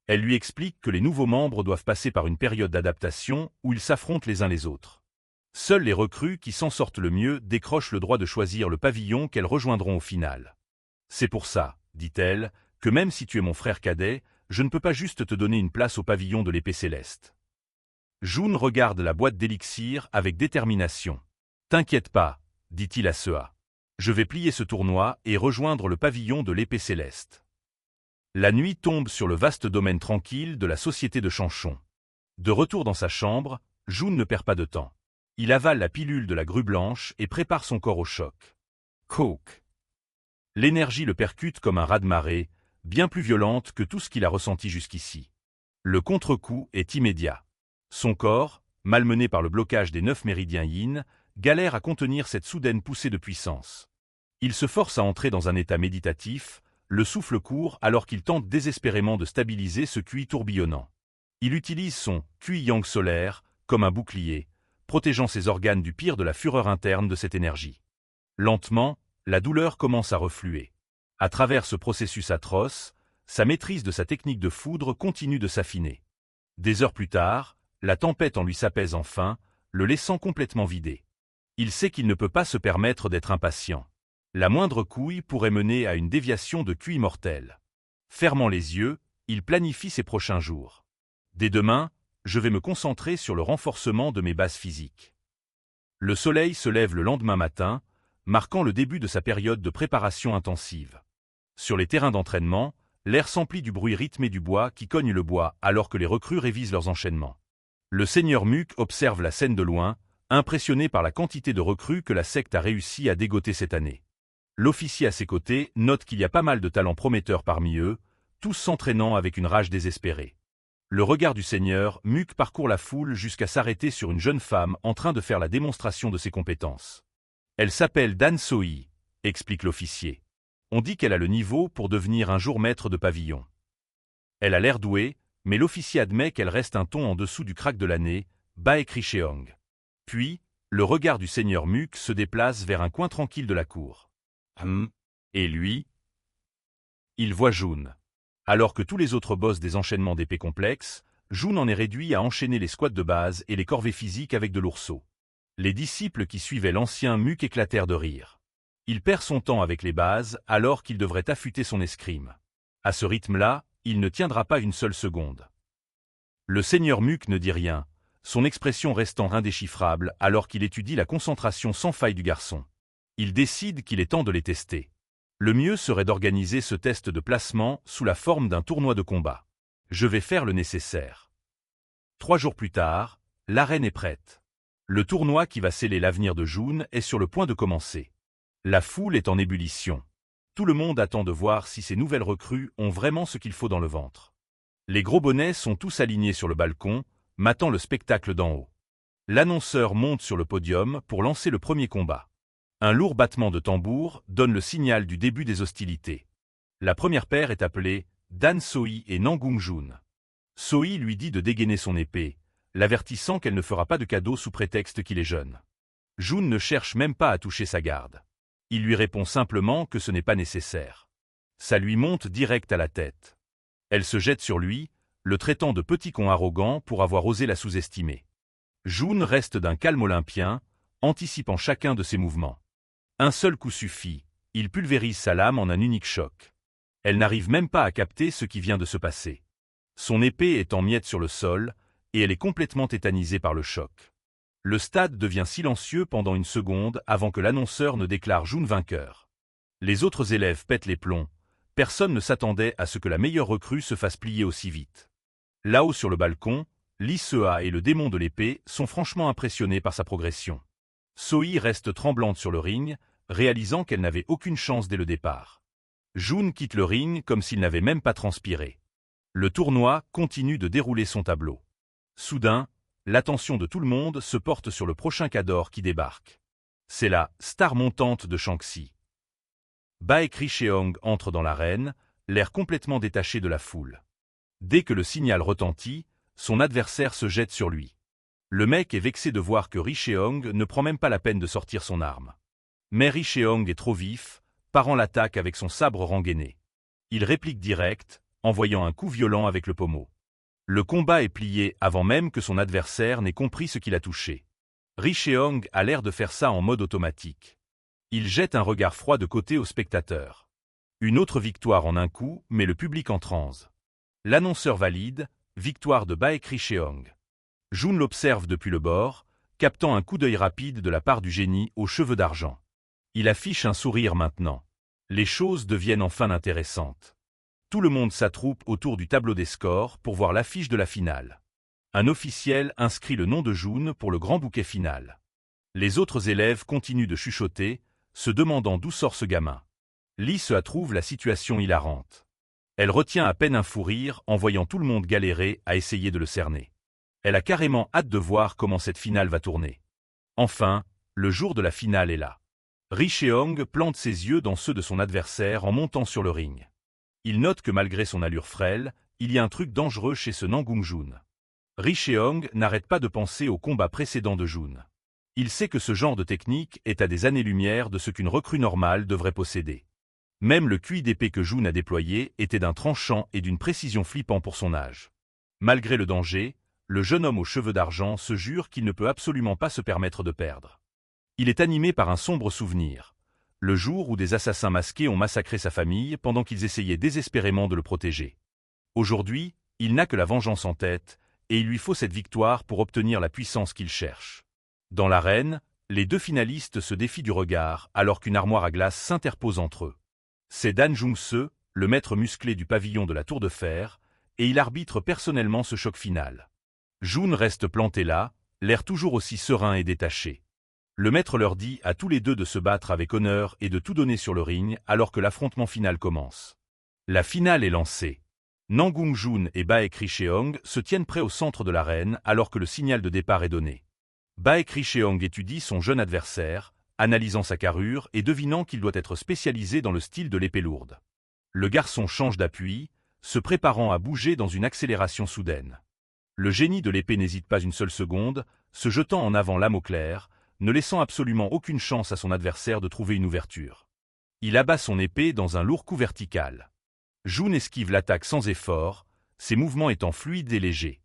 Elle lui explique que les nouveaux membres doivent passer par une période d'adaptation où ils s'affrontent les uns les autres. Seuls les recrues qui s'en sortent le mieux décrochent le droit de choisir le pavillon qu'elles rejoindront au final. « C'est pour ça, » dit-elle, « que même si tu es mon frère cadet, je ne peux pas juste te donner une place au pavillon de l'épée céleste. » Jun regarde la boîte d'élixir avec détermination. « T'inquiète pas, » dit-il à Seo. « Je vais plier ce tournoi et rejoindre le pavillon de l'épée céleste. » La nuit tombe sur le vaste domaine tranquille de la société de Chanchon. De retour dans sa chambre, Jun ne perd pas de temps. Il avale la pilule de la grue blanche et prépare son corps au choc. Coke. L'énergie le percute comme un raz-de-marée, bien plus violente que tout ce qu'il a ressenti jusqu'ici. Le contre-coup est immédiat. Son corps, malmené par le blocage des 9 méridiens yin, galère à contenir cette soudaine poussée de puissance. Il se force à entrer dans un état méditatif, le souffle court alors qu'il tente désespérément de stabiliser ce QI tourbillonnant. Il utilise son QI yang solaire comme un bouclier, protégeant ses organes du pire de la fureur interne de cette énergie. Lentement, la douleur commence à refluer. À travers ce processus atroce, sa maîtrise de sa technique de foudre continue de s'affiner. Des heures plus tard, la tempête en lui s'apaise enfin, le laissant complètement vidé. Il sait qu'il ne peut pas se permettre d'être impatient. La moindre couille pourrait mener à une déviation de QI mortelle. Fermant les yeux, il planifie ses prochains jours. Dès demain, je vais me concentrer sur le renforcement de mes bases physiques. Le soleil se lève le lendemain matin, marquant le début de sa période de préparation intensive. Sur les terrains d'entraînement, l'air s'emplit du bruit rythmé du bois qui cogne le bois alors que les recrues révisent leurs enchaînements. Le seigneur Muck observe la scène de loin, impressionné par la quantité de recrues que la secte a réussi à dégoter cette année. L'officier à ses côtés note qu'il y a pas mal de talents prometteurs parmi eux, tous s'entraînant avec une rage désespérée. Le regard du seigneur Muck parcourt la foule jusqu'à s'arrêter sur une jeune femme en train de faire la démonstration de ses compétences. Elle s'appelle Dan Soi, explique l'officier. On dit qu'elle a le niveau pour devenir un jour maître de pavillon. Elle a l'air douée, mais l'officier admet qu'elle reste un ton en dessous du crack de l'année, Baek Richeong. Puis, le regard du seigneur Muck se déplace vers un coin tranquille de la cour. Et lui? Il voit Jun. Alors que tous les autres bossent des enchaînements d'épées complexes, Jun en est réduit à enchaîner les squats de base et les corvées physiques avec de l'ourceau. Les disciples qui suivaient l'ancien Muck éclatèrent de rire. Il perd son temps avec les bases alors qu'il devrait affûter son escrime. À ce rythme-là, il ne tiendra pas une seule seconde. Le seigneur Muck ne dit rien, son expression restant indéchiffrable alors qu'il étudie la concentration sans faille du garçon. Il décide qu'il est temps de les tester. Le mieux serait d'organiser ce test de placement sous la forme d'un tournoi de combat. Je vais faire le nécessaire. 3 jours plus tard, l'arène est prête. Le tournoi qui va sceller l'avenir de Jun est sur le point de commencer. La foule est en ébullition. Tout le monde attend de voir si ces nouvelles recrues ont vraiment ce qu'il faut dans le ventre. Les gros bonnets sont tous alignés sur le balcon, matant le spectacle d'en haut. L'annonceur monte sur le podium pour lancer le premier combat. Un lourd battement de tambour donne le signal du début des hostilités. La première paire est appelée Dan Soi et Nangung Jun. Soi lui dit de dégainer son épée, l'avertissant qu'elle ne fera pas de cadeau sous prétexte qu'il est jeune. Jun ne cherche même pas à toucher sa garde. Il lui répond simplement que ce n'est pas nécessaire. Ça lui monte direct à la tête. Elle se jette sur lui, le traitant de petit con arrogant pour avoir osé la sous-estimer. Jun reste d'un calme olympien, anticipant chacun de ses mouvements. Un seul coup suffit, il pulvérise sa lame en un unique choc. Elle n'arrive même pas à capter ce qui vient de se passer. Son épée est en miettes sur le sol, et elle est complètement tétanisée par le choc. Le stade devient silencieux pendant une seconde avant que l'annonceur ne déclare Jun vainqueur. Les autres élèves pètent les plombs, personne ne s'attendait à ce que la meilleure recrue se fasse plier aussi vite. Là-haut sur le balcon, Lee Seo et le démon de l'épée sont franchement impressionnés par sa progression. Soi reste tremblante sur le ring, réalisant qu'elle n'avait aucune chance dès le départ. Jun quitte le ring comme s'il n'avait même pas transpiré. Le tournoi continue de dérouler son tableau. Soudain, l'attention de tout le monde se porte sur le prochain cador qui débarque. C'est la star montante de Shaanxi. Baek Richeong entre dans l'arène, l'air complètement détaché de la foule. Dès que le signal retentit, son adversaire se jette sur lui. Le mec est vexé de voir que Richeong ne prend même pas la peine de sortir son arme. Mais Richeong est trop vif, parant l'attaque avec son sabre rengainé. Il réplique direct, envoyant un coup violent avec le pommeau. Le combat est plié avant même que son adversaire n'ait compris ce qu'il a touché. Richeong a l'air de faire ça en mode automatique. Il jette un regard froid de côté aux spectateurs. Une autre victoire en un coup met le public en transe. L'annonceur valide, victoire de Baek Richeong. Jun l'observe depuis le bord, captant un coup d'œil rapide de la part du génie aux cheveux d'argent. Il affiche un sourire maintenant. Les choses deviennent enfin intéressantes. Tout le monde s'attroupe autour du tableau des scores pour voir l'affiche de la finale. Un officiel inscrit le nom de Jun pour le grand bouquet final. Les autres élèves continuent de chuchoter, se demandant d'où sort ce gamin. Lee se trouve la situation hilarante. Elle retient à peine un fou rire en voyant tout le monde galérer à essayer de le cerner. Elle a carrément hâte de voir comment cette finale va tourner. Enfin, le jour de la finale est là. Richeong plante ses yeux dans ceux de son adversaire en montant sur le ring. Il note que malgré son allure frêle, il y a un truc dangereux chez ce Nangung Jun. Richeong n'arrête pas de penser au combat précédent de Jun. Il sait que ce genre de technique est à des années-lumière de ce qu'une recrue normale devrait posséder. Même le QI d'épée que Jun a déployé était d'un tranchant et d'une précision flippant pour son âge. Malgré le danger, le jeune homme aux cheveux d'argent se jure qu'il ne peut absolument pas se permettre de perdre. Il est animé par un sombre souvenir. Le jour où des assassins masqués ont massacré sa famille pendant qu'ils essayaient désespérément de le protéger. Aujourd'hui, il n'a que la vengeance en tête, et il lui faut cette victoire pour obtenir la puissance qu'il cherche. Dans l'arène, Les deux finalistes se défient du regard alors qu'une armoire à glace s'interpose entre eux. C'est Dan Jung-se, le maître musclé du pavillon de la Tour de Fer, et il arbitre personnellement ce choc final. Jun reste planté là, l'air toujours aussi serein et détaché. Le maître leur dit à tous les deux de se battre avec honneur et de tout donner sur le ring alors que l'affrontement final commence. La finale est lancée. Nanggung Jun et Baek Richeong se tiennent prêts au centre de l'arène alors que le signal de départ est donné. Baek Richeong étudie son jeune adversaire, analysant sa carrure et devinant qu'il doit être spécialisé dans le style de l'épée lourde. Le garçon change d'appui, se préparant à bouger dans une accélération soudaine. Le génie de l'épée n'hésite pas une seule seconde, se jetant en avant lame au clair, ne laissant absolument aucune chance à son adversaire de trouver une ouverture. Il abat son épée dans un lourd coup vertical. Jun esquive l'attaque sans effort, ses mouvements étant fluides et légers.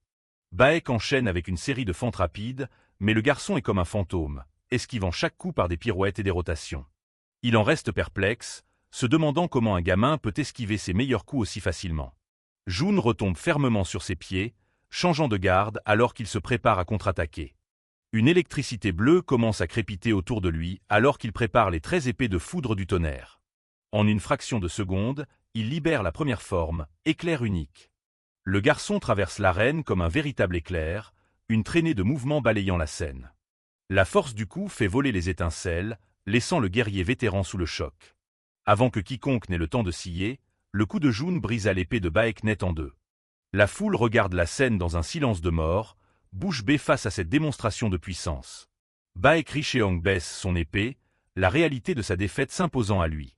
Baek enchaîne avec une série de fentes rapides, mais le garçon est comme un fantôme, esquivant chaque coup par des pirouettes et des rotations. Il en reste perplexe, se demandant comment un gamin peut esquiver ses meilleurs coups aussi facilement. Jun retombe fermement sur ses pieds, changeant de garde alors qu'il se prépare à contre-attaquer. Une électricité bleue commence à crépiter autour de lui alors qu'il prépare les 13 épées de foudre du tonnerre. En une fraction de seconde, il libère la première forme, éclair unique. Le garçon traverse l'arène comme un véritable éclair, une traînée de mouvements balayant la scène. La force du coup fait voler les étincelles, laissant le guerrier vétéran sous le choc. Avant que quiconque n'ait le temps de scier, le coup de Jun brisa l'épée de Baek net en deux. La foule regarde la scène dans un silence de mort, bouche bée face à cette démonstration de puissance. Baek Richeong baisse son épée, la réalité de sa défaite s'imposant à lui.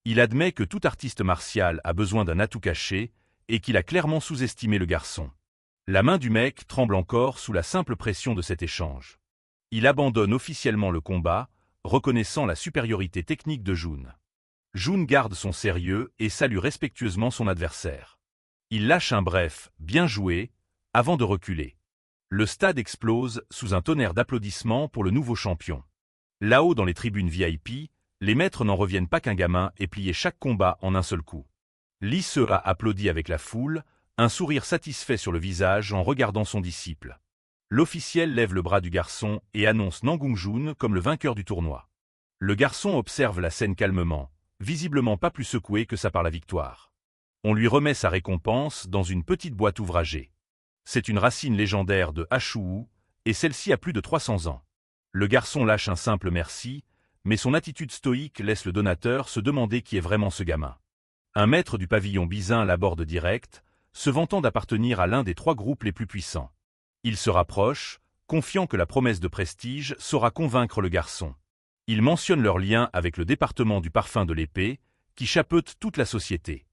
Il admet que tout artiste martial a besoin d'un atout caché, et qu'il a clairement sous-estimé le garçon. La main du mec tremble encore sous la simple pression de cet échange. Il abandonne officiellement le combat, reconnaissant la supériorité technique de Jun. Jun garde son sérieux et salue respectueusement son adversaire. Il lâche un bref « bien joué » avant de reculer. Le stade explose sous un tonnerre d'applaudissements pour le nouveau champion. Là-haut dans les tribunes VIP, les maîtres n'en reviennent pas qu'un gamin ait plié chaque combat en un seul coup. Lee Se-a applaudi avec la foule, un sourire satisfait sur le visage en regardant son disciple. L'officiel lève le bras du garçon et annonce Nanggung Jun comme le vainqueur du tournoi. Le garçon observe la scène calmement, visiblement pas plus secoué que ça par la victoire. On lui remet sa récompense dans une petite boîte ouvragée. C'est une racine légendaire de Hachou, et celle-ci a plus de 300 ans. Le garçon lâche un simple merci, mais son attitude stoïque laisse le donateur se demander qui est vraiment ce gamin. Un maître du pavillon bisin l'aborde direct, se vantant d'appartenir à l'un des 3 groupes les plus puissants. Il se rapproche, confiant que la promesse de prestige saura convaincre le garçon. Il mentionne leur lien avec le département du parfum de l'épée, qui chapeaute toute la société.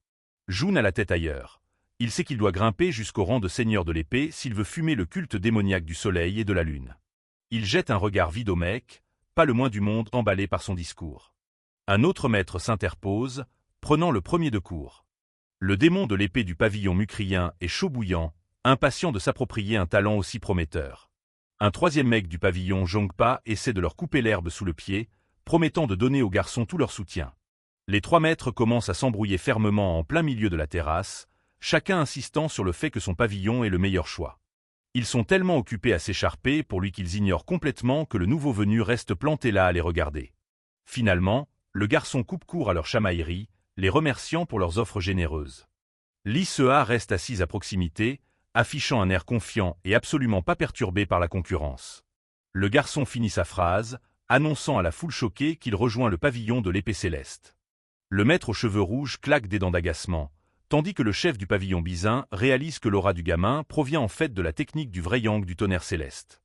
Jun a la tête ailleurs. Il sait qu'il doit grimper jusqu'au rang de seigneur de l'épée s'il veut fumer le culte démoniaque du soleil et de la lune. Il jette un regard vide au mec, pas le moins du monde emballé par son discours. Un autre maître s'interpose, prenant le premier de court. Le démon de l'épée du pavillon mucrien est chaud bouillant, impatient de s'approprier un talent aussi prometteur. Un troisième mec du pavillon Jongpa essaie de leur couper l'herbe sous le pied, promettant de donner aux garçons tout leur soutien. Les 3 maîtres commencent à s'embrouiller fermement en plein milieu de la terrasse, chacun insistant sur le fait que son pavillon est le meilleur choix. Ils sont tellement occupés à s'écharper pour lui qu'ils ignorent complètement que le nouveau venu reste planté là à les regarder. Finalement, le garçon coupe court à leur chamaillerie, les remerciant pour leurs offres généreuses. Lee Se-a reste assise à proximité, affichant un air confiant et absolument pas perturbé par la concurrence. Le garçon finit sa phrase, annonçant à la foule choquée qu'il rejoint le pavillon de l'épée céleste. Le maître aux cheveux rouges claque des dents d'agacement, tandis que le chef du pavillon bisin réalise que l'aura du gamin provient en fait de la technique du vrai yang du tonnerre céleste.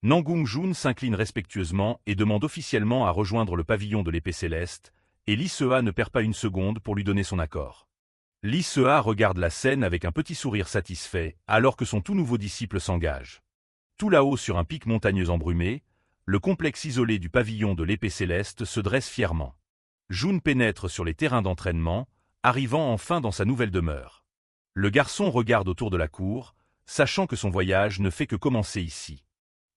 Nanggung Jun s'incline respectueusement et demande officiellement à rejoindre le pavillon de l'épée céleste, et Lee Se-a ne perd pas une seconde pour lui donner son accord. Lee Se-a regarde la scène avec un petit sourire satisfait, alors que son tout nouveau disciple s'engage. Tout là-haut sur un pic montagneux embrumé, le complexe isolé du pavillon de l'épée céleste se dresse fièrement. Jun pénètre sur les terrains d'entraînement, arrivant enfin dans sa nouvelle demeure. Le garçon regarde autour de la cour, sachant que son voyage ne fait que commencer ici.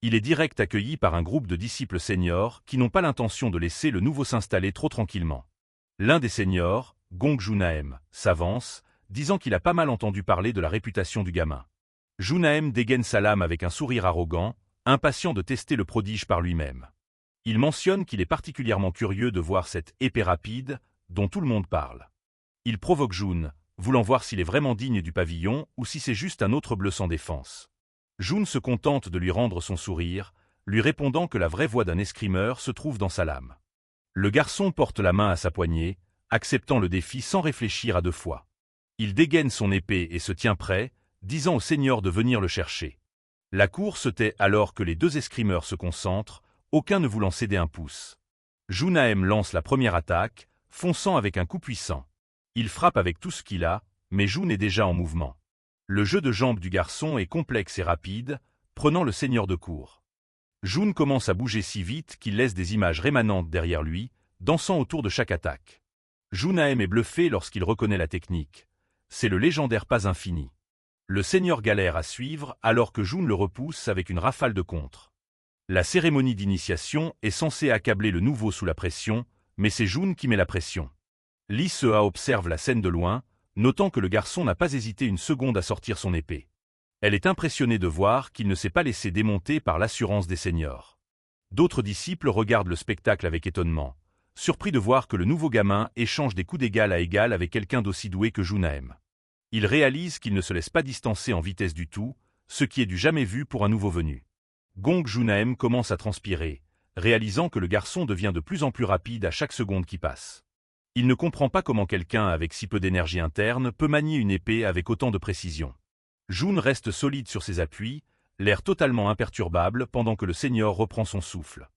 Il est direct accueilli par un groupe de disciples seniors qui n'ont pas l'intention de laisser le nouveau s'installer trop tranquillement. L'un des seniors, Gong Junaem, s'avance, disant qu'il a pas mal entendu parler de la réputation du gamin. Junaem dégaine sa lame avec un sourire arrogant, impatient de tester le prodige par lui-même. Il mentionne qu'il est particulièrement curieux de voir cette épée rapide dont tout le monde parle. Il provoque Jun, voulant voir s'il est vraiment digne du pavillon ou si c'est juste un autre bleu sans défense. Jun se contente de lui rendre son sourire, lui répondant que la vraie voix d'un escrimeur se trouve dans sa lame. Le garçon porte la main à sa poignée, acceptant le défi sans réfléchir à deux fois. Il dégaine son épée et se tient prêt, disant au seigneur de venir le chercher. La cour se tait alors que les deux escrimeurs se concentrent, aucun ne voulant céder un pouce. Junaem lance la première attaque, fonçant avec un coup puissant. Il frappe avec tout ce qu'il a, mais Jun est déjà en mouvement. Le jeu de jambes du garçon est complexe et rapide, prenant le seigneur de cour. Jun commence à bouger si vite qu'il laisse des images rémanentes derrière lui, dansant autour de chaque attaque. Junaem est bluffé lorsqu'il reconnaît la technique. C'est le légendaire pas infini. Le seigneur galère à suivre alors que Jun le repousse avec une rafale de contre. La cérémonie d'initiation est censée accabler le nouveau sous la pression, mais c'est Jun qui met la pression. Lee Seo observe la scène de loin, notant que le garçon n'a pas hésité une seconde à sortir son épée. Elle est impressionnée de voir qu'il ne s'est pas laissé démonter par l'assurance des seniors. D'autres disciples regardent le spectacle avec étonnement, surpris de voir que le nouveau gamin échange des coups d'égal à égal avec quelqu'un d'aussi doué que Junaem. Ils réalisent qu'il ne se laisse pas distancer en vitesse du tout, ce qui est du jamais vu pour un nouveau venu. Gong Junaem commence à transpirer, réalisant que le garçon devient de plus en plus rapide à chaque seconde qui passe. Il ne comprend pas comment quelqu'un avec si peu d'énergie interne peut manier une épée avec autant de précision. Jun reste solide sur ses appuis, l'air totalement imperturbable pendant que le seigneur reprend son souffle.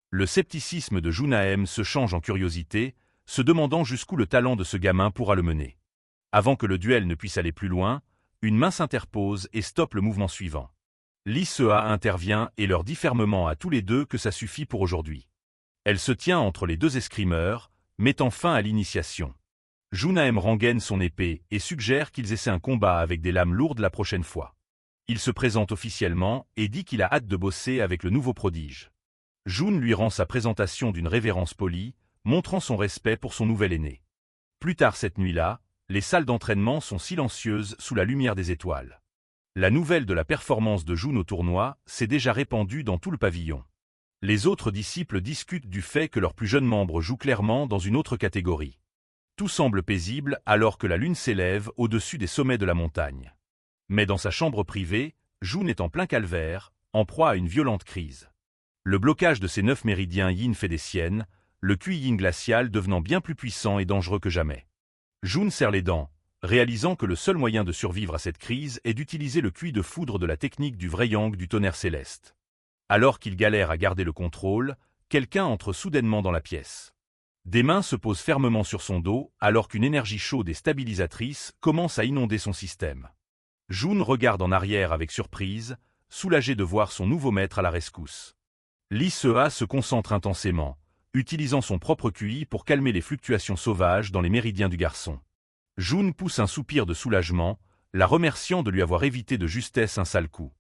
Le scepticisme de Junaem se change en curiosité, se demandant jusqu'où le talent de ce gamin pourra le mener. Avant que le duel ne puisse aller plus loin, une main s'interpose et stoppe le mouvement suivant. Lee Seo intervient et leur dit fermement à tous les deux que ça suffit pour aujourd'hui. Elle se tient entre les deux escrimeurs, mettant fin à l'initiation. Junaem rengaine son épée et suggère qu'ils essaient un combat avec des lames lourdes la prochaine fois. Il se présente officiellement et dit qu'il a hâte de bosser avec le nouveau prodige. Jun lui rend sa présentation d'une révérence polie, montrant son respect pour son nouvel aîné. Plus tard cette nuit-là, les salles d'entraînement sont silencieuses sous la lumière des étoiles. La nouvelle de la performance de Jun au tournoi s'est déjà répandue dans tout le pavillon. Les autres disciples discutent du fait que leur plus jeune membre joue clairement dans une autre catégorie. Tout semble paisible alors que la lune s'élève au-dessus des sommets de la montagne. Mais dans sa chambre privée, Jun est en plein calvaire, en proie à une violente crise. Le blocage de ses 9 méridiens yin fait des siennes, le QI yin glacial devenant bien plus puissant et dangereux que jamais. Jun serre les dents, réalisant que le seul moyen de survivre à cette crise est d'utiliser le QI de foudre de la technique du vrai yang du tonnerre céleste. Alors qu'il galère à garder le contrôle, quelqu'un entre soudainement dans la pièce. Des mains se posent fermement sur son dos alors qu'une énergie chaude et stabilisatrice commence à inonder son système. Jun regarde en arrière avec surprise, soulagé de voir son nouveau maître à la rescousse. Lee Seo se concentre intensément, utilisant son propre QI pour calmer les fluctuations sauvages dans les méridiens du garçon. Jun pousse un soupir de soulagement, la remerciant de lui avoir évité de justesse un sale coup.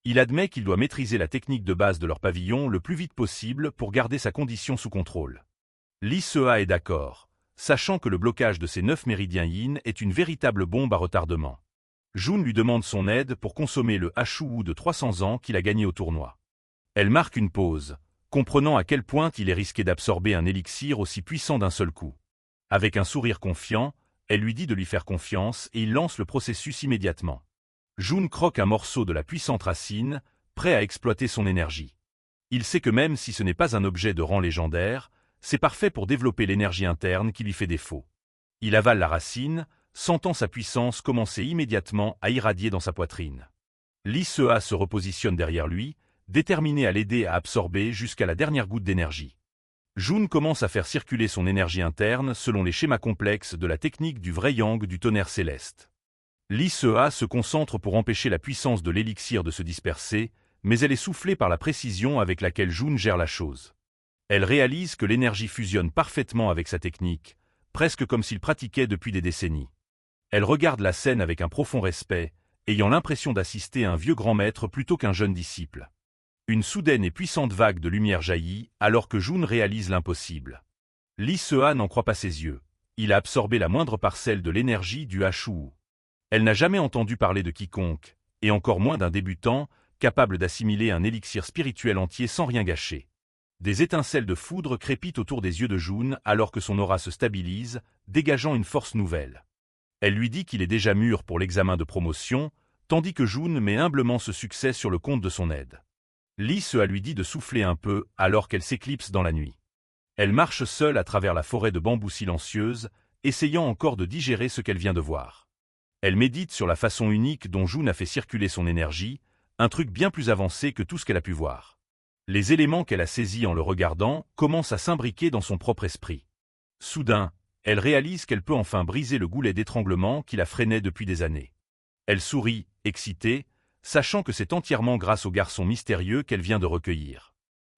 Il admet qu'il doit maîtriser la technique de base de leur pavillon le plus vite possible pour garder sa condition sous contrôle. Lee Seo est d'accord, sachant que le blocage de ses 9 méridiens yin est une véritable bombe à retardement. Jun lui demande son aide pour consommer le Hashuu de 300 ans qu'il a gagné au tournoi. Elle marque une pause, comprenant à quel point il est risqué d'absorber un élixir aussi puissant d'un seul coup. Avec un sourire confiant, elle lui dit de lui faire confiance et il lance le processus immédiatement. Jun croque un morceau de la puissante racine, prêt à exploiter son énergie. Il sait que même si ce n'est pas un objet de rang légendaire, c'est parfait pour développer l'énergie interne qui lui fait défaut. Il avale la racine, sentant sa puissance commencer immédiatement à irradier dans sa poitrine. Lee Seo se repositionne derrière lui, déterminé à l'aider à absorber jusqu'à la dernière goutte d'énergie. Jun commence à faire circuler son énergie interne selon les schémas complexes de la technique du vrai yang du tonnerre céleste. Lee Seo se concentre pour empêcher la puissance de l'élixir de se disperser, mais elle est soufflée par la précision avec laquelle Jun gère la chose. Elle réalise que l'énergie fusionne parfaitement avec sa technique, presque comme s'il pratiquait depuis des décennies. Elle regarde la scène avec un profond respect, ayant l'impression d'assister à un vieux grand maître plutôt qu'un jeune disciple. Une soudaine et puissante vague de lumière jaillit, alors que Jun réalise l'impossible. Lee Seo n'en croit pas ses yeux. Il a absorbé la moindre parcelle de l'énergie du Hashuu. Elle n'a jamais entendu parler de quiconque, et encore moins d'un débutant, capable d'assimiler un élixir spirituel entier sans rien gâcher. Des étincelles de foudre crépitent autour des yeux de Jun alors que son aura se stabilise, dégageant une force nouvelle. Elle lui dit qu'il est déjà mûr pour l'examen de promotion, tandis que Jun met humblement ce succès sur le compte de son aide. Lee Se-a lui dit de souffler un peu alors qu'elle s'éclipse dans la nuit. Elle marche seule à travers la forêt de bambous silencieuse, essayant encore de digérer ce qu'elle vient de voir. Elle médite sur la façon unique dont Jun a fait circuler son énergie, un truc bien plus avancé que tout ce qu'elle a pu voir. Les éléments qu'elle a saisis en le regardant commencent à s'imbriquer dans son propre esprit. Soudain, elle réalise qu'elle peut enfin briser le goulet d'étranglement qui la freinait depuis des années. Elle sourit, excitée, sachant que c'est entièrement grâce au garçon mystérieux qu'elle vient de recueillir.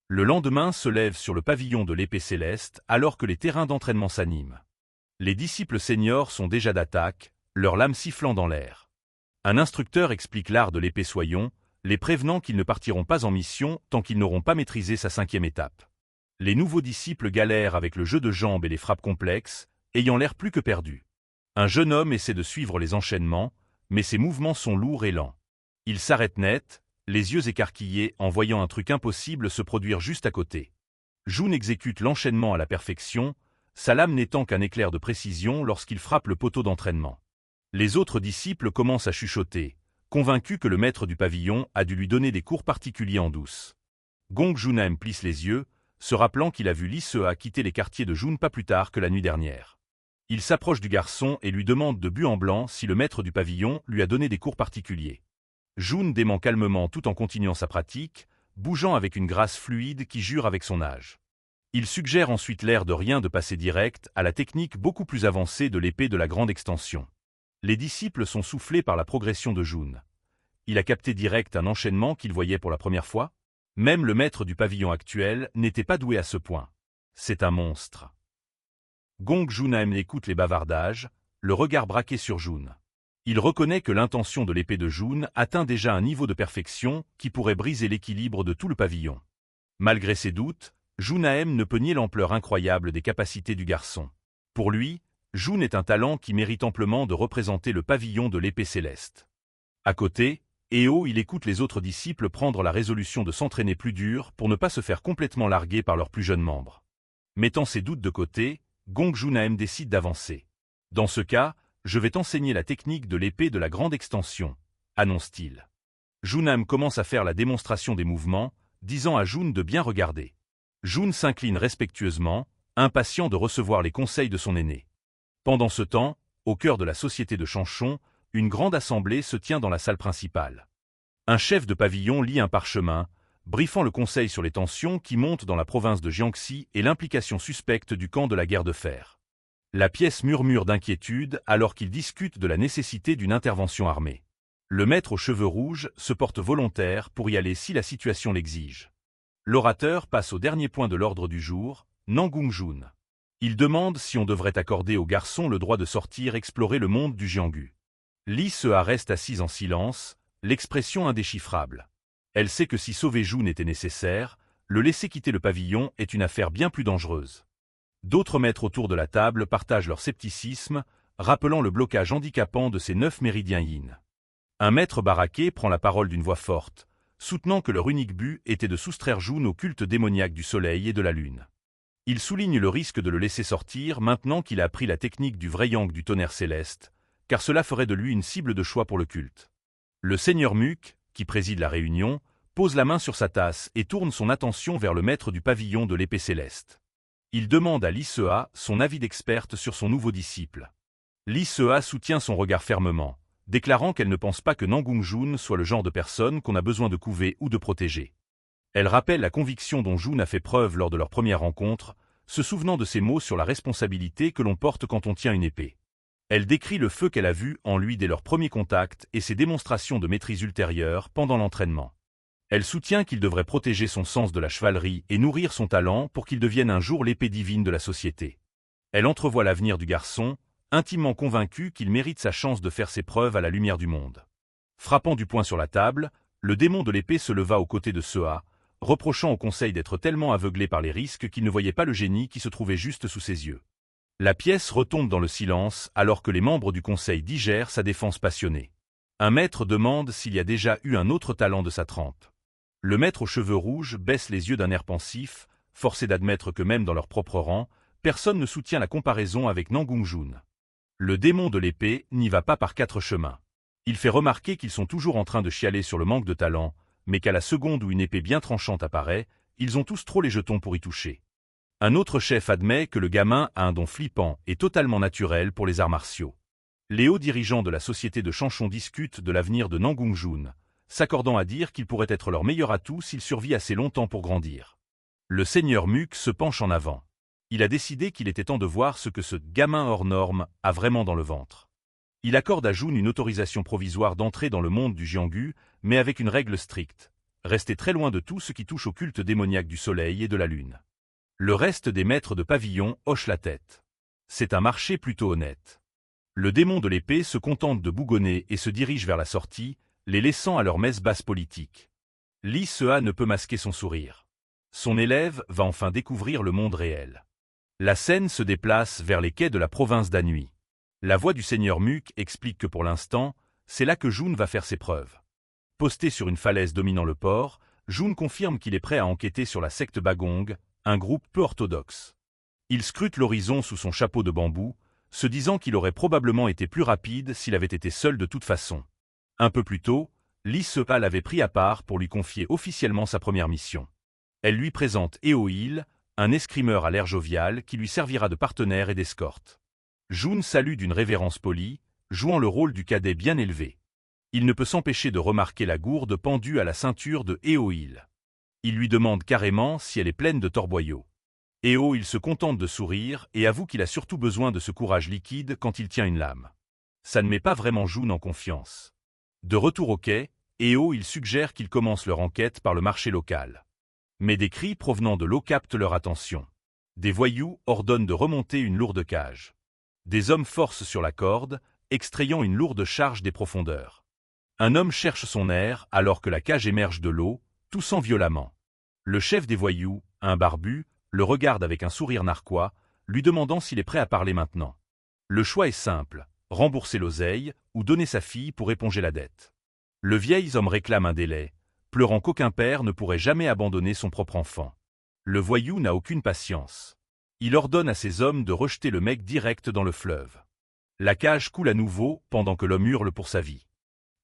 Le lendemain se lève sur le pavillon de l'épée céleste alors que les terrains d'entraînement s'animent. Les disciples seniors sont déjà d'attaque, leurs lames sifflant dans l'air. Un instructeur explique l'art de l'épée soyon, les prévenant qu'ils ne partiront pas en mission tant qu'ils n'auront pas maîtrisé sa 5e étape. Les nouveaux disciples galèrent avec le jeu de jambes et les frappes complexes, ayant l'air plus que perdus. Un jeune homme essaie de suivre les enchaînements, mais ses mouvements sont lourds et lents. Il s'arrête net, les yeux écarquillés en voyant un truc impossible se produire juste à côté. Jun exécute l'enchaînement à la perfection, sa lame n'étant qu'un éclair de précision lorsqu'il frappe le poteau d'entraînement. Les autres disciples commencent à chuchoter, convaincus que le maître du pavillon a dû lui donner des cours particuliers en douce. Gong Junam plisse les yeux, se rappelant qu'il a vu Lee Se-a quitter les quartiers de Jun pas plus tard que la nuit dernière. Il s'approche du garçon et lui demande de but en blanc si le maître du pavillon lui a donné des cours particuliers. Jun dément calmement tout en continuant sa pratique, bougeant avec une grâce fluide qui jure avec son âge. Il suggère ensuite l'air de rien de passer direct à la technique beaucoup plus avancée de l'épée de la grande extension. Les disciples sont soufflés par la progression de Jun. Il a capté direct un enchaînement qu'il voyait pour la première fois. Même le maître du pavillon actuel n'était pas doué à ce point. C'est un monstre. Gong Junam écoute les bavardages, le regard braqué sur Jun. Il reconnaît que l'intention de l'épée de Jun atteint déjà un niveau de perfection qui pourrait briser l'équilibre de tout le pavillon. Malgré ses doutes, Junam ne peut nier l'ampleur incroyable des capacités du garçon. Pour lui, Jun est un talent qui mérite amplement de représenter le pavillon de l'épée céleste. À côté, il écoute les autres disciples prendre la résolution de s'entraîner plus dur pour ne pas se faire complètement larguer par leurs plus jeunes membres. Mettant ses doutes de côté, Gong Junam décide d'avancer. Dans ce cas, je vais t'enseigner la technique de l'épée de la grande extension, annonce-t-il. Junam commence à faire la démonstration des mouvements, disant à Jun de bien regarder. Jun s'incline respectueusement, impatient de recevoir les conseils de son aîné. Pendant ce temps, au cœur de la société de Chanchon, une grande assemblée se tient dans la salle principale. Un chef de pavillon lit un parchemin, briefant le conseil sur les tensions qui montent dans la province de Jiangxi et l'implication suspecte du camp de la guerre de fer. La pièce murmure d'inquiétude alors qu'ils discutent de la nécessité d'une intervention armée. Le maître aux cheveux rouges se porte volontaire pour y aller si la situation l'exige. L'orateur passe au dernier point de l'ordre du jour, Nangung Jun. Il demande si on devrait accorder aux garçons le droit de sortir explorer le monde du Jianghu. Lee Se-a reste assise en silence, l'expression indéchiffrable. Elle sait que si sauver Jun était nécessaire, le laisser quitter le pavillon est une affaire bien plus dangereuse. D'autres maîtres autour de la table partagent leur scepticisme, rappelant le blocage handicapant de ces 9 méridiens yin. Un maître baraqué prend la parole d'une voix forte, soutenant que leur unique but était de soustraire Jun au culte démoniaque du soleil et de la lune. Il souligne le risque de le laisser sortir maintenant qu'il a appris la technique du vrai yang du tonnerre céleste, car cela ferait de lui une cible de choix pour le culte. Le seigneur Muk, qui préside la réunion, pose la main sur sa tasse et tourne son attention vers le maître du pavillon de l'épée céleste. Il demande à Lee Se-a son avis d'experte sur son nouveau disciple. Lee Se-a soutient son regard fermement, déclarant qu'elle ne pense pas que Nangung Jun soit le genre de personne qu'on a besoin de couver ou de protéger. Elle rappelle la conviction dont Jun a fait preuve lors de leur première rencontre, se souvenant de ses mots sur la responsabilité que l'on porte quand on tient une épée. Elle décrit le feu qu'elle a vu en lui dès leur premier contact et ses démonstrations de maîtrise ultérieure pendant l'entraînement. Elle soutient qu'il devrait protéger son sens de la chevalerie et nourrir son talent pour qu'il devienne un jour l'épée divine de la société. Elle entrevoit l'avenir du garçon, intimement convaincue qu'il mérite sa chance de faire ses preuves à la lumière du monde. Frappant du poing sur la table, le démon de l'épée se leva aux côtés de Se-a, reprochant au conseil d'être tellement aveuglé par les risques qu'il ne voyait pas le génie qui se trouvait juste sous ses yeux. La pièce retombe dans le silence alors que les membres du conseil digèrent sa défense passionnée. Un maître demande s'il y a déjà eu un autre talent de sa trempe. Le maître aux cheveux rouges baisse les yeux d'un air pensif, forcé d'admettre que même dans leur propre rang, personne ne soutient la comparaison avec Nangungjun. Le démon de l'épée n'y va pas par 4 chemins. Il fait remarquer qu'ils sont toujours en train de chialer sur le manque de talent, mais qu'à la seconde où une épée bien tranchante apparaît, ils ont tous trop les jetons pour y toucher. Un autre chef admet que le gamin a un don flippant et totalement naturel pour les arts martiaux. Les hauts dirigeants de la société de Chanchon discutent de l'avenir de Nangungjun, s'accordant à dire qu'il pourrait être leur meilleur atout s'il survit assez longtemps pour grandir. Le seigneur Muk se penche en avant. Il a décidé qu'il était temps de voir ce que ce gamin hors norme a vraiment dans le ventre. Il accorde à Jun une autorisation provisoire d'entrer dans le monde du Jianghu, mais avec une règle stricte. Rester très loin de tout ce qui touche au culte démoniaque du soleil et de la lune. Le reste des maîtres de pavillon hochent la tête. C'est un marché plutôt honnête. Le démon de l'épée se contente de bougonner et se dirige vers la sortie, les laissant à leur messe basse politique. Li Sea ne peut masquer son sourire. Son élève va enfin découvrir le monde réel. La scène se déplace vers les quais de la province d'Anhui. La voix du seigneur Muk explique que pour l'instant, c'est là que Jun va faire ses preuves. Posté sur une falaise dominant le port, Jun confirme qu'il est prêt à enquêter sur la secte Bagong, un groupe peu orthodoxe. Il scrute l'horizon sous son chapeau de bambou, se disant qu'il aurait probablement été plus rapide s'il avait été seul de toute façon. Un peu plus tôt, Li Sea l'avait pris à part pour lui confier officiellement sa première mission. Elle lui présente Eoil, un escrimeur à l'air jovial qui lui servira de partenaire et d'escorte. Jun salue d'une révérence polie, jouant le rôle du cadet bien élevé. Il ne peut s'empêcher de remarquer la gourde pendue à la ceinture de Eoil. Il lui demande carrément si elle est pleine de torboyaux. Il se contente de sourire et avoue qu'il a surtout besoin de ce courage liquide quand il tient une lame. Ça ne met pas vraiment Jun en confiance. De retour au quai, il suggère qu'ils commencent leur enquête par le marché local. Mais des cris provenant de l'eau captent leur attention. Des voyous ordonnent de remonter une lourde cage. Des hommes forcent sur la corde, extrayant une lourde charge des profondeurs. Un homme cherche son air alors que la cage émerge de l'eau, toussant violemment. Le chef des voyous, un barbu, le regarde avec un sourire narquois, lui demandant s'il est prêt à parler maintenant. Le choix est simple, rembourser l'oseille ou donner sa fille pour éponger la dette. Le vieil homme réclame un délai, pleurant qu'aucun père ne pourrait jamais abandonner son propre enfant. Le voyou n'a aucune patience. Il ordonne à ses hommes de rejeter le mec direct dans le fleuve. La cage coule à nouveau pendant que l'homme hurle pour sa vie.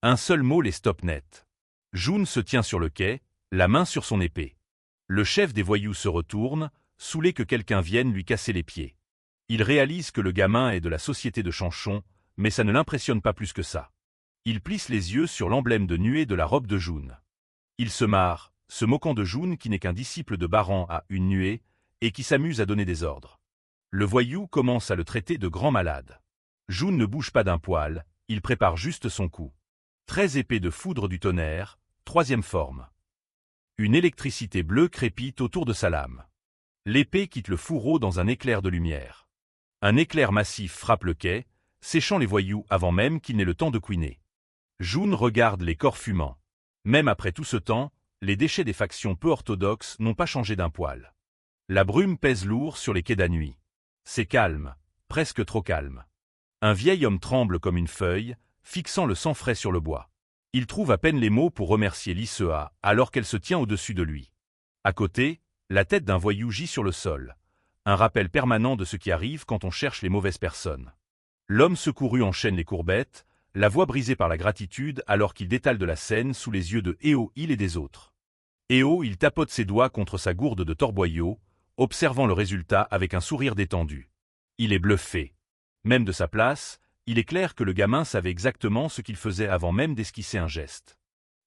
Un seul mot les stoppe net. Jun se tient sur le quai, la main sur son épée. Le chef des voyous se retourne, saoulé que quelqu'un vienne lui casser les pieds. Il réalise que le gamin est de la société de Chanchon, mais ça ne l'impressionne pas plus que ça. Il plisse les yeux sur l'emblème de nuée de la robe de Jun. Il se marre, se moquant de Jun qui n'est qu'un disciple de Baran à une nuée, et qui s'amuse à donner des ordres. Le voyou commence à le traiter de grand malade. Jun ne bouge pas d'un poil, il prépare juste son coup. 13 épées de foudre du tonnerre, 3e forme. Une électricité bleue crépite autour de sa lame. L'épée quitte le fourreau dans un éclair de lumière. Un éclair massif frappe le quai, séchant les voyous avant même qu'il n'ait le temps de couiner. Jun regarde les corps fumants. Même après tout ce temps, les déchets des factions peu orthodoxes n'ont pas changé d'un poil. La brume pèse lourd sur les quais d'Anhui. C'est calme, presque trop calme. Un vieil homme tremble comme une feuille, fixant le sang frais sur le bois. Il trouve à peine les mots pour remercier Li Sea, alors qu'elle se tient au-dessus de lui. À côté, la tête d'un voyou gît sur le sol. Un rappel permanent de ce qui arrive quand on cherche les mauvaises personnes. L'homme secouru enchaîne les courbettes, la voix brisée par la gratitude alors qu'il détale de la scène sous les yeux de Eoil et des autres. Il tapote ses doigts contre sa gourde de torboyaux, observant le résultat avec un sourire détendu. Il est bluffé. Même de sa place, il est clair que le gamin savait exactement ce qu'il faisait avant même d'esquisser un geste.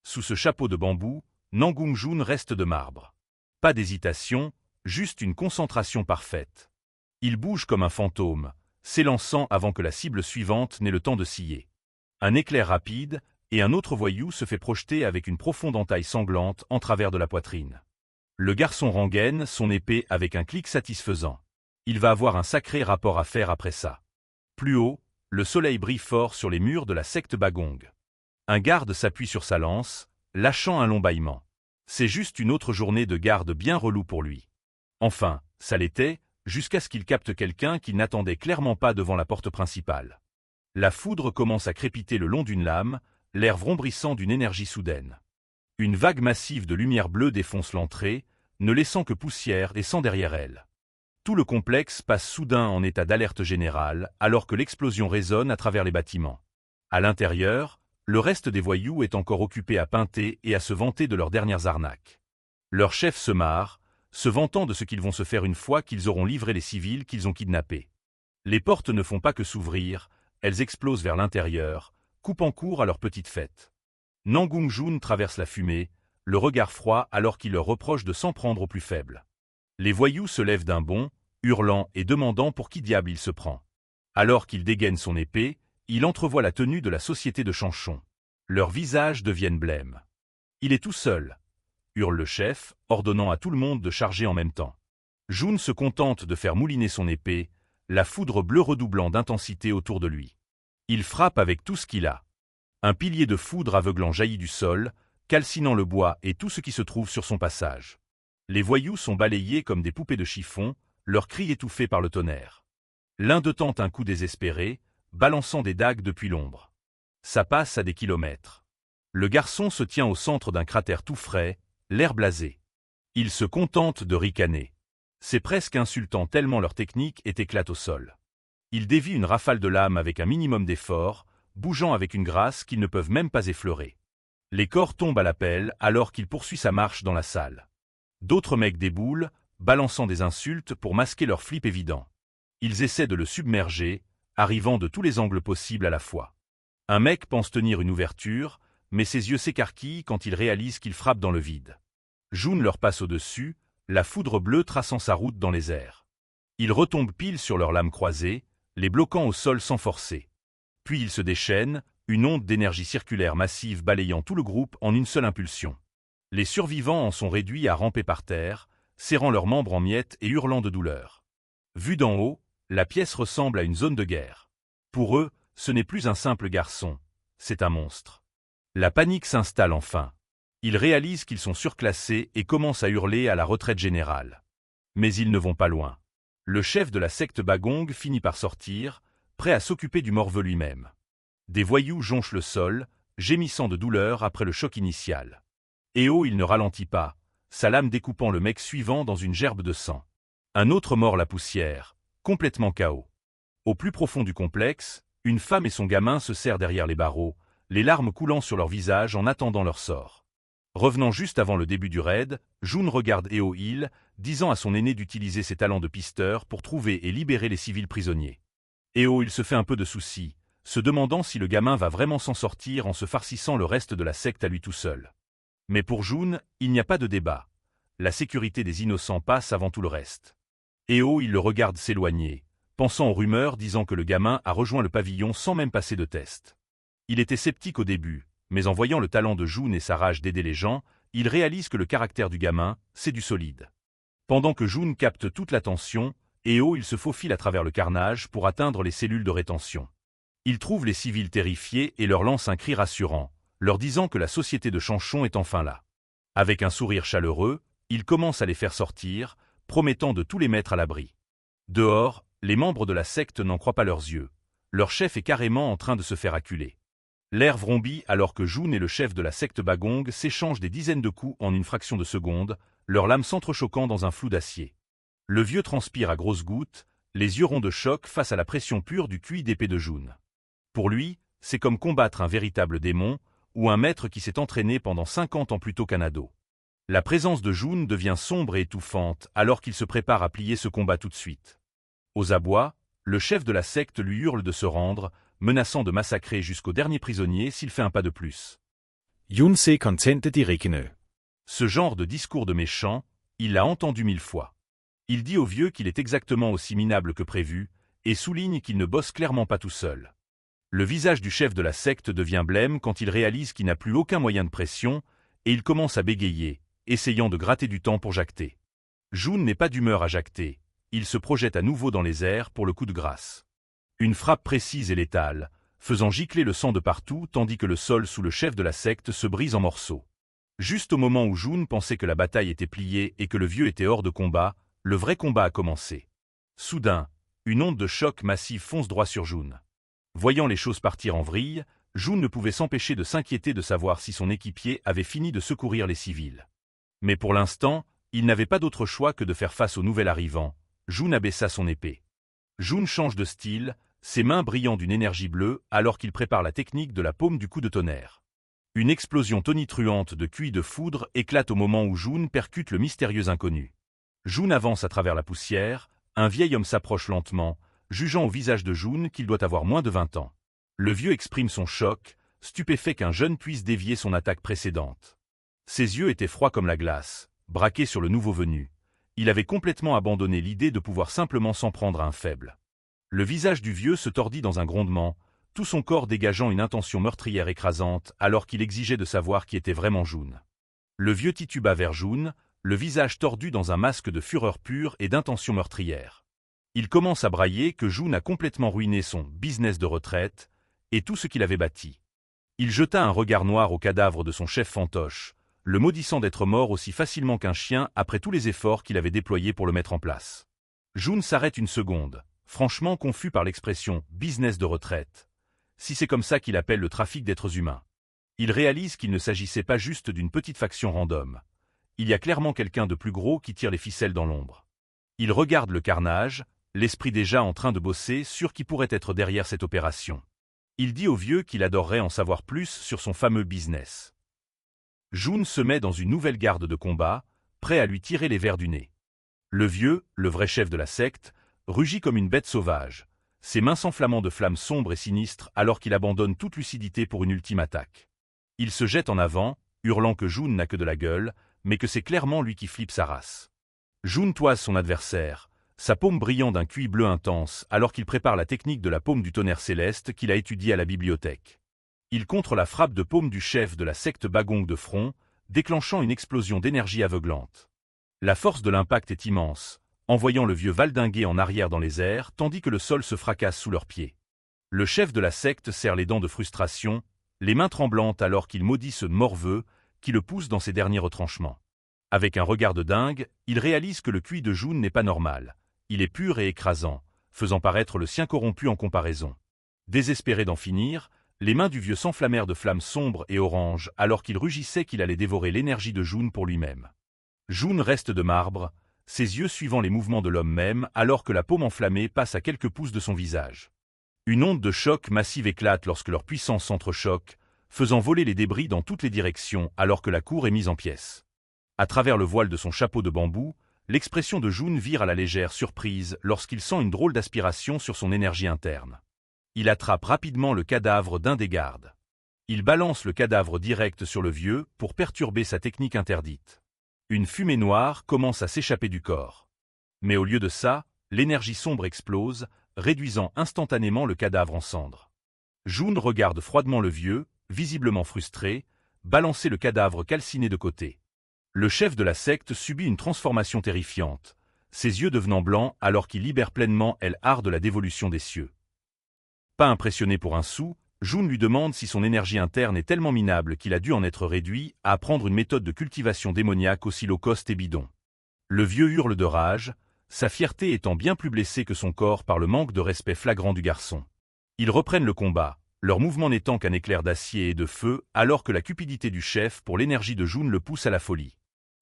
Sous ce chapeau de bambou, Nangungjun reste de marbre. Pas d'hésitation, juste une concentration parfaite. Il bouge comme un fantôme, s'élançant avant que la cible suivante n'ait le temps de scier. Un éclair rapide, et un autre voyou se fait projeter avec une profonde entaille sanglante en travers de la poitrine. Le garçon rengaine son épée avec un clic satisfaisant. Il va avoir un sacré rapport à faire après ça. Plus haut, le soleil brille fort sur les murs de la secte Bagong. Un garde s'appuie sur sa lance, lâchant un long bâillement. C'est juste une autre journée de garde bien relou pour lui. Enfin, ça l'était, jusqu'à ce qu'il capte quelqu'un qu'il n'attendait clairement pas devant la porte principale. La foudre commence à crépiter le long d'une lame, l'air vrombrissant d'une énergie soudaine. Une vague massive de lumière bleue défonce l'entrée, ne laissant que poussière et sang derrière elle. Tout le complexe passe soudain en état d'alerte générale, alors que l'explosion résonne à travers les bâtiments. À l'intérieur, le reste des voyous est encore occupé à peinter et à se vanter de leurs dernières arnaques. Leur chef se marre, se vantant de ce qu'ils vont se faire une fois qu'ils auront livré les civils qu'ils ont kidnappés. Les portes ne font pas que s'ouvrir, elles explosent vers l'intérieur, coupant court à leur petite fête. Nangong Jun traverse la fumée, le regard froid alors qu'il leur reproche de s'en prendre aux plus faibles. Les voyous se lèvent d'un bond, hurlant et demandant pour qui diable il se prend. Alors qu'il dégaine son épée, il entrevoit la tenue de la société de Chanchon. Leurs visages deviennent blêmes. Il est tout seul, hurle le chef, ordonnant à tout le monde de charger en même temps. Jun se contente de faire mouliner son épée, la foudre bleue redoublant d'intensité autour de lui. Il frappe avec tout ce qu'il a. Un pilier de foudre aveuglant jaillit du sol, calcinant le bois et tout ce qui se trouve sur son passage. Les voyous sont balayés comme des poupées de chiffon, leurs cris étouffés par le tonnerre. L'un d'eux tente un coup désespéré, balançant des dagues depuis l'ombre. Ça passe à des kilomètres. Le garçon se tient au centre d'un cratère tout frais, l'air blasé. Il se contente de ricaner. C'est presque insultant tellement leur technique est éclate au sol. Il dévie une rafale de lames avec un minimum d'effort, bougeant avec une grâce qu'ils ne peuvent même pas effleurer. Les corps tombent à la pelle alors qu'il poursuit sa marche dans la salle. D'autres mecs déboulent, balançant des insultes pour masquer leur flip évident. Ils essaient de le submerger, arrivant de tous les angles possibles à la fois. Un mec pense tenir une ouverture, mais ses yeux s'écarquillent quand il réalise qu'il frappe dans le vide. Jun leur passe au-dessus, la foudre bleue traçant sa route dans les airs. Ils retombent pile sur leurs lames croisées, les bloquant au sol sans forcer. Puis ils se déchaînent, une onde d'énergie circulaire massive balayant tout le groupe en une seule impulsion. Les survivants en sont réduits à ramper par terre, serrant leurs membres en miettes et hurlant de douleur. Vu d'en haut, la pièce ressemble à une zone de guerre. Pour eux, ce n'est plus un simple garçon, c'est un monstre. La panique s'installe enfin. Ils réalisent qu'ils sont surclassés et commencent à hurler à la retraite générale. Mais ils ne vont pas loin. Le chef de la secte Bagong finit par sortir, prêt à s'occuper du morveux lui-même. Des voyous jonchent le sol, gémissant de douleur après le choc initial. Eo il ne ralentit pas, sa lame découpant le mec suivant dans une gerbe de sang. Un autre mord la poussière, complètement KO. Au plus profond du complexe, une femme et son gamin se serrent derrière les barreaux, les larmes coulant sur leur visage en attendant leur sort. Revenant juste avant le début du raid, Jun regarde Eo Il, disant à son aîné d'utiliser ses talents de pisteur pour trouver et libérer les civils prisonniers. Eo Il se fait un peu de soucis, se demandant si le gamin va vraiment s'en sortir en se farcissant le reste de la secte à lui tout seul. Mais pour Jun, il n'y a pas de débat. La sécurité des innocents passe avant tout le reste. Eo Il le regarde s'éloigner, pensant aux rumeurs disant que le gamin a rejoint le pavillon sans même passer de test. Il était sceptique au début, mais en voyant le talent de Jun et sa rage d'aider les gens, il réalise que le caractère du gamin, c'est du solide. Pendant que Jun capte toute l'attention, Eo Il se faufile à travers le carnage pour atteindre les cellules de rétention. Il trouve les civils terrifiés et leur lance un cri rassurant, leur disant que la société de Chanchon est enfin là. Avec un sourire chaleureux, il commence à les faire sortir, promettant de tous les mettre à l'abri. Dehors, les membres de la secte n'en croient pas leurs yeux. Leur chef est carrément en train de se faire acculer. L'air vrombit alors que Jun et le chef de la secte Bagong s'échangent des dizaines de coups en une fraction de seconde, leurs lames s'entrechoquant dans un flou d'acier. Le vieux transpire à grosses gouttes, les yeux ronds de choc face à la pression pure du QI d'épée de Jun. Pour lui, c'est comme combattre un véritable démon, ou un maître qui s'est entraîné pendant 50 ans plus tôt qu'un ado. La présence de Jun devient sombre et étouffante alors qu'il se prépare à plier ce combat tout de suite. Aux abois, le chef de la secte lui hurle de se rendre, menaçant de massacrer jusqu'au dernier prisonnier s'il fait un pas de plus. Jun se contente de ricaner. Ce genre de discours de méchant, il l'a entendu 1000 fois. Il dit au vieux qu'il est exactement aussi minable que prévu, et souligne qu'il ne bosse clairement pas tout seul. Le visage du chef de la secte devient blême quand il réalise qu'il n'a plus aucun moyen de pression, et il commence à bégayer, essayant de gratter du temps pour jacter. Jun n'est pas d'humeur à jacter, il se projette à nouveau dans les airs pour le coup de grâce. Une frappe précise et létale, faisant gicler le sang de partout tandis que le sol sous le chef de la secte se brise en morceaux. Juste au moment où Jun pensait que la bataille était pliée et que le vieux était hors de combat, le vrai combat a commencé. Soudain, une onde de choc massif fonce droit sur Jun. Voyant les choses partir en vrille, Jun ne pouvait s'empêcher de s'inquiéter de savoir si son équipier avait fini de secourir les civils. Mais pour l'instant, Il n'avait pas d'autre choix que de faire face au nouvel arrivant. Jun abaissa son épée. Jun change de style, ses mains brillant d'une énergie bleue alors qu'il prépare la technique de la paume du coup de tonnerre. Une explosion tonitruante de QI de foudre éclate au moment où Jun percute le mystérieux inconnu. Jun avance à travers la poussière, un vieil homme s'approche lentement, jugeant au visage de Jun qu'il doit avoir moins de 20 ans. Le vieux exprime son choc, stupéfait qu'un jeune puisse dévier son attaque précédente. Ses yeux étaient froids comme la glace, braqués sur le nouveau venu. Il avait complètement abandonné l'idée de pouvoir simplement s'en prendre à un faible. Le visage du vieux se tordit dans un grondement, tout son corps dégageant une intention meurtrière écrasante alors qu'il exigeait de savoir qui était vraiment Jun. Le vieux tituba vers Jun, le visage tordu dans un masque de fureur pure et d'intention meurtrière. Il commence à brailler que Jun a complètement ruiné son « business de retraite » et tout ce qu'il avait bâti. Il jeta un regard noir au cadavre de son chef fantoche, le maudissant d'être mort aussi facilement qu'un chien après tous les efforts qu'il avait déployés pour le mettre en place. Jun s'arrête une seconde, franchement confus par l'expression « business de retraite », si c'est comme ça qu'il appelle le trafic d'êtres humains. Il réalise qu'il ne s'agissait pas juste d'une petite faction random. Il y a clairement quelqu'un de plus gros qui tire les ficelles dans l'ombre. Il regarde le carnage, l'esprit déjà en train de bosser sur qui pourrait être derrière cette opération. Il dit au vieux qu'il adorerait en savoir plus sur son fameux business. Jun se met dans une nouvelle garde de combat, prêt à lui tirer les vers du nez. Le vieux, le vrai chef de la secte, rugit comme une bête sauvage, ses mains s'enflammant de flammes sombres et sinistres alors qu'il abandonne toute lucidité pour une ultime attaque. Il se jette en avant, hurlant que Jun n'a que de la gueule, mais que c'est clairement lui qui flippe sa race. Jun toise son adversaire, sa paume brillant d'un QI bleu intense alors qu'il prépare la technique de la paume du tonnerre céleste qu'il a étudiée à la bibliothèque. Il contre la frappe de paume du chef de la secte Bagong de front, déclenchant une explosion d'énergie aveuglante. La force de l'impact est immense, envoyant le vieux valdinguer en arrière dans les airs tandis que le sol se fracasse sous leurs pieds. Le chef de la secte serre les dents de frustration, les mains tremblantes alors qu'il maudit ce morveux qui le pousse dans ses derniers retranchements. Avec un regard de dingue, il réalise que le QI de Jun n'est pas normal. Il est pur et écrasant, faisant paraître le sien corrompu en comparaison. Désespéré d'en finir, les mains du vieux s'enflammèrent de flammes sombres et oranges alors qu'il rugissait qu'il allait dévorer l'énergie de Jun pour lui-même. Jun reste de marbre, ses yeux suivant les mouvements de l'homme même alors que la paume enflammée passe à quelques pouces de son visage. Une onde de choc massive éclate lorsque leur puissance s'entrechoque, faisant voler les débris dans toutes les directions alors que la cour est mise en pièces. À travers le voile de son chapeau de bambou, l'expression de Jun vire à la légère surprise lorsqu'il sent une drôle d'aspiration sur son énergie interne. Il attrape rapidement le cadavre d'un des gardes. Il balance le cadavre direct sur le vieux pour perturber sa technique interdite. Une fumée noire commence à s'échapper du corps. Mais au lieu de ça, l'énergie sombre explose, réduisant instantanément le cadavre en cendres. Jun regarde froidement le vieux, visiblement frustré, balancer le cadavre calciné de côté. Le chef de la secte subit une transformation terrifiante, ses yeux devenant blancs alors qu'il libère pleinement l'art de la dévolution des cieux. Pas impressionné pour un sou, Jun lui demande si son énergie interne est tellement minable qu'il a dû en être réduit à apprendre une méthode de cultivation démoniaque aussi low cost et bidon. Le vieux hurle de rage, sa fierté étant bien plus blessée que son corps par le manque de respect flagrant du garçon. Ils reprennent le combat, leur mouvement n'étant qu'un éclair d'acier et de feu alors que la cupidité du chef pour l'énergie de Jun le pousse à la folie.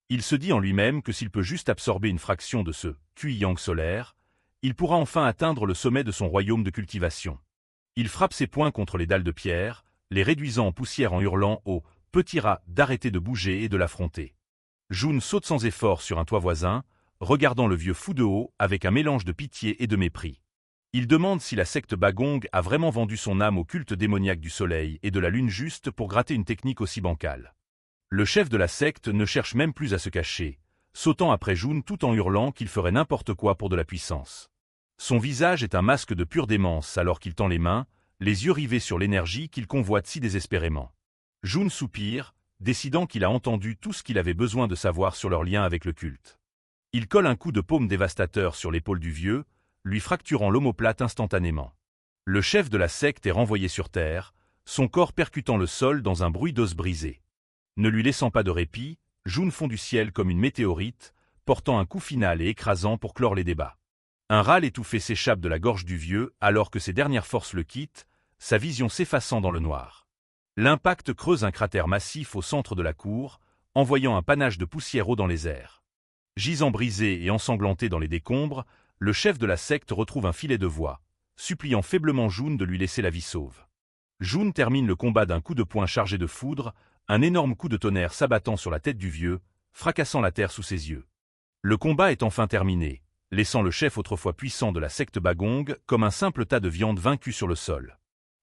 Il se dit en lui-même que s'il peut juste absorber une fraction de ce QI-yang solaire, il pourra enfin atteindre le sommet de son royaume de cultivation. Il frappe ses poings contre les dalles de pierre, les réduisant en poussière en hurlant au « petit rat » d'arrêter de bouger et de l'affronter. Jun saute sans effort sur un toit voisin, regardant le vieux fou de haut avec un mélange de pitié et de mépris. Il demande si la secte Bagong a vraiment vendu son âme au culte démoniaque du soleil et de la lune juste pour gratter une technique aussi bancale. Le chef de la secte ne cherche même plus à se cacher, sautant après Jun tout en hurlant qu'il ferait n'importe quoi pour de la puissance. Son visage est un masque de pure démence alors qu'il tend les mains, les yeux rivés sur l'énergie qu'il convoite si désespérément. Jun soupire, décidant qu'il a entendu tout ce qu'il avait besoin de savoir sur leur lien avec le culte. Il colle un coup de paume dévastateur sur l'épaule du vieux, lui fracturant l'omoplate instantanément. Le chef de la secte est renvoyé sur terre, son corps percutant le sol dans un bruit d'os brisé. Ne lui laissant pas de répit, Jun fond du ciel comme une météorite, portant un coup final et écrasant pour clore les débats. Un râle étouffé s'échappe de la gorge du vieux alors que ses dernières forces le quittent, sa vision s'effaçant dans le noir. L'impact creuse un cratère massif au centre de la cour, envoyant un panache de poussière haut dans les airs. Gisant brisé et ensanglanté dans les décombres, le chef de la secte retrouve un filet de voix, suppliant faiblement Jun de lui laisser la vie sauve. Jun termine le combat d'un coup de poing chargé de foudre, un énorme coup de tonnerre s'abattant sur la tête du vieux, fracassant la terre sous ses yeux. Le combat est enfin terminé, laissant le chef autrefois puissant de la secte Bagong comme un simple tas de viande vaincu sur le sol.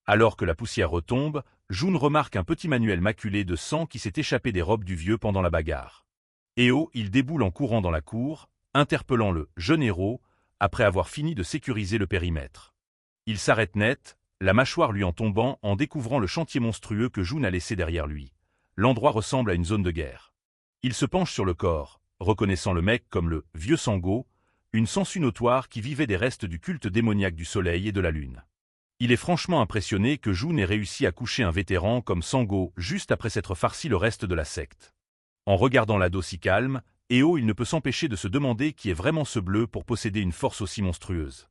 Alors que la poussière retombe, Jun remarque un petit manuel maculé de sang qui s'est échappé des robes du vieux pendant la bagarre. Il déboule en courant dans la cour, interpellant le jeune héros, après avoir fini de sécuriser le périmètre. Il s'arrête net, la mâchoire lui en tombant en découvrant le chantier monstrueux que Jun a laissé derrière lui. L'endroit ressemble à une zone de guerre. Il se penche sur le corps, reconnaissant le mec comme le vieux Sango, une sangsue notoire qui vivait des restes du culte démoniaque du soleil et de la lune. Il est franchement impressionné que Jun ait réussi à coucher un vétéran comme Sango juste après s'être farci le reste de la secte. En regardant l'ado si calme, il ne peut s'empêcher de se demander qui est vraiment ce bleu pour posséder une force aussi monstrueuse.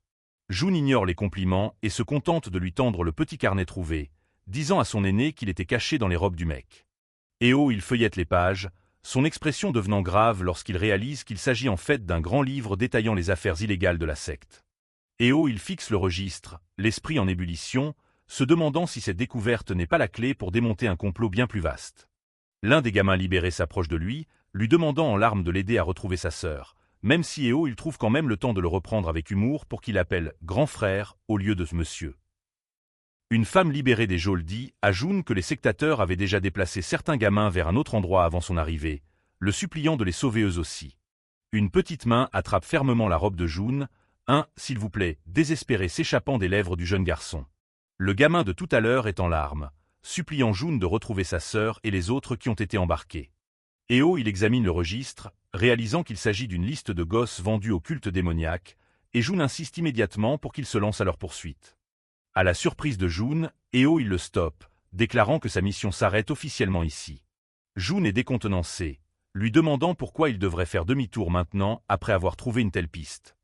Jun ignore les compliments et se contente de lui tendre le petit carnet trouvé, disant à son aîné qu'il était caché dans les robes du mec. Il feuillette les pages, son expression devenant grave lorsqu'il réalise qu'il s'agit en fait d'un grand livre détaillant les affaires illégales de la secte. Il fixe le registre, l'esprit en ébullition, se demandant si cette découverte n'est pas la clé pour démonter un complot bien plus vaste. L'un des gamins libérés s'approche de lui demandant en larmes de l'aider à retrouver sa sœur, même si il trouve quand même le temps de le reprendre avec humour pour qu'il l'appelle « grand frère » au lieu de « monsieur ». Une femme libérée des geôles dit à Jun que les sectateurs avaient déjà déplacé certains gamins vers un autre endroit avant son arrivée, le suppliant de les sauver eux aussi. Une petite main attrape fermement la robe de Jun, s'il vous plaît, désespéré s'échappant des lèvres du jeune garçon. Le gamin de tout à l'heure est en larmes, suppliant Jun de retrouver sa sœur et les autres qui ont été embarqués. Il examine le registre, réalisant qu'il s'agit d'une liste de gosses vendus au culte démoniaque, et Jun insiste immédiatement pour qu'il se lance à leur poursuite. À la surprise de Jun, il le stoppe, déclarant que sa mission s'arrête officiellement ici. Jun est décontenancé, lui demandant pourquoi il devrait faire demi-tour maintenant après avoir trouvé une telle piste.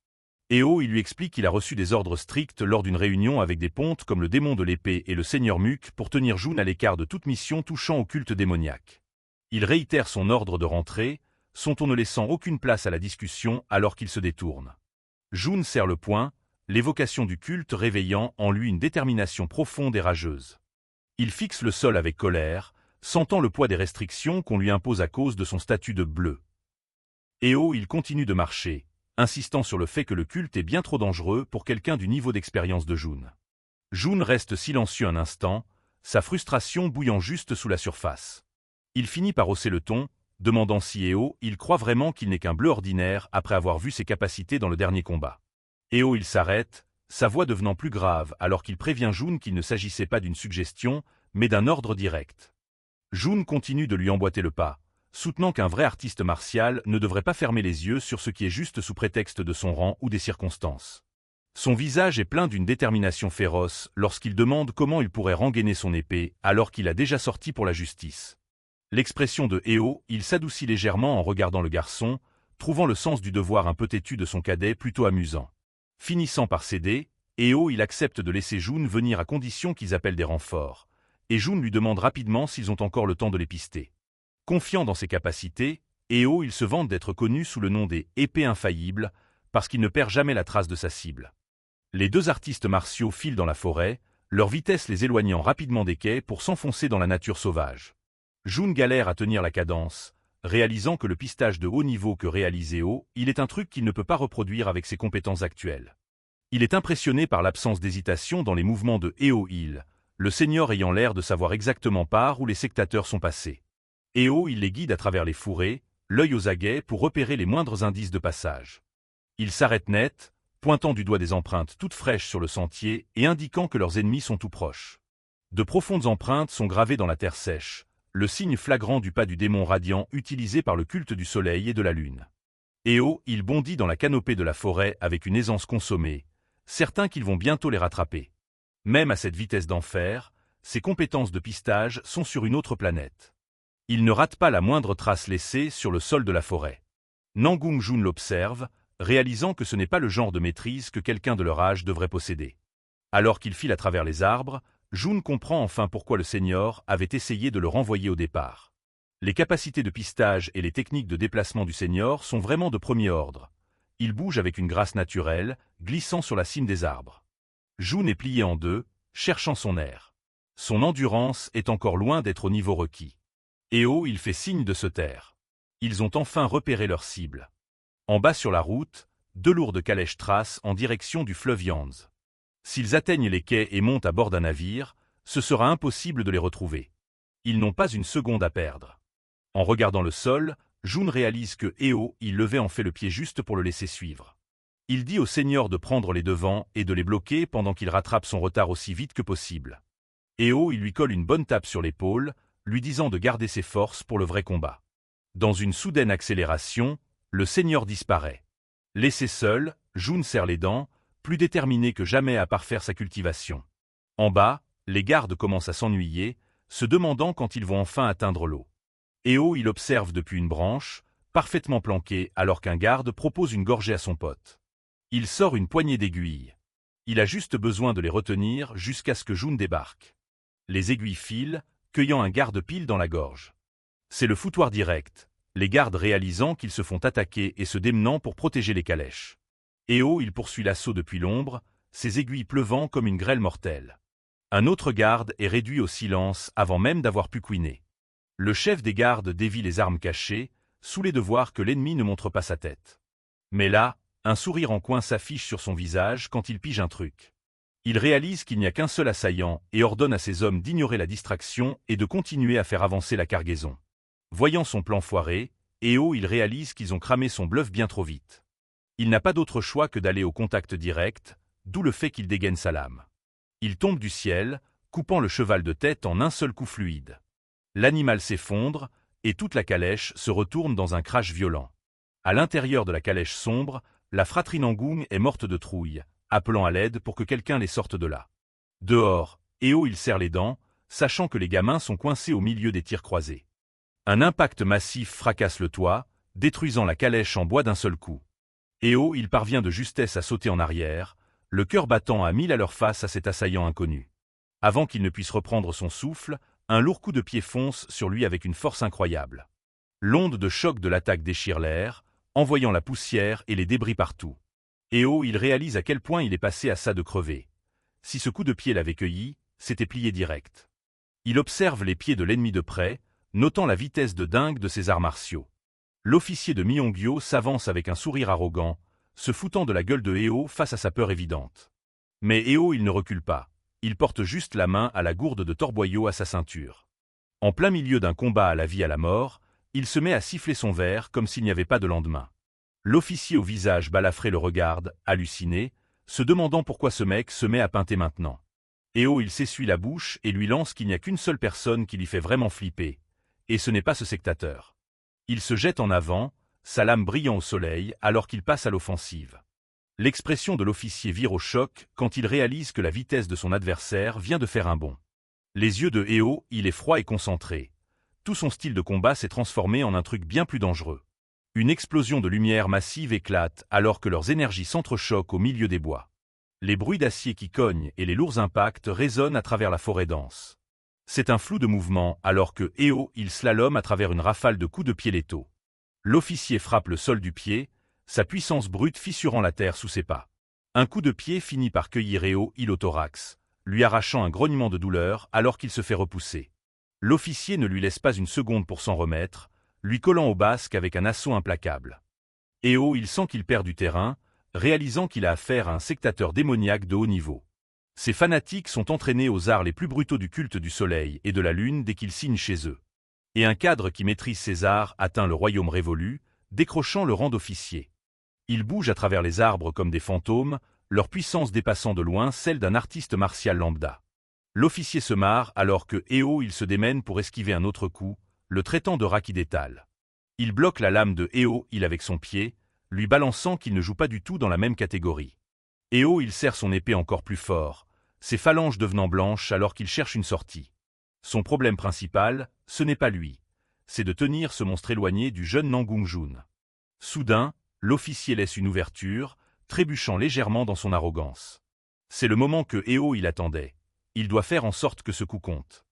Il lui explique qu'il a reçu des ordres stricts lors d'une réunion avec des pontes comme le démon de l'épée et le seigneur Muk pour tenir Jun à l'écart de toute mission touchant au culte démoniaque. Il réitère son ordre de rentrer, son ton ne laissant aucune place à la discussion alors qu'il se détourne. Jun serre le poing, l'évocation du culte réveillant en lui une détermination profonde et rageuse. Il fixe le sol avec colère, sentant le poids des restrictions qu'on lui impose à cause de son statut de bleu. Il continue de marcher, insistant sur le fait que le culte est bien trop dangereux pour quelqu'un du niveau d'expérience de Jun. Jun reste silencieux un instant, sa frustration bouillant juste sous la surface. Il finit par hausser le ton, demandant si il croit vraiment qu'il n'est qu'un bleu ordinaire après avoir vu ses capacités dans le dernier combat. Il s'arrête, sa voix devenant plus grave alors qu'il prévient Jun qu'il ne s'agissait pas d'une suggestion, mais d'un ordre direct. Jun continue de lui emboîter le pas, soutenant qu'un vrai artiste martial ne devrait pas fermer les yeux sur ce qui est juste sous prétexte de son rang ou des circonstances. Son visage est plein d'une détermination féroce lorsqu'il demande comment il pourrait rengainer son épée alors qu'il a déjà sorti pour la justice. L'expression de il s'adoucit légèrement en regardant le garçon, trouvant le sens du devoir un peu têtu de son cadet plutôt amusant. Finissant par céder, il accepte de laisser Jun venir à condition qu'ils appellent des renforts, et Jun lui demande rapidement s'ils ont encore le temps de les pister. Confiant dans ses capacités, il se vante d'être connu sous le nom des épées infaillibles, parce qu'il ne perd jamais la trace de sa cible. Les deux artistes martiaux filent dans la forêt, leur vitesse les éloignant rapidement des quais pour s'enfoncer dans la nature sauvage. Jun galère à tenir la cadence, réalisant que le pistage de haut niveau que réalise il est un truc qu'il ne peut pas reproduire avec ses compétences actuelles. Il est impressionné par l'absence d'hésitation dans les mouvements de il, le seigneur ayant l'air de savoir exactement par où les sectateurs sont passés. Il les guide à travers les fourrés, l'œil aux aguets pour repérer les moindres indices de passage. Il s'arrête net, pointant du doigt des empreintes toutes fraîches sur le sentier et indiquant que leurs ennemis sont tout proches. De profondes empreintes sont gravées dans la terre sèche, le signe flagrant du pas du démon radiant utilisé par le culte du soleil et de la lune. Il bondit dans la canopée de la forêt avec une aisance consommée, certain qu'ils vont bientôt les rattraper. Même à cette vitesse d'enfer, ses compétences de pistage sont sur une autre planète. Il ne rate pas la moindre trace laissée sur le sol de la forêt. Nangung Jun l'observe, réalisant que ce n'est pas le genre de maîtrise que quelqu'un de leur âge devrait posséder. Alors qu'il file à travers les arbres, Jun comprend enfin pourquoi le seigneur avait essayé de le renvoyer au départ. Les capacités de pistage et les techniques de déplacement du seigneur sont vraiment de premier ordre. Il bouge avec une grâce naturelle, glissant sur la cime des arbres. Jun est plié en deux, cherchant son air. Son endurance est encore loin d'être au niveau requis. Eo, il fait signe de se taire. Ils ont enfin repéré leur cible. En bas sur la route, 2 lourdes calèches tracent en direction du fleuve Yangtze. S'ils atteignent les quais et montent à bord d'un navire, ce sera impossible de les retrouver. Ils n'ont pas une seconde à perdre. En regardant le sol, Jun réalise que Eo, il levait en fait le pied juste pour le laisser suivre. Il dit au seigneur de prendre les devants et de les bloquer pendant qu'il rattrape son retard aussi vite que possible. Eo, il lui colle une bonne tape sur l'épaule, lui disant de garder ses forces pour le vrai combat. Dans une soudaine accélération, le seigneur disparaît. Laissé seul, Jun serre les dents, plus déterminé que jamais à parfaire sa cultivation. En bas, les gardes commencent à s'ennuyer, se demandant quand ils vont enfin atteindre l'eau. Eo, il observe depuis une branche, parfaitement planqué alors qu'un garde propose une gorgée à son pote. Il sort une poignée d'aiguilles. Il a juste besoin de les retenir jusqu'à ce que Jun débarque. Les aiguilles filent, cueillant un garde pile dans la gorge. C'est le foutoir direct, les gardes réalisant qu'ils se font attaquer et se démenant pour protéger les calèches. Eo, il poursuit l'assaut depuis l'ombre, ses aiguilles pleuvant comme une grêle mortelle. Un autre garde est réduit au silence avant même d'avoir pu couiner. Le chef des gardes dévie les armes cachées, saoulé de voir que l'ennemi ne montre pas sa tête. Mais là, un sourire en coin s'affiche sur son visage quand il pige un truc. Il réalise qu'il n'y a qu'un seul assaillant et ordonne à ses hommes d'ignorer la distraction et de continuer à faire avancer la cargaison. Voyant son plan foiré, Eo, il réalise qu'ils ont cramé son bluff bien trop vite. Il n'a pas d'autre choix que d'aller au contact direct, d'où le fait qu'il dégaine sa lame. Il tombe du ciel, coupant le cheval de tête en un seul coup fluide. L'animal s'effondre, et toute la calèche se retourne dans un crash violent. À l'intérieur de la calèche sombre, la fratrie Nangung est morte de trouille, appelant à l'aide pour que quelqu'un les sorte de là. Dehors, Eo, il serre les dents, sachant que les gamins sont coincés au milieu des tirs croisés. Un impact massif fracasse le toit, détruisant la calèche en bois d'un seul coup. Eo, il parvient de justesse à sauter en arrière, le cœur battant à 1000 à leur face à cet assaillant inconnu. Avant qu'il ne puisse reprendre son souffle, un lourd coup de pied fonce sur lui avec une force incroyable. L'onde de choc de l'attaque déchire l'air, envoyant la poussière et les débris partout. Eo, il réalise à quel point il est passé à ça de crever. Si ce coup de pied l'avait cueilli, c'était plié direct. Il observe les pieds de l'ennemi de près, notant la vitesse de dingue de ses arts martiaux. L'officier de Myongyo s'avance avec un sourire arrogant, se foutant de la gueule de Eo face à sa peur évidente. Mais Eo, il ne recule pas. Il porte juste la main à la gourde de torboyau à sa ceinture. En plein milieu d'un combat à la vie à la mort, il se met à siffler son verre comme s'il n'y avait pas de lendemain. L'officier au visage balafré le regarde, halluciné, se demandant pourquoi ce mec se met à peinter maintenant. Eo, il s'essuie la bouche et lui lance qu'il n'y a qu'une seule personne qui lui fait vraiment flipper. Et ce n'est pas ce sectateur. Il se jette en avant, sa lame brillant au soleil alors qu'il passe à l'offensive. L'expression de l'officier vire au choc quand il réalise que la vitesse de son adversaire vient de faire un bond. Les yeux de Eo, il est froid et concentré. Tout son style de combat s'est transformé en un truc bien plus dangereux. Une explosion de lumière massive éclate alors que leurs énergies s'entrechoquent au milieu des bois. Les bruits d'acier qui cognent et les lourds impacts résonnent à travers la forêt dense. C'est un flou de mouvement alors que Eo, il slalome à travers une rafale de coups de pied létaux. L'officier frappe le sol du pied, sa puissance brute fissurant la terre sous ses pas. Un coup de pied finit par cueillir Eo, il au thorax, lui arrachant un grognement de douleur alors qu'il se fait repousser. L'officier ne lui laisse pas une seconde pour s'en remettre, lui collant au basque avec un assaut implacable. Eo, il sent qu'il perd du terrain, réalisant qu'il a affaire à un sectateur démoniaque de haut niveau. Ces fanatiques sont entraînés aux arts les plus brutaux du culte du soleil et de la lune dès qu'ils signent chez eux. Et un cadre qui maîtrise ces arts atteint le royaume révolu, décrochant le rang d'officier. Ils bougent à travers les arbres comme des fantômes, leur puissance dépassant de loin celle d'un artiste martial lambda. L'officier se marre alors que Eo, il se démène pour esquiver un autre coup, le traitant de raquidétal. Il bloque la lame de Eo, il avec son pied, lui balançant qu'il ne joue pas du tout dans la même catégorie. Eo, il serre son épée encore plus fort, ses phalanges devenant blanches alors qu'il cherche une sortie. Son problème principal, ce n'est pas lui, c'est de tenir ce monstre éloigné du jeune Nangung Jun. Soudain, l'officier laisse une ouverture, trébuchant légèrement dans son arrogance. C'est le moment que Eo il attendait. Il doit faire en sorte que ce coup compte.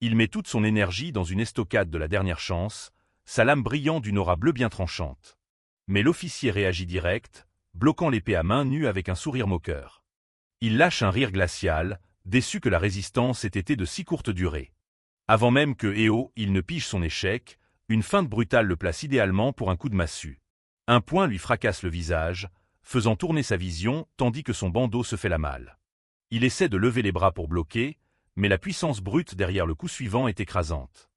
Il met toute son énergie dans une estocade de la dernière chance, sa lame brillant d'une aura bleue bien tranchante. Mais l'officier réagit direct, bloquant l'épée à main nue avec un sourire moqueur. Il lâche un rire glacial, déçu que la résistance ait été de si courte durée. Avant même que il ne pige son échec, une feinte brutale le place idéalement pour un coup de massue. Un poing lui fracasse le visage, faisant tourner sa vision tandis que son bandeau se fait la malle. Il essaie de lever les bras pour bloquer, mais la puissance brute derrière le coup suivant est écrasante.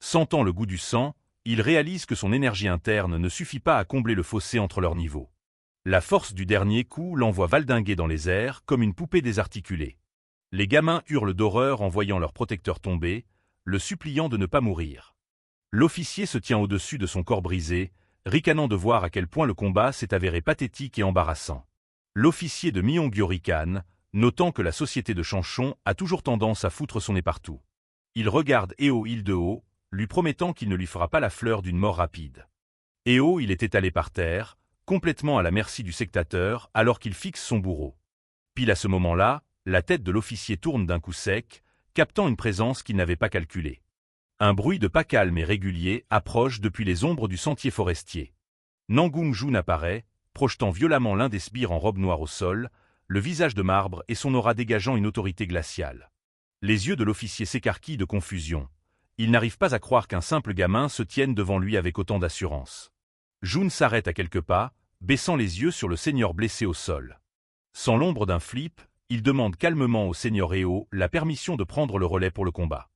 Sentant le goût du sang, il réalise que son énergie interne ne suffit pas à combler le fossé entre leurs niveaux. La force du dernier coup l'envoie valdinguer dans les airs comme une poupée désarticulée. Les gamins hurlent d'horreur en voyant leur protecteur tomber, le suppliant de ne pas mourir. L'officier se tient au-dessus de son corps brisé, ricanant de voir à quel point le combat s'est avéré pathétique et embarrassant. L'officier de Myongyo ricane, notant que la société de Chanchon a toujours tendance à foutre son nez partout. Il regarde il de haut, lui promettant qu'il ne lui fera pas la fleur d'une mort rapide. Il est étalé par terre, complètement à la merci du sectateur alors qu'il fixe son bourreau. Pile à ce moment-là, la tête de l'officier tourne d'un coup sec, captant une présence qu'il n'avait pas calculée. Un bruit de pas calme et régulier approche depuis les ombres du sentier forestier. Nangung-jun apparaît, projetant violemment l'un des sbires en robe noire au sol, le visage de marbre et son aura dégageant une autorité glaciale. Les yeux de l'officier s'écarquillent de confusion. Il n'arrive pas à croire qu'un simple gamin se tienne devant lui avec autant d'assurance. Jun s'arrête à quelques pas, baissant les yeux sur le seigneur blessé au sol. Sans l'ombre d'un flip, il demande calmement au seigneur la permission de prendre le relais pour le combat.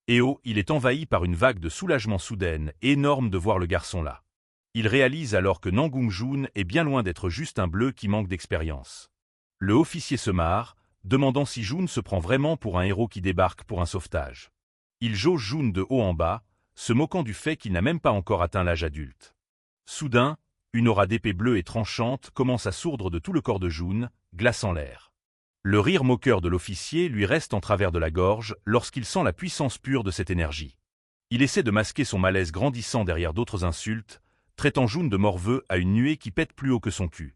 Il est envahi par une vague de soulagement soudaine et énorme de voir le garçon là. Il réalise alors que Nangung-jun est bien loin d'être juste un bleu qui manque d'expérience. Le officier se marre, demandant si Jun se prend vraiment pour un héros qui débarque pour un sauvetage. Il jauge Jun de haut en bas, se moquant du fait qu'il n'a même pas encore atteint l'âge adulte. Soudain, une aura d'épée bleue et tranchante commence à sourdre de tout le corps de Jun, glaçant l'air. Le rire moqueur de l'officier lui reste en travers de la gorge lorsqu'il sent la puissance pure de cette énergie. Il essaie de masquer son malaise grandissant derrière d'autres insultes, traitant Jun de morveux à une nuée qui pète plus haut que son cul.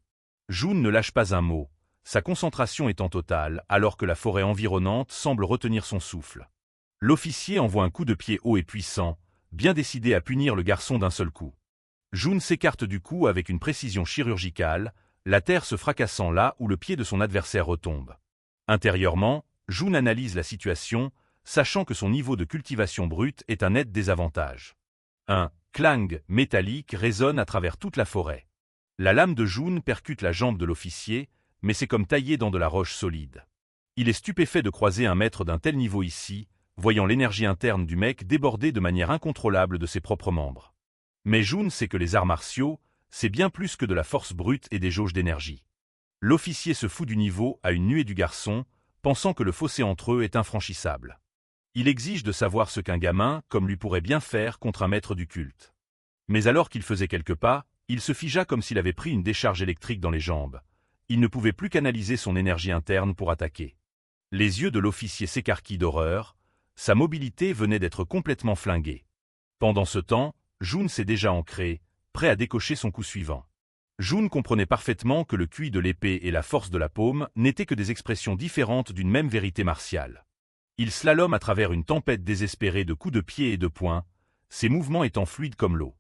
Jun ne lâche pas un mot, sa concentration étant totale alors que la forêt environnante semble retenir son souffle. L'officier envoie un coup de pied haut et puissant, bien décidé à punir le garçon d'un seul coup. Jun s'écarte du coup avec une précision chirurgicale, la terre se fracassant là où le pied de son adversaire retombe. Intérieurement, Jun analyse la situation, sachant que son niveau de cultivation brute est un net désavantage. Un clang métallique résonne à travers toute la forêt. La lame de Jun percute la jambe de l'officier, mais c'est comme taillé dans de la roche solide. Il est stupéfait de croiser un maître d'un tel niveau ici, voyant l'énergie interne du mec déborder de manière incontrôlable de ses propres membres. Mais Jun sait que les arts martiaux, c'est bien plus que de la force brute et des jauges d'énergie. L'officier se fout du niveau à une nuée du garçon, pensant que le fossé entre eux est infranchissable. Il exige de savoir ce qu'un gamin, comme lui pourrait bien faire contre un maître du culte. Mais alors qu'il faisait quelques pas, il se figea comme s'il avait pris une décharge électrique dans les jambes. Il ne pouvait plus canaliser son énergie interne pour attaquer. Les yeux de l'officier s'écarquillent d'horreur, sa mobilité venait d'être complètement flinguée. Pendant ce temps, Jun s'est déjà ancré, prêt à décocher son coup suivant. Jun comprenait parfaitement que le QI de l'épée et la force de la paume n'étaient que des expressions différentes d'une même vérité martiale. Il slalome à travers une tempête désespérée de coups de pied et de poings, ses mouvements étant fluides comme l'eau.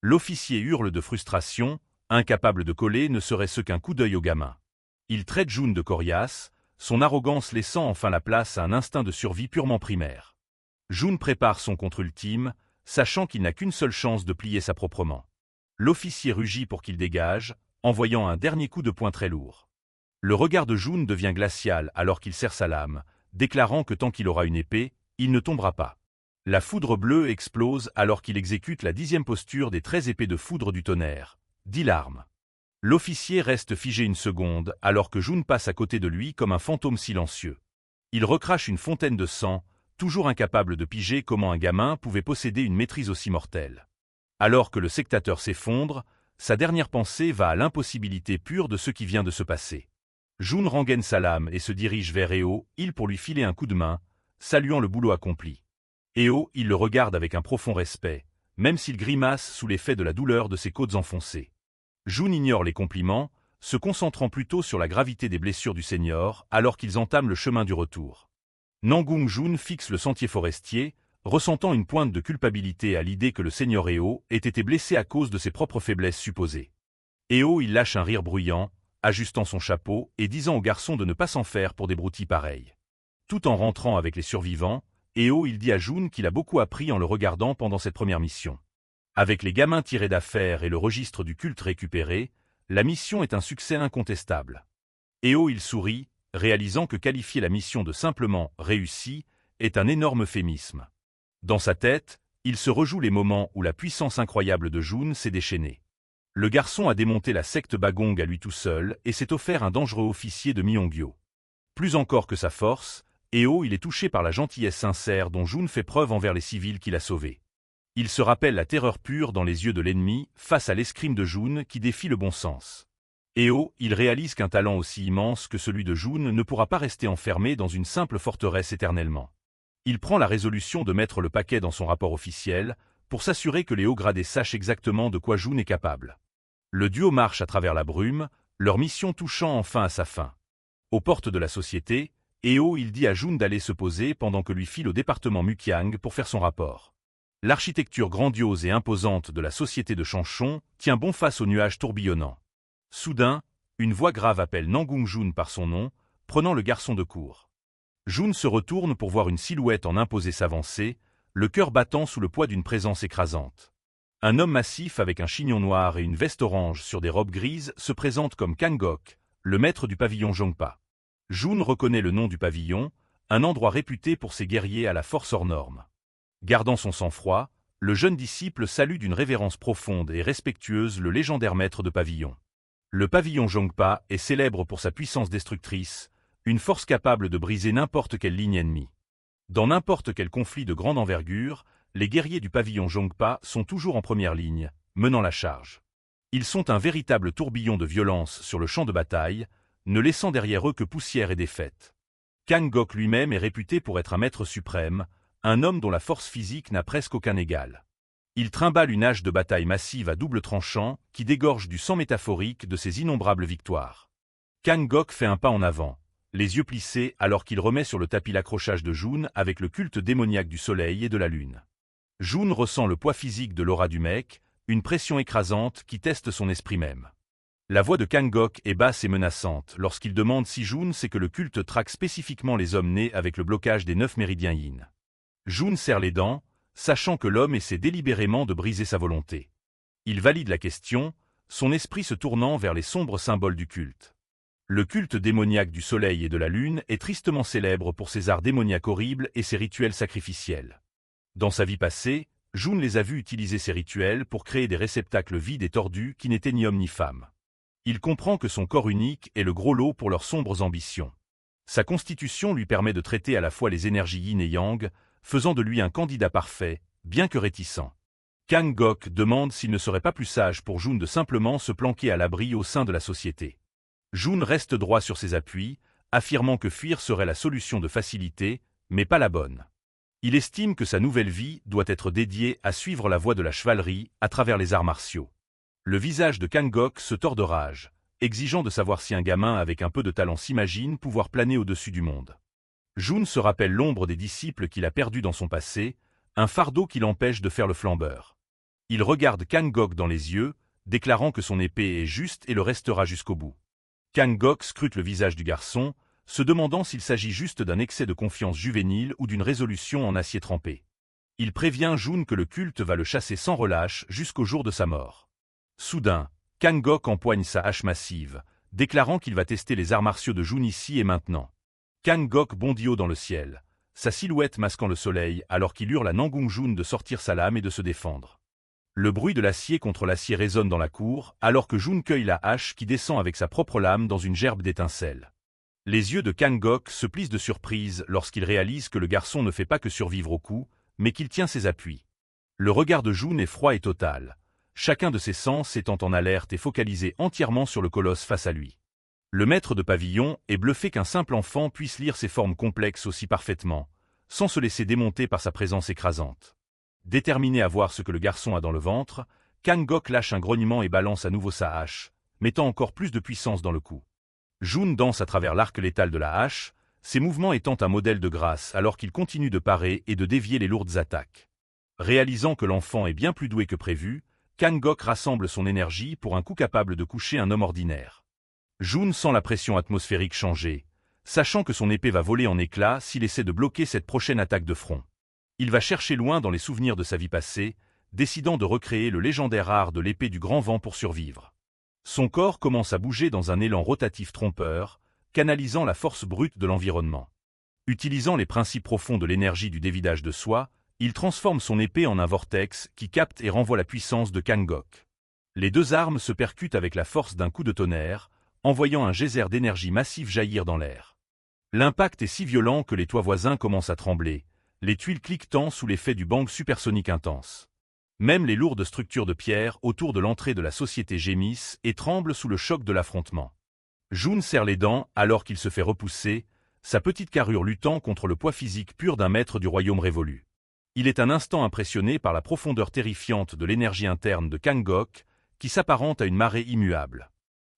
L'officier hurle de frustration, incapable de coller ne serait-ce qu'un coup d'œil au gamin. Il traite Jun de coriace, son arrogance laissant enfin la place à un instinct de survie purement primaire. Jun prépare son contre ultime, sachant qu'il n'a qu'une seule chance de plier sa propre main. L'officier rugit pour qu'il dégage, envoyant un dernier coup de poing très lourd. Le regard de Jun devient glacial alors qu'il serre sa lame, déclarant que tant qu'il aura une épée, il ne tombera pas. La foudre bleue explose alors qu'il exécute la 10e posture des 13 épées de foudre du tonnerre, 10 larmes. L'officier reste figé une seconde alors que Jun passe à côté de lui comme un fantôme silencieux. Il recrache une fontaine de sang, toujours incapable de piger comment un gamin pouvait posséder une maîtrise aussi mortelle. Alors que le sectateur s'effondre, sa dernière pensée va à l'impossibilité pure de ce qui vient de se passer. Jun rengaine sa lame et se dirige vers il pour lui filer un coup de main, saluant le boulot accompli. Il le regarde avec un profond respect, même s'il grimace sous l'effet de la douleur de ses côtes enfoncées. Jun ignore les compliments, se concentrant plutôt sur la gravité des blessures du seigneur alors qu'ils entament le chemin du retour. Nangung-jun fixe le sentier forestier, ressentant une pointe de culpabilité à l'idée que le seigneur Eo ait été blessé à cause de ses propres faiblesses supposées. Eo il lâche un rire bruyant, ajustant son chapeau et disant au garçon de ne pas s'en faire pour des broutilles pareilles. Tout en rentrant avec les survivants, Eo il dit à Jun qu'il a beaucoup appris en le regardant pendant cette première mission. Avec les gamins tirés d'affaire et le registre du culte récupéré, la mission est un succès incontestable. Eo il sourit, réalisant que qualifier la mission de simplement « réussie » est un énorme euphémisme. Dans sa tête, il se rejoue les moments où la puissance incroyable de Jun s'est déchaînée. Le garçon a démonté la secte Bagong à lui tout seul et s'est offert un dangereux officier de Myongyo. Plus encore que sa force, Eo il est touché par la gentillesse sincère dont Jun fait preuve envers les civils qu'il a sauvés. Il se rappelle la terreur pure dans les yeux de l'ennemi face à l'escrime de Jun qui défie le bon sens. Eo il réalise qu'un talent aussi immense que celui de Jun ne pourra pas rester enfermé dans une simple forteresse éternellement. Il prend la résolution de mettre le paquet dans son rapport officiel pour s'assurer que les hauts gradés sachent exactement de quoi Jun est capable. Le duo marche à travers la brume, leur mission touchant enfin à sa fin. Aux portes de la société, Eo il dit à Jun d'aller se poser pendant que lui file au département Mukyang pour faire son rapport. L'architecture grandiose et imposante de la société de Chanchon tient bon face aux nuages tourbillonnants. Soudain, une voix grave appelle Nangung Jun par son nom, prenant le garçon de court. Jun se retourne pour voir une silhouette en imposé s'avancer, le cœur battant sous le poids d'une présence écrasante. Un homme massif avec un chignon noir et une veste orange sur des robes grises se présente comme Kangok, le maître du pavillon Jongpa. Jun reconnaît le nom du pavillon, un endroit réputé pour ses guerriers à la force hors norme. Gardant son sang-froid, le jeune disciple salue d'une révérence profonde et respectueuse le légendaire maître de pavillon. Le pavillon Jongpa est célèbre pour sa puissance destructrice, une force capable de briser n'importe quelle ligne ennemie. Dans n'importe quel conflit de grande envergure, les guerriers du pavillon Jongpa sont toujours en première ligne, menant la charge. Ils sont un véritable tourbillon de violence sur le champ de bataille, ne laissant derrière eux que poussière et défaite. Kangok lui-même est réputé pour être un maître suprême, un homme dont la force physique n'a presque aucun égal. Il trimballe une hache de bataille massive à double tranchant qui dégorge du sang métaphorique de ses innombrables victoires. Kangok fait un pas en avant, les yeux plissés alors qu'il remet sur le tapis l'accrochage de Jun avec le culte démoniaque du soleil et de la lune. Jun ressent le poids physique de l'aura du mec, une pression écrasante qui teste son esprit même. La voix de Kangok est basse et menaçante lorsqu'il demande si Jun sait que le culte traque spécifiquement les hommes nés avec le blocage des 9 méridiens yin. Jun serre les dents, sachant que l'homme essaie délibérément de briser sa volonté. Il valide la question, son esprit se tournant vers les sombres symboles du culte. Le culte démoniaque du soleil et de la lune est tristement célèbre pour ses arts démoniaques horribles et ses rituels sacrificiels. Dans sa vie passée, Jun les a vus utiliser ces rituels pour créer des réceptacles vides et tordus qui n'étaient ni hommes ni femmes. Il comprend que son corps unique est le gros lot pour leurs sombres ambitions. Sa constitution lui permet de traiter à la fois les énergies yin et yang, faisant de lui un candidat parfait, bien que réticent. Kangok demande s'il ne serait pas plus sage pour Jun de simplement se planquer à l'abri au sein de la société. Jun reste droit sur ses appuis, affirmant que fuir serait la solution de facilité, mais pas la bonne. Il estime que sa nouvelle vie doit être dédiée à suivre la voie de la chevalerie à travers les arts martiaux. Le visage de Kangok se tord de rage, exigeant de savoir si un gamin avec un peu de talent s'imagine pouvoir planer au-dessus du monde. Jun se rappelle l'ombre des disciples qu'il a perdus dans son passé, un fardeau qui l'empêche de faire le flambeur. Il regarde Kangok dans les yeux, déclarant que son épée est juste et le restera jusqu'au bout. Kangok scrute le visage du garçon, se demandant s'il s'agit juste d'un excès de confiance juvénile ou d'une résolution en acier trempé. Il prévient Jun que le culte va le chasser sans relâche jusqu'au jour de sa mort. Soudain, Kangok empoigne sa hache massive, déclarant qu'il va tester les arts martiaux de Jun ici et maintenant. Kangok bondit haut dans le ciel, sa silhouette masquant le soleil alors qu'il hurle à Nangung Jun de sortir sa lame et de se défendre. Le bruit de l'acier contre l'acier résonne dans la cour alors que Jun cueille la hache qui descend avec sa propre lame dans une gerbe d'étincelles. Les yeux de Kangok se plissent de surprise lorsqu'il réalise que le garçon ne fait pas que survivre au coup, mais qu'il tient ses appuis. Le regard de Jun est froid et total, chacun de ses sens étant en alerte et focalisé entièrement sur le colosse face à lui. Le maître de pavillon est bluffé qu'un simple enfant puisse lire ces formes complexes aussi parfaitement, sans se laisser démonter par sa présence écrasante. Déterminé à voir ce que le garçon a dans le ventre, Kangok lâche un grognement et balance à nouveau sa hache, mettant encore plus de puissance dans le coup. Jun danse à travers l'arc létal de la hache, ses mouvements étant un modèle de grâce alors qu'il continue de parer et de dévier les lourdes attaques. Réalisant que l'enfant est bien plus doué que prévu, Kangok rassemble son énergie pour un coup capable de coucher un homme ordinaire. Jun sent la pression atmosphérique changer, sachant que son épée va voler en éclats s'il essaie de bloquer cette prochaine attaque de front. Il va chercher loin dans les souvenirs de sa vie passée, décidant de recréer le légendaire art de l'épée du grand vent pour survivre. Son corps commence à bouger dans un élan rotatif trompeur, canalisant la force brute de l'environnement. Utilisant les principes profonds de l'énergie du dévidage de soi, il transforme son épée en un vortex qui capte et renvoie la puissance de Kangok. Les deux armes se percutent avec la force d'un coup de tonnerre, envoyant un geyser d'énergie massive jaillir dans l'air. L'impact est si violent que les toits voisins commencent à trembler, les tuiles cliquetant sous l'effet du bang supersonique intense. Même les lourdes structures de pierre autour de l'entrée de la société gémissent et tremblent sous le choc de l'affrontement. Jun serre les dents alors qu'il se fait repousser, sa petite carrure luttant contre le poids physique pur d'un maître du royaume révolu. Il est un instant impressionné par la profondeur terrifiante de l'énergie interne de Kangok, qui s'apparente à une marée immuable.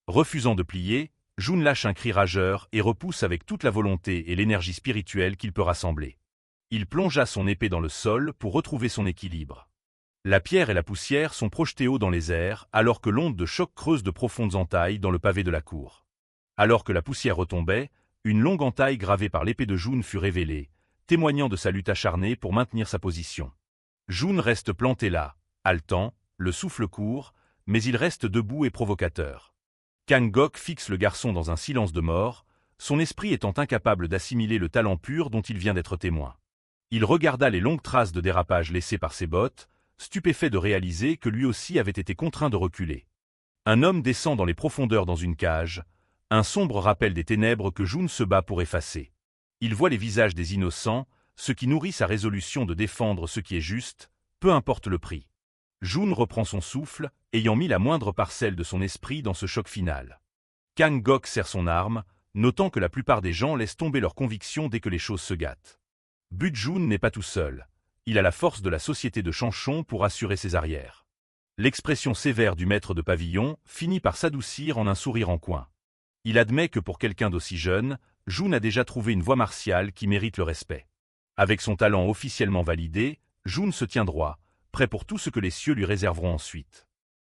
Refusant de plier, Jun lâche un cri rageur et repousse avec toute la volonté et l'énergie spirituelle qu'il peut rassembler. Il plongea son épée dans le sol pour retrouver son équilibre. La pierre et la poussière sont projetées haut dans les airs alors que l'onde de choc creuse de profondes entailles dans le pavé de la cour. Alors que la poussière retombait, une longue entaille gravée par l'épée de Jun fut révélée, témoignant de sa lutte acharnée pour maintenir sa position. Jun reste planté là, haletant, le souffle court, mais il reste debout et provocateur. Kangok fixe le garçon dans un silence de mort, son esprit étant incapable d'assimiler le talent pur dont il vient d'être témoin. Il regarda les longues traces de dérapage laissées par ses bottes, stupéfait de réaliser que lui aussi avait été contraint de reculer. Un homme descend dans les profondeurs dans une cage, un sombre rappel des ténèbres que Jun se bat pour effacer. Il voit les visages des innocents, ce qui nourrit sa résolution de défendre ce qui est juste, peu importe le prix. Jun reprend son souffle, ayant mis la moindre parcelle de son esprit dans ce choc final. Kangok serre son arme, notant que la plupart des gens laissent tomber leurs convictions dès que les choses se gâtent. But Jun n'est pas tout seul. Il a la force de la société de Chanchon pour assurer ses arrières. L'expression sévère du maître de pavillon finit par s'adoucir en un sourire en coin. Il admet que pour quelqu'un d'aussi jeune, Jun a déjà trouvé une voie martiale qui mérite le respect. Avec son talent officiellement validé, Jun se tient droit, prêt pour tout ce que les cieux lui réserveront ensuite.